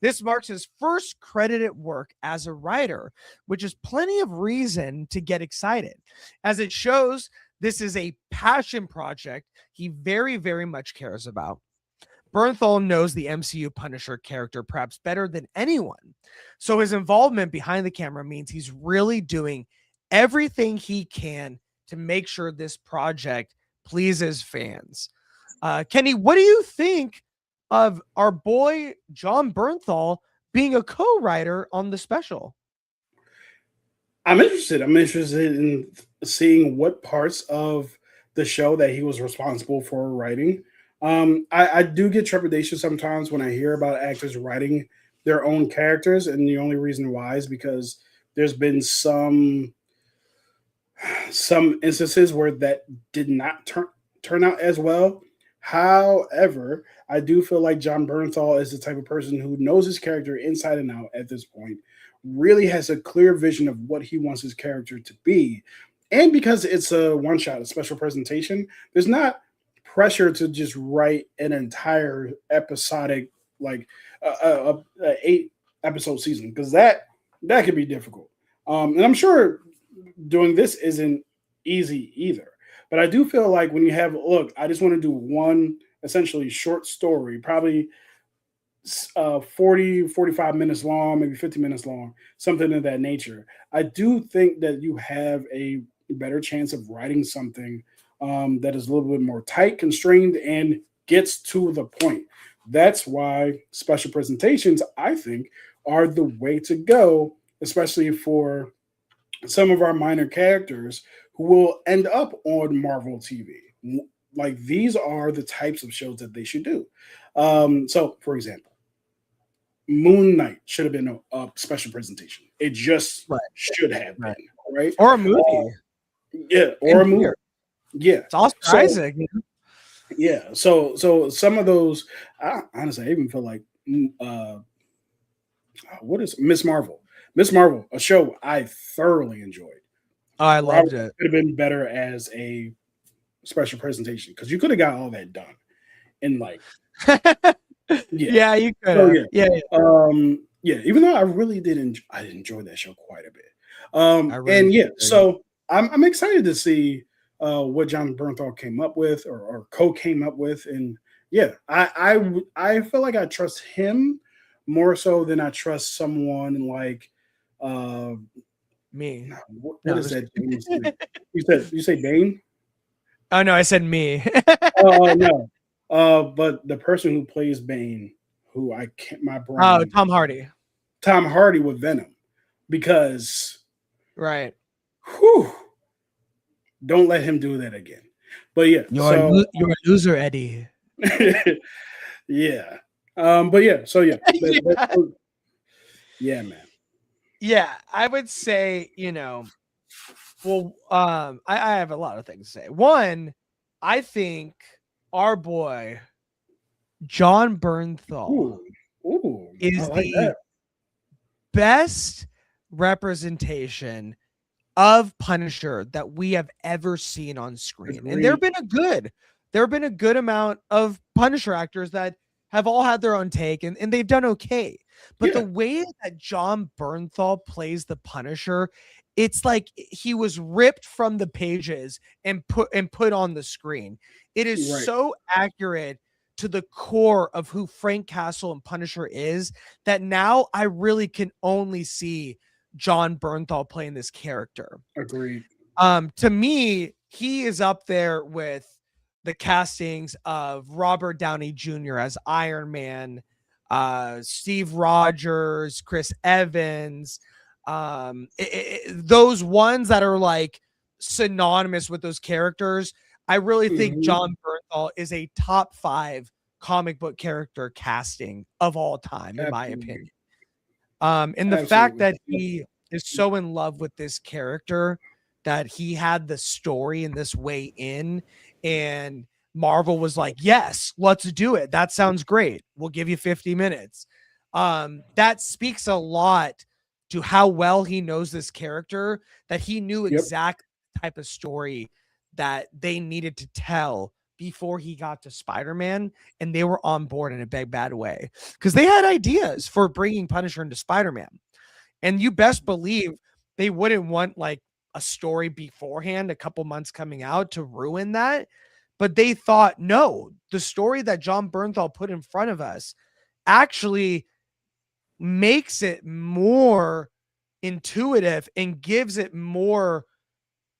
This marks his first credited work as a writer, which is plenty of reason to get excited, as it shows this is a passion project he very, very much cares about. Bernthal knows the MCU Punisher character perhaps better than anyone, so his involvement behind the camera means he's really doing everything he can to make sure this project pleases fans. Kenny, what do you think of our boy John Bernthal being a co-writer on the special? I'm interested. I'm interested in seeing what parts of the show that he was responsible for writing. I do get trepidation sometimes when I hear about actors writing their own characters, and the only reason why is because there's been some instances where that did not turn out as well. However, I do feel like John Bernthal is the type of person who knows his character inside and out at this point, really has a clear vision of what he wants his character to be. And because it's a one shot, a special presentation, there's not pressure to just write an entire episodic, like a 8 episode season, because that could be difficult. And I'm sure doing this isn't easy either. But I do feel like when you have, look, I just want to do one essentially short story, probably 40, 45 minutes long, maybe 50 minutes long, something of that nature. I do think that you have a better chance of writing something that is a little bit more tight, constrained, and gets to the point. That's why special presentations, I think, are the way to go, especially for some of our minor characters who will end up on Marvel TV. Like, these are the types of shows that they should do. So, for example, Moon Knight should have been a special presentation. It just should have been, right? Or a movie. Yeah, or a movie. Yeah. It's Oscar Isaac. Yeah. So some of those, honestly, I even feel like, what is Miss Marvel? Miss Marvel, a show I thoroughly enjoyed. Oh, I loved it. Could have been better as a special presentation because you could have got all that done in like Yeah, you could so have. yeah Yeah. yeah. Even though I really I did enjoy that show quite a bit. I really And yeah, did. so I'm excited to see what John Bernthal came up with or Co came up with, and yeah, I feel like I trust him more so than I trust someone like Me. what No, is that? You say Bane? oh no, I said me. No, but the person who plays Bane, who I can't my Oh, brain, Tom Hardy. Tom Hardy with Venom, because Right. whew, don't let him do that again. But yeah, so You're a loser, Eddie. yeah, but yeah, so yeah, Yeah. yeah, man. Yeah, I would say, well, I have a lot of things to say. One, I think our boy John Bernthal Ooh, ooh, I is like the that. best representation of Punisher that we have ever seen on screen. And Agreed. there have been a good amount of Punisher actors that have all had their own take and they've done okay. But the Yeah, way that John Bernthal plays the Punisher, it's like he was ripped from the pages and put on the screen. It is right. so accurate to the core of who Frank Castle and Punisher is that now I really can only see John Bernthal playing this character. Agreed. To me, he is up there with the castings of Robert Downey Jr. as Iron Man, Steve Rogers, Chris Evans, those ones that are like synonymous with those characters. I really think Mhm. John Bernthal is a top 5 comic book character casting of all time, in my Absolutely. opinion. And the fact Absolutely. that he is so in love with this character that he had the story in this way in, and Marvel was like, yes, let's do it. That sounds great. We'll give you 50 minutes. That speaks a lot to how well he knows this character, that he knew Yep. exact type of story that they needed to tell before he got to Spider-Man, and they were on board in a big bad way because they had ideas for bringing Punisher into Spider-Man. And you best believe they wouldn't want like a story beforehand, a couple months coming out to ruin that. But they thought, no, the story that John Bernthal put in front of us actually makes it more intuitive and gives it more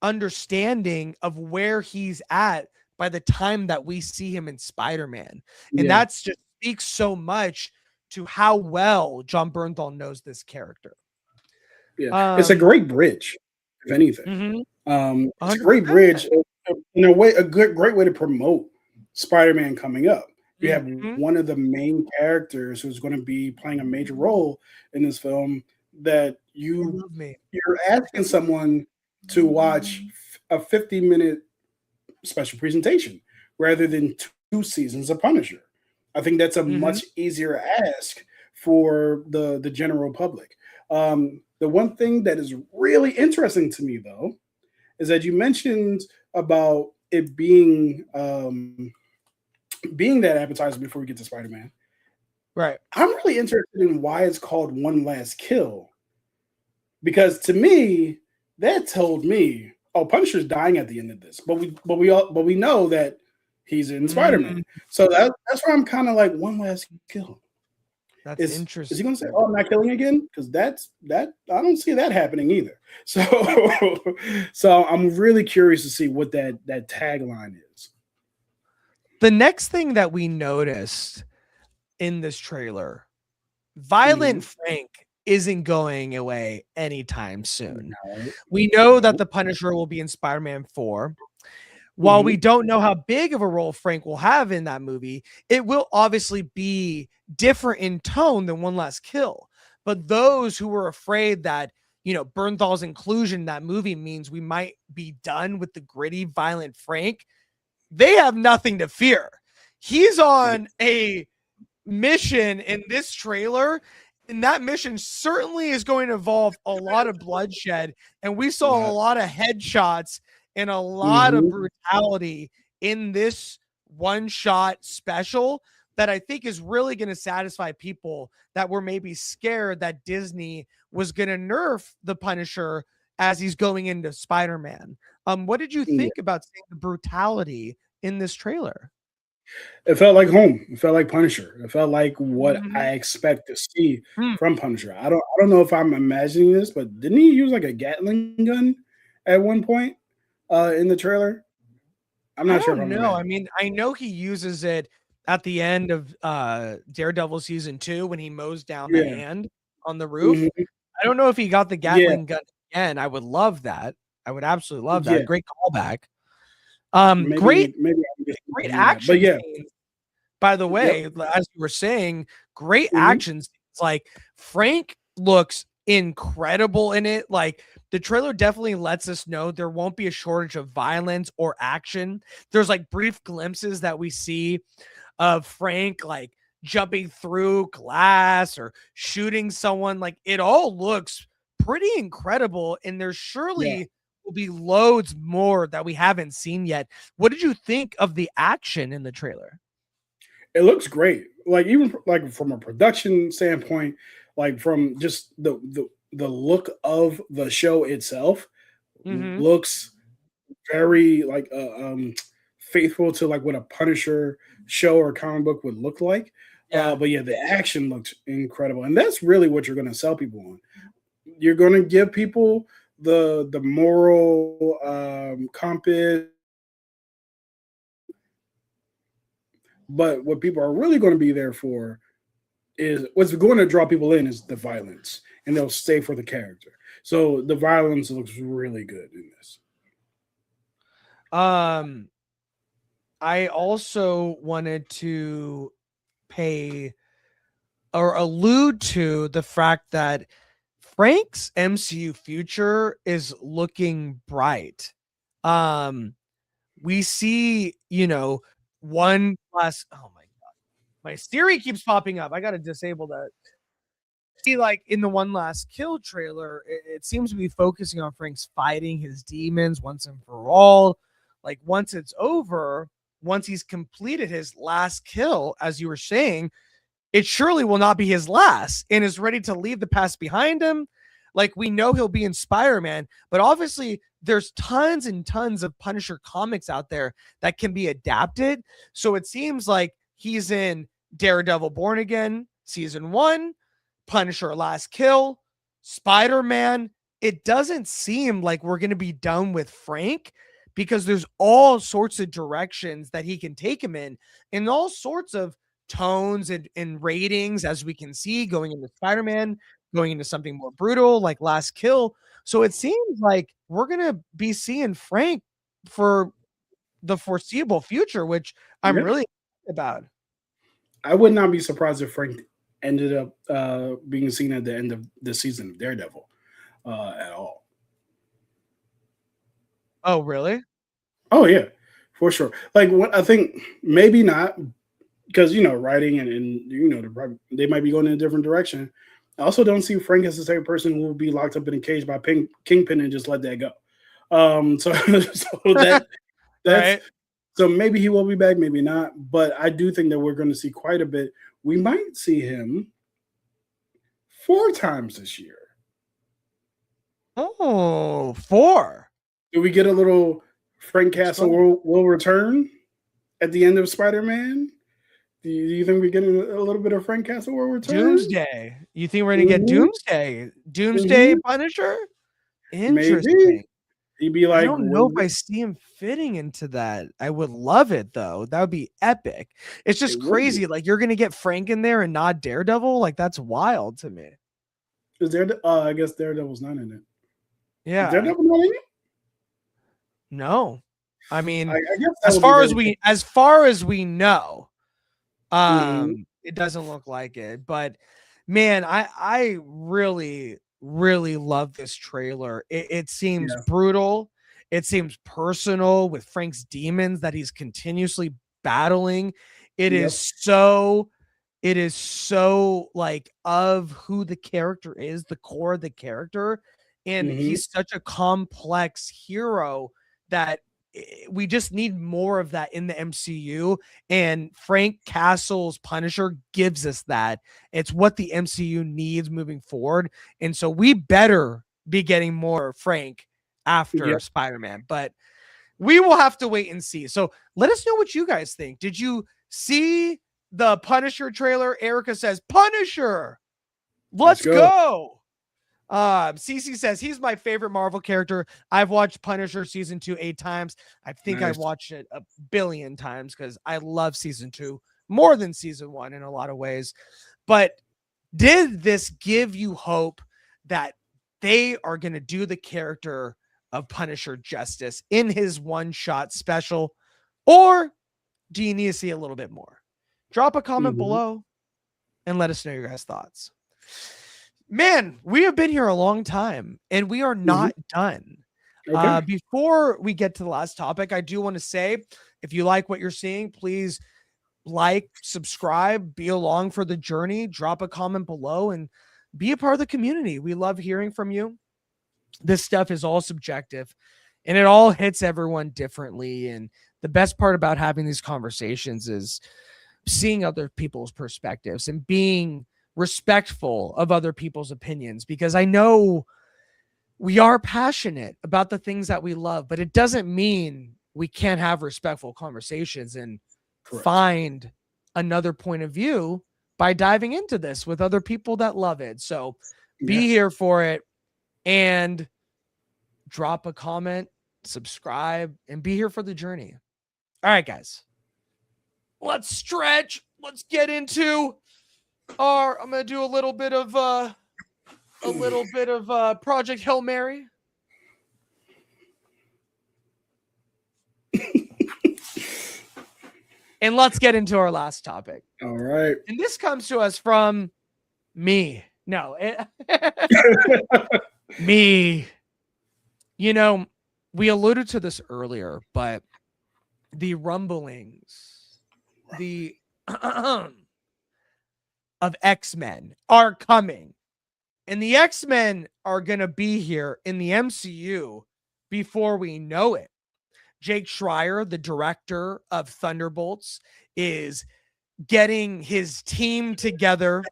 understanding of where he's at by the time that we see him in Spider-Man. And Yeah. that's just speaks so much to how well John Bernthal knows this character. Yeah. It's a great bridge, if anything. Mhm, It's a great 100%. bridge in a way, great way to promote Spider-Man coming up. You have Mhm. one of the main characters who's going to be playing a major role in this film that You love me. you're asking someone to watch a 50-minute special presentation rather than 2 seasons of Punisher. I think that's a Mhm. much easier ask for the general public. The one thing that is really interesting to me, though, is that you mentioned about it being that appetizer before we get to Spider Man. Right. I'm really interested in why it's called One Last Kill, because to me that told me, oh, Punisher's dying at the end of this, but we know that he's in Spider Man, Mm, so that's where I'm kind of like one last kill. that's Is he going to say, interesting. "Oh, I'm not killing again"? Because that I don't see that happening either. So, so I'm really curious to see what that tagline is. The next thing that we noticed in this trailer, Violent Mhm. Frank isn't going away anytime soon. No, We know that no. the Punisher will be in Spider-Man 4. While we Mhm. don't know how big of a role Frank will have in that movie, it will obviously be different in tone than One Last Kill. But those who were afraid that, Bernthal's inclusion in that movie means we might be done with the gritty, violent Frank, they have nothing to fear. He's on a mission in this trailer, and that mission certainly is going to involve a lot of bloodshed. And we saw a lot of headshots and a lot of Mhm. brutality in this one-shot special that I think is really going to satisfy people that were maybe scared that Disney was going to nerf the Punisher as he's going into Spider-Man. What did you Yeah. think about seeing the brutality in this trailer? It felt like home. It felt like Punisher. It felt like what Mhm. I expect to see Mm. from Punisher. I don't know if I'm imagining this, but didn't he use like a Gatling gun at one point in the trailer? I'm I not sure if don't I'm know. I imagining. mean, I know he uses it at the end of Daredevil season 2 when he mows down the Yeah. hand on the roof. Mhm. I don't know if he got the Yeah. Gatling gun again. I would love that. I would absolutely love that. Yeah. A great callback. Maybe Great, maybe I'm just great imagining that. But action yeah. scenes. By the Yep. way, as you were saying, great Mhm. action scenes. Like Frank looks incredible in it. Like the trailer definitely lets us know there won't be a shortage of violence or action. There's like brief glimpses that we see of Frank like jumping through glass or shooting someone. Like it all looks pretty incredible. And there Yeah. surely will be loads more that we haven't seen yet. What did you think of the action in the trailer? It looks great. Like even like from a production standpoint, like from just the look of the show itself Mm-hmm. looks very like faithful to like what a Punisher show or comic book would look like. Yeah. But yeah, the action looks incredible, and that's really what you're going to sell people on. You're going to give people the moral compass, but what people are really going to be there for is what's going to draw people in is the violence, and they'll stay for the character. So the violence looks really good in this. Um, I also wanted to pay or allude to the fact that Frank's MCU future is looking bright. Um, we see, one last. Oh my god, my Siri keeps popping up. I gotta disable that. See, like in the One Last Kill trailer, it seems to be focusing on Frank's fighting his demons once and for all. Like once it's over, once he's completed his last kill, as you were saying, it surely will not be his last and is ready to leave the past behind him. Like we know he'll be in Spider-Man, but obviously there's tons and tons of Punisher comics out there that can be adapted. So it seems like he's in Daredevil Born Again season 1, Punisher Last Kill, Spider-Man. It doesn't seem like we're going to be done with Frank because there's all sorts of directions that he can take him in and all sorts of tones and ratings, as we can see, going into Spider-Man, going into something more brutal like Last Kill. So it seems like we're going to be seeing Frank for the foreseeable future, which I'm Yeah. really excited about. I would not be surprised if Frank ended up being seen at the end of the season of Daredevil at all. Oh, really? Oh yeah, for sure. Like what I think maybe not because writing and they might be going in a different direction. I also don't see Frank as the same person who will be locked up in a cage by Kingpin and just let that go. So that's Right. so maybe he will be back, maybe not. But I do think that we're going to see quite a bit. We might see him 4 times this year. Oh, 4. Do we get a little Frank Castle Explain. will return at the end of Spider-Man? Do you think we're getting a little bit of Frank Castle will return? Doomsday. You think we're gonna get Mhm, Doomsday? Doomsday mhm. Punisher? Maybe Interesting. he'd be I like, don't know if I see him fitting into that. I would love it though. That would be epic. It's it just would be. crazy. Like you're gonna get Frank in there and not Daredevil. Like that's wild to me. Is there? I guess Daredevil's not in it. Is Yeah. Daredevil not in it? No. I I mean, guess that would be very cool. as far as we know, Mhm. it doesn't look like it. But man, I really, really love this trailer. It seems Yeah. brutal. It seems personal with Frank's demons that he's continuously battling. It Yep. is so it is so like of who the character is, the core of the character. And Mhm. he's such a complex hero that we just need more of that in the MCU, and Frank Castle's Punisher gives us that. It's what the MCU needs moving forward, and so we better be getting more Frank after Spider-Man, but we will have to wait and see. So let us know what you guys think. Did you see the Punisher trailer? Erica says, Punisher, let's go. CC says he's my favorite Marvel character. I've watched Punisher season 2 8 times. I think I've watched it a billion times because I love season 2 more than season 1 in a lot of ways. But did this give you hope that they are going to do the character of Punisher justice in his one-shot special, or do you need to see a little bit more? Drop a comment below and let us know your guys' thoughts. Man, we have been here a long time and we are not done. Okay. Before we get to the last topic, I do want to say, if you like what you're seeing, please like, subscribe, be along for the journey, drop a comment below, and be a part of the community. We love hearing from you. This stuff is all subjective and it all hits everyone differently. And the best part about having these conversations is seeing other people's perspectives and being respectful of other people's opinions, because I know we are passionate about the things that we love, but it doesn't mean we can't have respectful conversations and find another point of view by diving into this with other people that love it. So be here for it and drop a comment, subscribe, and be here for the journey. All right, guys, let's stretch. Let's get into I'm going to do a little bit of Project Hail Mary. And let's get into our last topic. All right. And this comes to us from me. No. Me. You know, we alluded to this earlier, but the rumblings, of X-Men are coming, and the X-Men are going to be here in the MCU before we know it. Jake Schreier, the director of Thunderbolts, is getting his team together,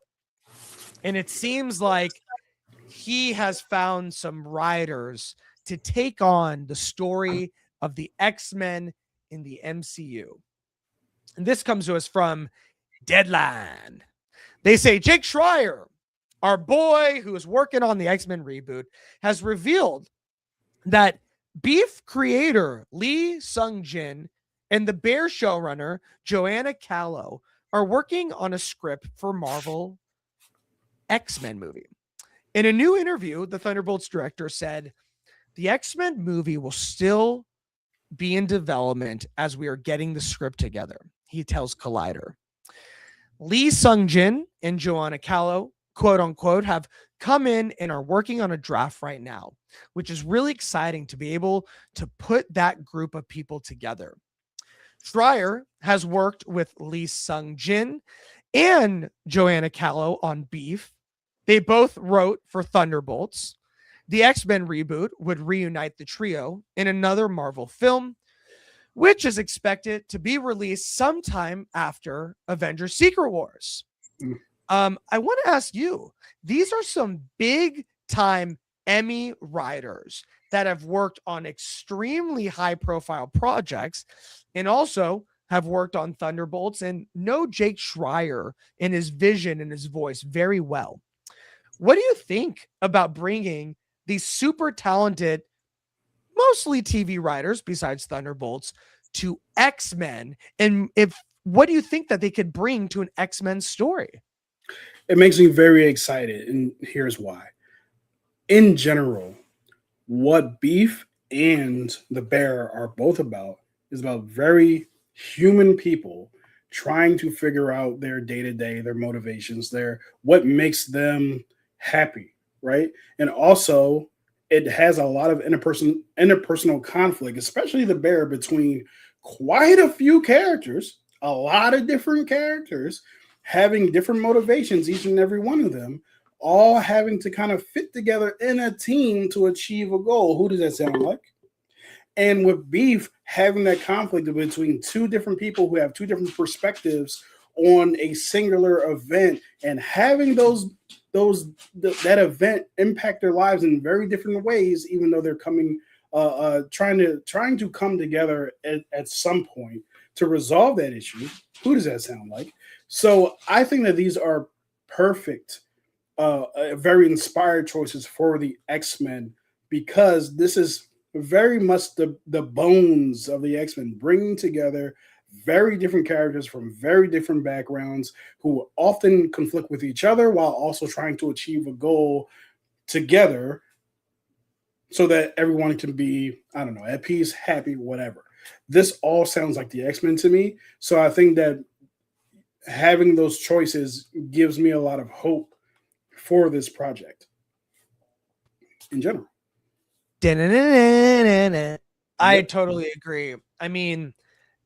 and it seems like he has found some writers to take on the story of the X-Men in the MCU. And this comes to us from Deadline. They say Jake Schreier, our boy who is working on the X-Men reboot, has revealed that Beef creator Lee Sung-jin and the Bear showrunner Joanna Callow are working on a script for Marvel X-Men movie. In a new interview, the Thunderbolts director said, the X-Men movie will still be in development as we are getting the script together, he tells Collider. Lee Sung-jin and Joanna Callow, quote unquote, have come in and are working on a draft right now, which is really exciting to be able to put that group of people together. Schreier has worked with Lee Sung-jin and Joanna Callow on Beef. They both wrote for Thunderbolts. The X-Men reboot would reunite the trio in another Marvel film, which is expected to be released sometime after Avengers Secret Wars. I want to ask you, these are some big time Emmy writers that have worked on extremely high profile projects and also have worked on Thunderbolts and know Jake Schreier and his vision and his voice very well. What do you think about bringing these super talented, mostly TV writers besides Thunderbolts, to X-Men? And what do you think that they could bring to an X-Men story? It makes me very excited, and here's why. In general, what Beef and the Bear are both about is about very human people trying to figure out their day-to-day, their motivations, what makes them happy, right? And also, it has a lot of interpersonal conflict, especially the Bear, between quite a few characters, a lot of different characters having different motivations, each and every one of them, all having to kind of fit together in a team to achieve a goal. Who does that sound like? And with Beef, having that conflict between two different people who have two different perspectives on a singular event, and having that event impact their lives in very different ways, even though they're coming trying to come together at some point to resolve that issue. Who does that sound like? So I think that these are perfect, very inspired choices for the X-Men, because this is very much the bones of the X-Men, bringing together very different characters from very different backgrounds who often conflict with each other while also trying to achieve a goal together, so that everyone can be, I don't know, at peace, happy, whatever. This all sounds like the X-Men to me. So I think that having those choices gives me a lot of hope for this project in general. I totally agree. I mean,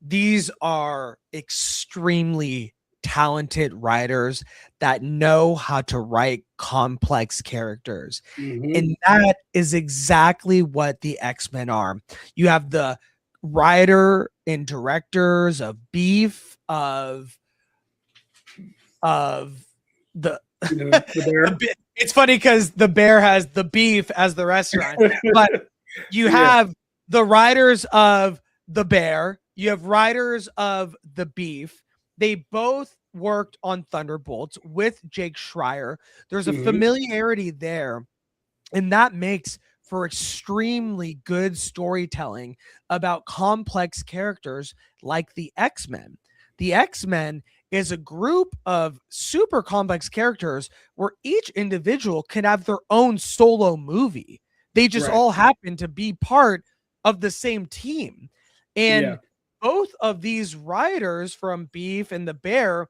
these are extremely talented writers that know how to write complex characters. Mm-hmm. And that is exactly what the X-Men are. You have the writer and directors of Beef, of the it's funny because the Bear has the Beef as the restaurant, but you have the writers of the Bear, you have writers of the Beef. They both worked on Thunderbolts with Jake Schreier. There's a familiarity there, and that makes for extremely good storytelling about complex characters like the X-Men. The X-Men is a group of super complex characters where each individual can have their own solo movie. They just all happen to be part of the same team. And both of these writers from Beef and the Bear,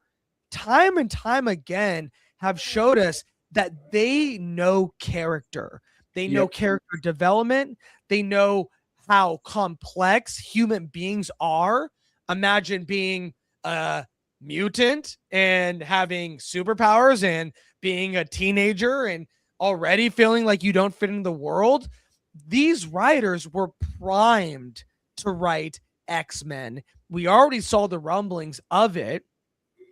time and time again, have showed us that they know character. They know character development. They know how complex human beings are. Imagine being a mutant and having superpowers and being a teenager and already feeling like you don't fit in the world. These writers were primed to write X-Men. We already saw the rumblings of it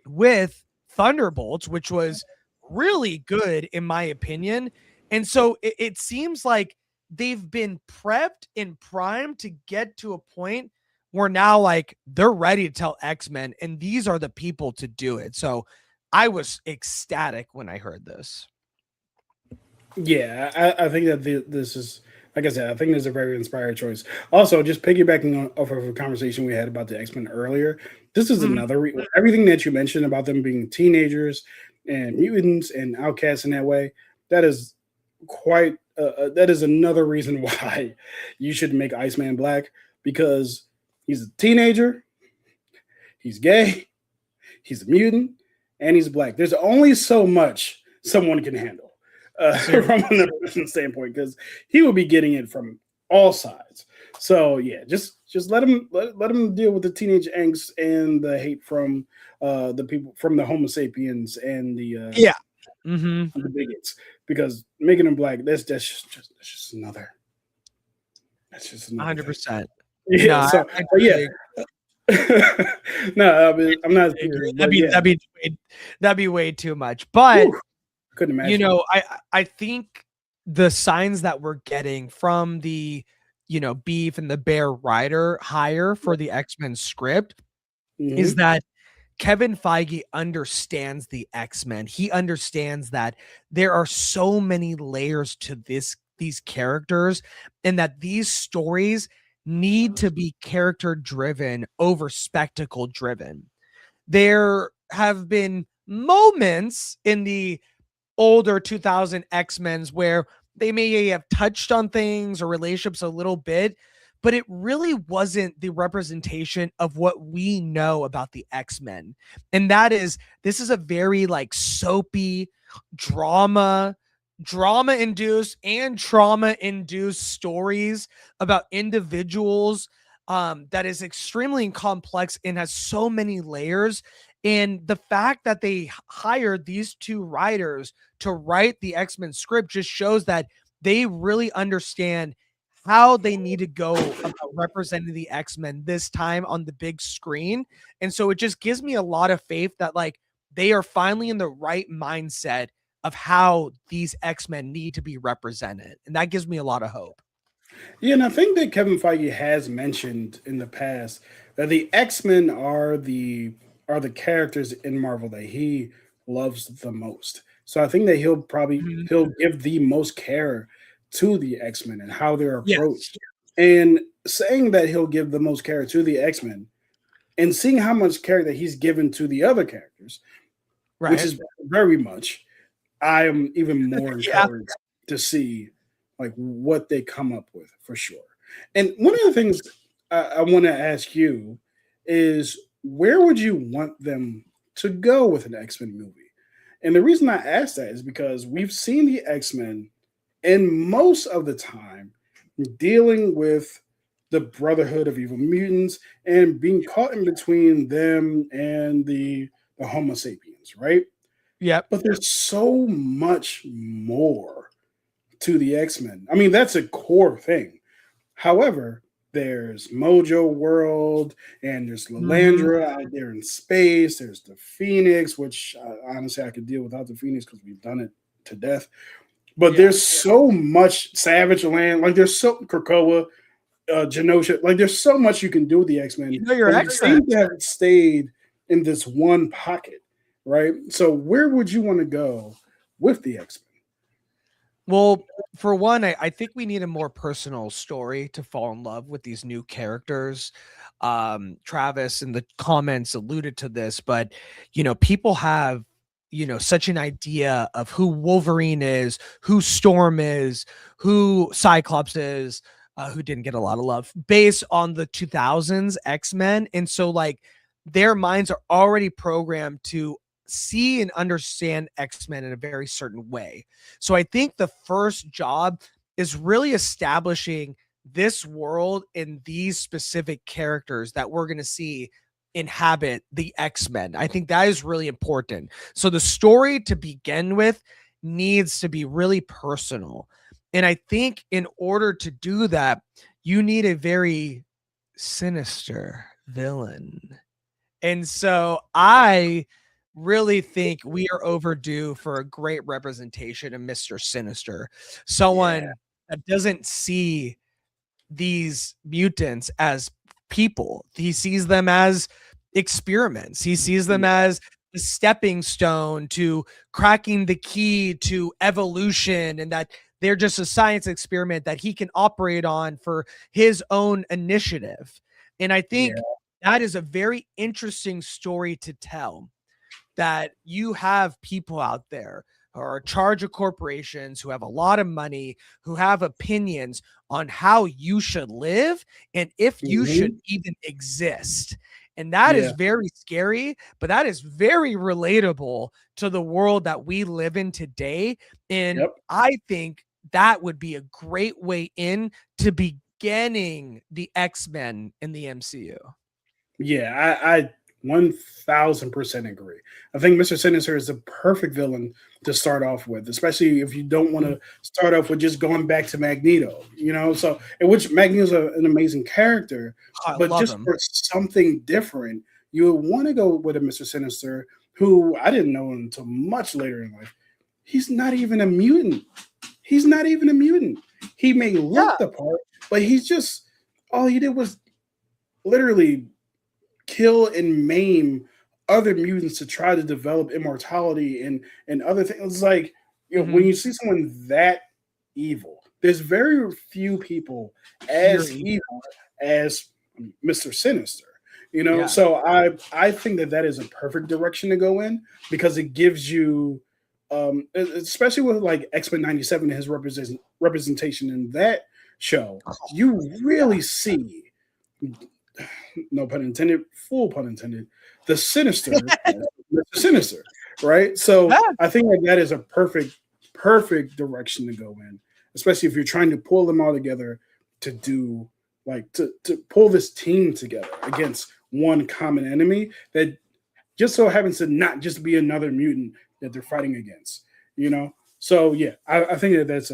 with Thunderbolts, which was really good in my opinion. And so it seems like they've been prepped and primed to get to a point where now like they're ready to tell X-Men, and these are the people to do it. So I was ecstatic when I heard this. Yeah, I think that this is, like I said, I think this is a very inspired choice. Also, just piggybacking off of a conversation we had about the X-Men earlier, this is another everything that you mentioned about them being teenagers and mutants and outcasts in that way. That is quite that is another reason why you should make Iceman black, because he's a teenager, he's gay, he's a mutant, and he's black. There's only so much someone can handle from an person standpoint, because he will be getting it from all sides. So yeah, just let him deal with the teenage angst and the hate from the people, from the Homo sapiens and the the bigots, because making him black, that's just another. That's just another 100%. Yeah. No, So yeah. No, I mean, I'm not. That'd be way too much. But couldn't imagine. You know, I think the signs that we're getting from the Beef and the Bear writer hire for the X-Men script is that Kevin Feige understands the X-Men. He understands that there are so many layers to these characters, and that these stories need to be character driven over spectacle driven. There have been moments in the older 2000 X-Men's where they may have touched on things or relationships a little bit, but it really wasn't the representation of what we know about the X-Men. And that is, this is a very like soapy drama induced and trauma induced stories about individuals that is extremely complex and has so many layers. And the fact that they hired these two writers to write the X-Men script just shows that they really understand how they need to go about representing the X-Men this time on the big screen. And so it just gives me a lot of faith that like they are finally in the right mindset of how these X-Men need to be represented. And that gives me a lot of hope. Yeah, and I think that Kevin Feige has mentioned in the past that the X-Men are the characters in Marvel that he loves the most. So I think that Mhm. he'll give the most care to the X-Men and how they're Yes. approached. And saying that he'll give the most care to the X-Men and seeing how much care that he's given to the other characters, which Right. is very much, I am even more Yeah. encouraged to see like what they come up with for sure. And one of the things I want to ask you is where would you want them to go with an X Men movie? And the reason I ask that is because we've seen the X Men, and most of the time, dealing with the Brotherhood of Evil Mutants and being caught in between them and the Homo sapiens, right? Yep. But there's so much more to the X-Men. I mean, that's a core thing. However, there's Mojo World and there's Mhm. Lalandra out there in space. There's the Phoenix, which honestly I could deal without the Phoenix because we've done it to death. But Yeah. there's so much Savage Land, like there's so Krakoa, Genosha, like there's so much you can do with the X-Men, You know your but we X-Men. seem to have stayed in this one pocket, right? So where would you want to go with the X-Men? Well, for one, I think we need a more personal story to fall in love with these new characters. Travis in the comments alluded to this, but people have such an idea of who Wolverine is, who Storm is, who Cyclops is, who didn't get a lot of love based on the 2000s X-Men. And so like their minds are already programmed to see and understand X-Men in a very certain way. So I think the first job is really establishing this world and these specific characters that we're going to see inhabit the X-Men. I think that is really important. So the story to begin with needs to be really personal. And I think in order to do that, you need a very sinister villain. And so I really think we are overdue for a great representation of Mr. Sinister. Yeah, Someone that doesn't see these mutants as people. He sees them as experiments. He sees them yeah, as the stepping stone to cracking the key to evolution, and that they're just a science experiment that he can operate on for his own initiative. And I yeah, think that is a very interesting story to tell, that you have people out there who are in charge of corporations, who have a lot of money, who have opinions on how you should live and if you should mhm, even exist. And that is yeah, very scary, but that is very relatable to the world that we live in today. And yep. I think that would be a great way in to beginning the X-Men in the MCU. Yeah, I 1000% agree. I think Mr. Sinister is the perfect villain to start off with, especially if you don't want Mhm. to start off with just going back to Magneto, So, in which Magneto's an amazing character, I but love just him. for something different, you would want to go with a Mr. Sinister who I didn't know until much later in life. He's not even a mutant. He's not even a mutant. He may Yeah. look the part, but he's just all he did was literally kill and maim other mutants to try to develop immortality and other things. It's like when Mhm. you see someone that evil, there's very few people Pure as evil. evil as Mr. Sinister. Yeah. So I think that is a perfect direction to go in because it gives you, especially with like X-Men '97 and his representation in that show, you really see, no pun intended, full pun intended, the sinister as Mr. Sinister, right? So Yeah. I think that is a perfect direction to go in, especially if you're trying to pull them all together to do like to pull this team together against one common enemy that just so happens to not just be another mutant that they're fighting against. So yeah, I think that that's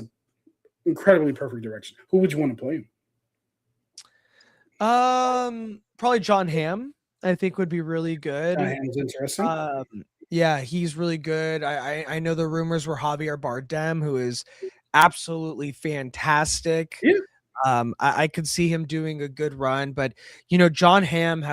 incredibly perfect direction. Who would you want to play him? Probably John Hamm, I think would be really good. Ham's interesting. Yeah, he's really good. I know the rumors were Javier Bardem, who is absolutely fantastic. Yeah. I could see him doing a good run, but you know, John Hamm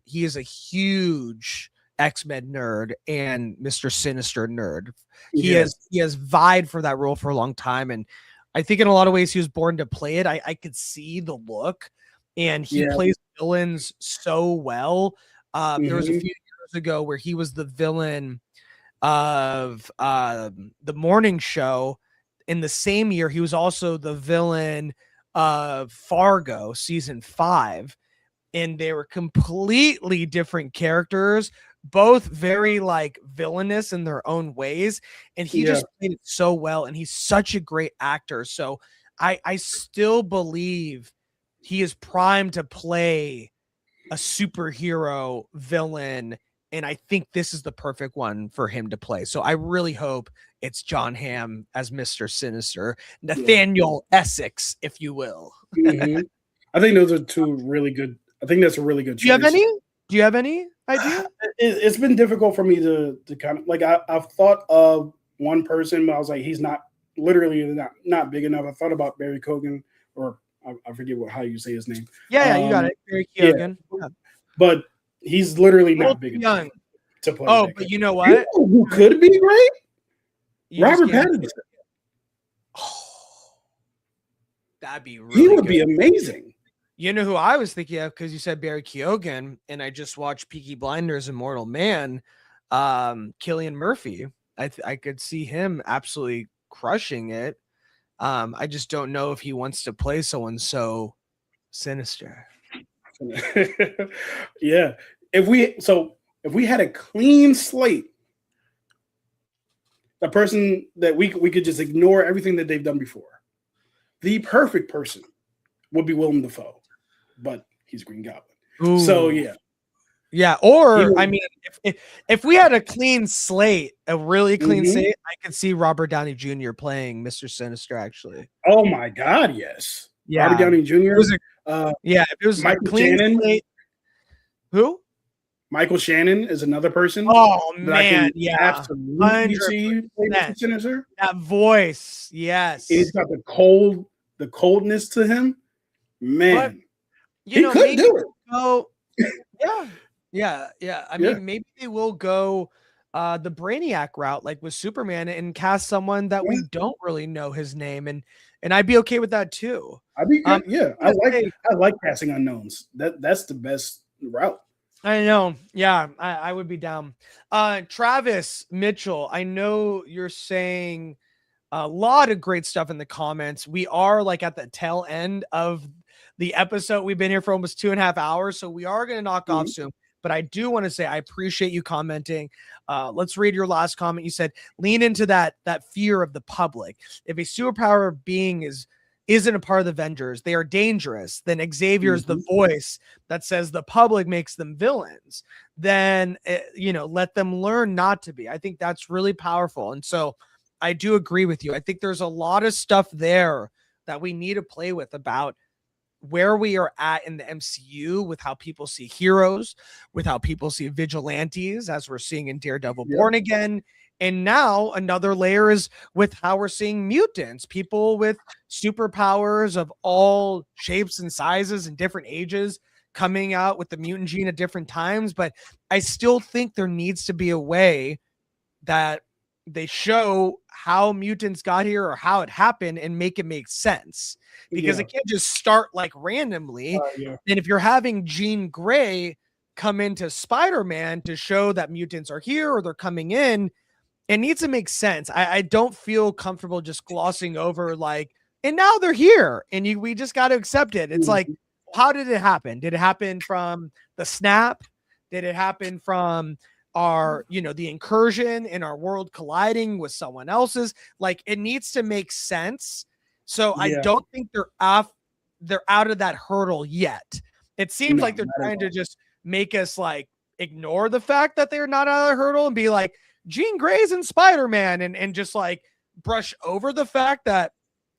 he is a huge X-Men nerd and Mr. Sinister nerd. He has vied for that role for a long time, and I think in a lot of ways he was born to play it. I could see the look, and he plays villains so well. There was a few years ago where he was the villain of the morning show. In the same year, he was also the villain of Fargo season 5, and they were completely different characters, both very like villainous in their own ways, and he just played it so well, and he's such a great actor. So I still believe he is primed to play a superhero villain, and I think this is the perfect one for him to play. So I really hope it's John Hamm as Mr. Sinister, Nathaniel Essex, if you will. I think those are two really good. I think that's a really good choice. Do you have any idea? It's been difficult for me to kind of like I've thought of one person, but I was like, he's not not big enough. I thought about Barry Keoghan, or I forget how you say his name. Yeah, you got it, Barry Keoghan. Yeah. But he's literally not big enough to play. Oh, but you know what? You know who could be great? Robert Pattinson. Oh, that'd be really He would good. be amazing. You know who I was thinking of, because you said Barry Keoghan, and I just watched Peaky Blinders and Mortal Man. Cillian Murphy. I could see him absolutely crushing it. I just don't know if he wants to play someone so sinister. Yeah. If we had a clean slate, a person that we could just ignore everything that they've done before, the perfect person would be Willem Dafoe, but he's Green Goblin. Ooh. So yeah. Or I mean, if we had a clean slate, a really clean slate, I could see Robert Downey Jr. playing Mr. Sinister. Actually, oh my God, yes. Yeah, Robert Downey Jr. If it was Michael a clean Shannon. slate. Who? Michael Shannon is another person. Oh man, absolutely see Mr. Sinister. That voice, yes. He's got the coldness to him. Man, but, he could do it. Oh, yeah. I mean, maybe they will go the Brainiac route, like with Superman, and cast someone that we don't really know his name, and I'd be okay with that too. I'd be good. I like casting unknowns. That's the best route. I know. Yeah, I would be down. Travis Mitchell, I know you're saying a lot of great stuff in the comments. We are like at the tail end of the episode. We've been here for almost 2.5 hours, so we are going to knock off soon. But I do want to say I appreciate you commenting. Let's read your last comment. You said, lean into that fear of the public. If a superpower being isn't a part of the Avengers, they are dangerous, then Xavier's the voice that says the public makes them villains, then let them learn not to be. I think that's really powerful. And so I do agree with you. I think there's a lot of stuff there that we need to play with about where we are at in the MCU, with how people see heroes, with how people see vigilantes, as we're seeing in Daredevil Born Again. And now another layer is with how we're seeing mutants, people with superpowers of all shapes and sizes and different ages coming out with the mutant gene at different times. But I still think there needs to be a way that they show how mutants got here or how it happened and make it make sense, because it can't just start like randomly. And if you're having Jean Grey come into Spider-Man to show that mutants are here or they're coming in, it needs to make sense. I don't feel comfortable just glossing over like, and now they're here and we just got to accept it. It's like, how did it happen? Did it happen from the snap? Did it happen from our, the incursion in our world colliding with someone else's? Like, it needs to make sense. So I don't think they're out of that hurdle yet. It seems like they're trying to just make us like ignore the fact that they're not out of the hurdle and be like, Jean Grey's in Spider-Man and just like brush over the fact that,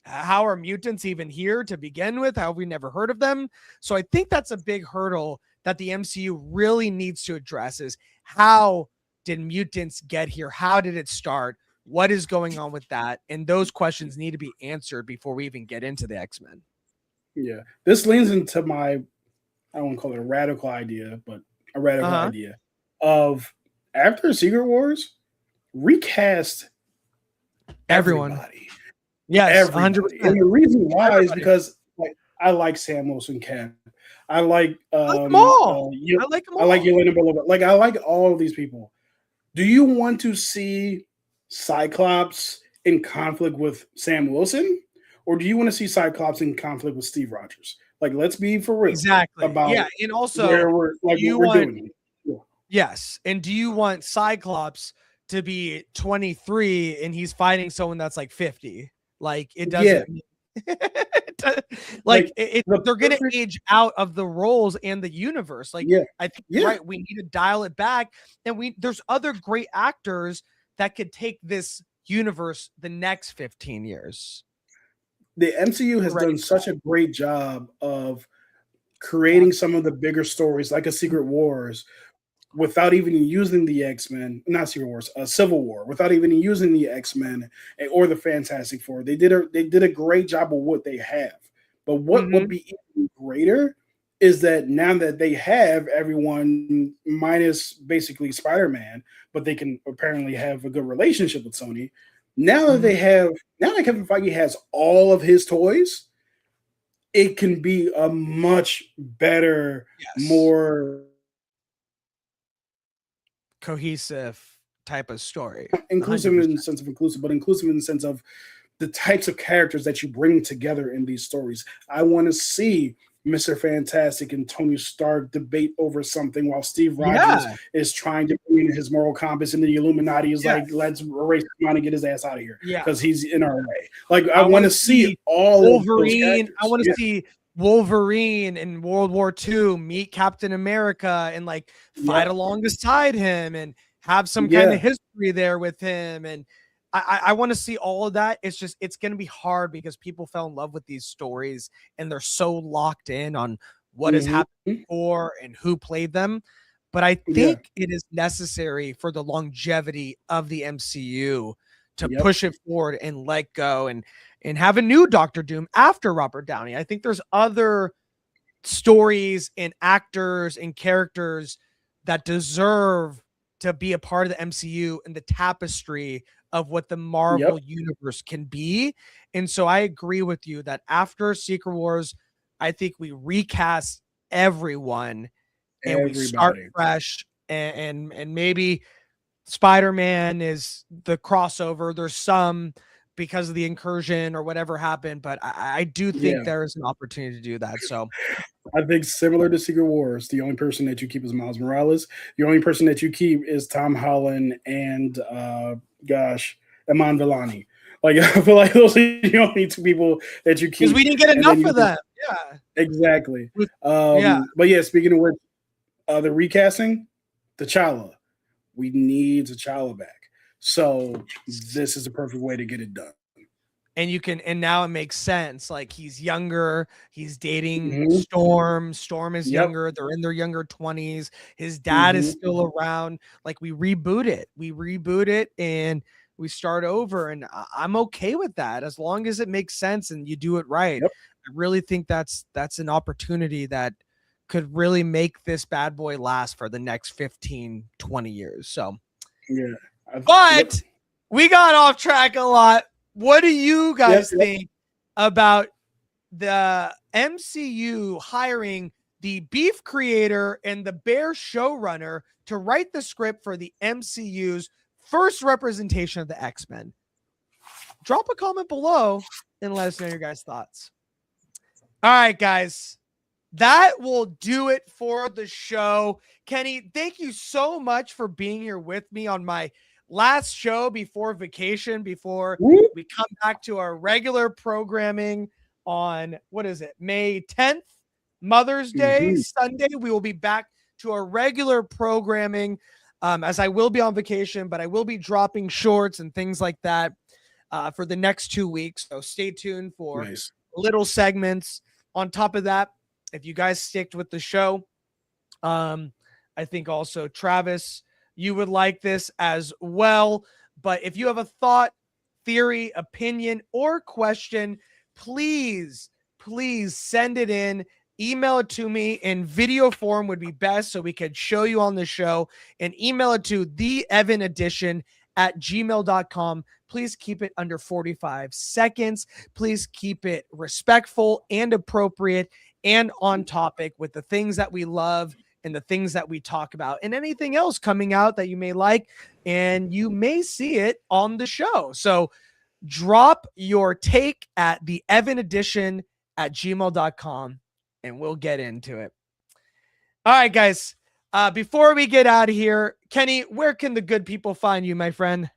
How are mutants even here to begin with? How have we never heard of them? So I think that's a big hurdle that the MCU really needs to address is how did mutants get here? How did it start? What is going on with that? And those questions need to be answered before we even get into the X-Men. Yeah. This leans into my, I don't want to call it a radical idea, but a radical idea of after Secret Wars, recast Everyone. everybody. Yes, Everybody. 100%. And the reason why Everybody. is because like I like Sam Wilson Cap. I like I like them all. I I like them I all. like Yelena Belova. Like I like all of these people. Do you want to see Cyclops in conflict with Sam Wilson? Or do you want to see Cyclops in conflict with Steve Rogers? Like, let's be for real. Exactly. About Yeah. And also, where we're like you what we're want, doing. Yeah. yes. And do you want Cyclops to be 23 and he's fighting someone that's like 50? Like, it doesn't. Like they're gonna age out of the roles and the universe. Like, I think right, we need to dial it back, and there's other great actors that could take this universe the next 15 years. The MCU has done such a great job of creating some of the bigger stories, like a Secret Wars, without even using the X-Men, not Secret Wars, Civil War, without even using the X-Men or the Fantastic Four. They did a great job of what they have. But what would be even greater is that now that they have everyone minus basically Spider-Man, but they can apparently have a good relationship with Sony. Now that Kevin Feige has all of his toys, it can be a much better, more cohesive type of story. Inclusive 100%. In the sense of inclusive, but inclusive in the sense of the types of characters that you bring together in these stories. I want to see Mr. Fantastic and Tony Stark debate over something while Steve Rogers is trying to bring in his moral compass, and the Illuminati is like, let's erase him and get his ass out of here because he's in our way. Like, I want to see all Wolverine. I want to see Wolverine in World War II meet Captain America and like fight alongside him and have some kind of history there with him. And I want to see all of that. It's just, it's going to be hard because people fell in love with these stories and they're so locked in on what has happened before and who played them. But I think it is necessary for the longevity of the MCU to push it forward and let go and have a new Doctor Doom after Robert Downey. I think there's other stories and actors and characters that deserve to be a part of the MCU and the tapestry of what the Marvel universe can be. And so I agree with you that after Secret Wars, I think we recast everyone and we start fresh and maybe Spider-Man is the crossover. There's some because of the incursion or whatever happened, but I do think there is an opportunity to do that. So I think similar to Secret Wars, the only person that you keep is Miles Morales. The only person that you keep is Tom Holland and Iman Vellani. Like, I feel like those are the only two people that you keep. Because we didn't get enough of them. Yeah. Exactly. But yeah, speaking of which, the recasting, T'Challa. We need T'Challa back. So this is the perfect way to get it done. And now it makes sense. Like, he's younger, he's dating Storm. Storm is younger, they're in their younger 20s. His dad is still around. Like, we reboot it and we start over. And I'm okay with that as long as it makes sense and you do it right. I really think that's an opportunity that could really make this bad boy last for the next 15, 20 years. So, but we got off track a lot. What do you guys think about the MCU hiring the beef creator and the bear showrunner to write the script for the MCU's first representation of the X-Men? Drop a comment below and let us know your guys' thoughts. All right, guys. That will do it for the show. Kenny, thank you so much for being here with me on my last show before vacation, before we come back to our regular programming on, May 10th, Mother's Day, Sunday. We will be back to our regular programming as I will be on vacation, but I will be dropping shorts and things like that. for the next 2 weeks. So stay tuned for Nice. little segments. On top of that, if you guys sticked with the show, I think also Travis, you would like this as well. But if you have a thought, theory, opinion, or question, please send it in. Email it to me in video form would be best so we could show you on the show, and email it to theevanedition@gmail.com. Please keep it under 45 seconds. Please keep it respectful and appropriate and on topic with the things that we love and the things that we talk about, and anything else coming out that you may like, and you may see it on the show. So drop your take at theevanedition@gmail.com and we'll get into it. All right, guys. Before we get out of here, Kenny, where can the good people find you, my friend?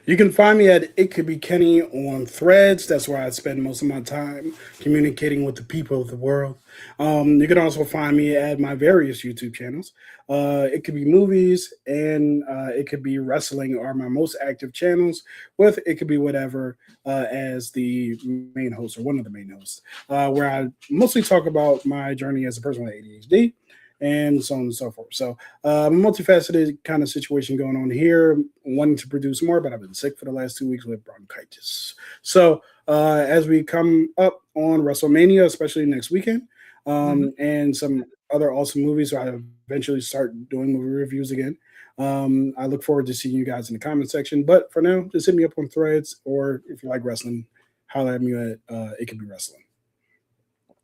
You can find me at It Could Be Kenny on Threads. That's where I spend most of my time communicating with the people of the world. You can also find me at my various YouTube channels. It Could Be Movies and It Could Be Wrestling are my most active channels, with It Could Be Whatever as the main host, or one of the main hosts, where I mostly talk about my journey as a person with ADHD and so on and so forth. So a multifaceted kind of situation going on here, wanting to produce more, but I've been sick for the last 2 weeks with bronchitis. So as we come up on WrestleMania, especially next weekend, and some other awesome movies, so I eventually start doing movie reviews again. I look forward to seeing you guys in the comment section. But for now, just hit me up on Threads, or if you like wrestling, holler at me at It Could Be Wrestling.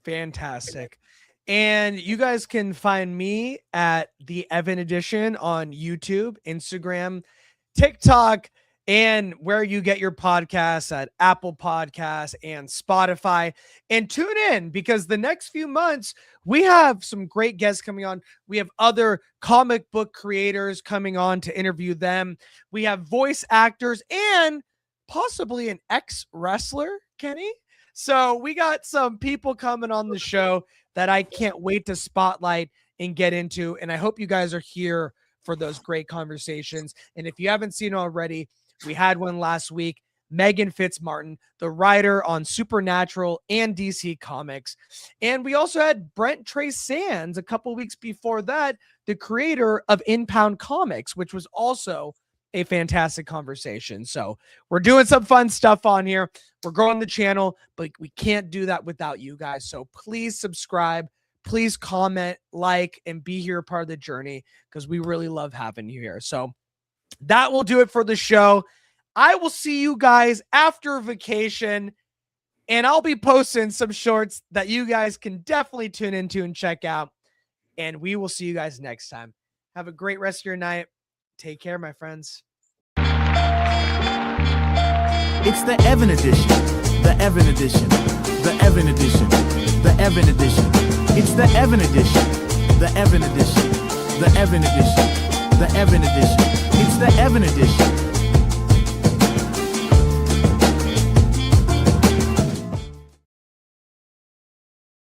Fantastic. And you guys can find me at the Evan Edition on YouTube, Instagram, TikTok, and where you get your podcasts at Apple Podcasts and Spotify. And tune in, because the next few months we have some great guests coming on. We have other comic book creators coming on to interview them. We have voice actors and possibly an ex-wrestler, Kenny. So we got some people coming on the show that I can't wait to spotlight and get into. And I hope you guys are here for those great conversations. And if you haven't seen it already, we had one last week. Megan Fitzmartin, the writer on Supernatural and DC Comics. And we also had Brent Trey Sands a couple weeks before that, the creator of Inpound Comics, which was also a fantastic conversation. So we're doing some fun stuff on here. We're growing the channel, but we can't do that without you guys. So please subscribe, please comment, like, and be here part of the journey, because we really love having you here. So that will do it for the show. I will see you guys after vacation, and I'll be posting some shorts that you guys can definitely tune into and check out. And we will see you guys next time. Have a great rest of your night. Take care, my friends. It's the Evan Edition. The Evan Edition. The Evan Edition. The Evan Edition. It's the Evan Edition. The Evan Edition. The Evan Edition. The Evan Edition. It's the Evan Edition.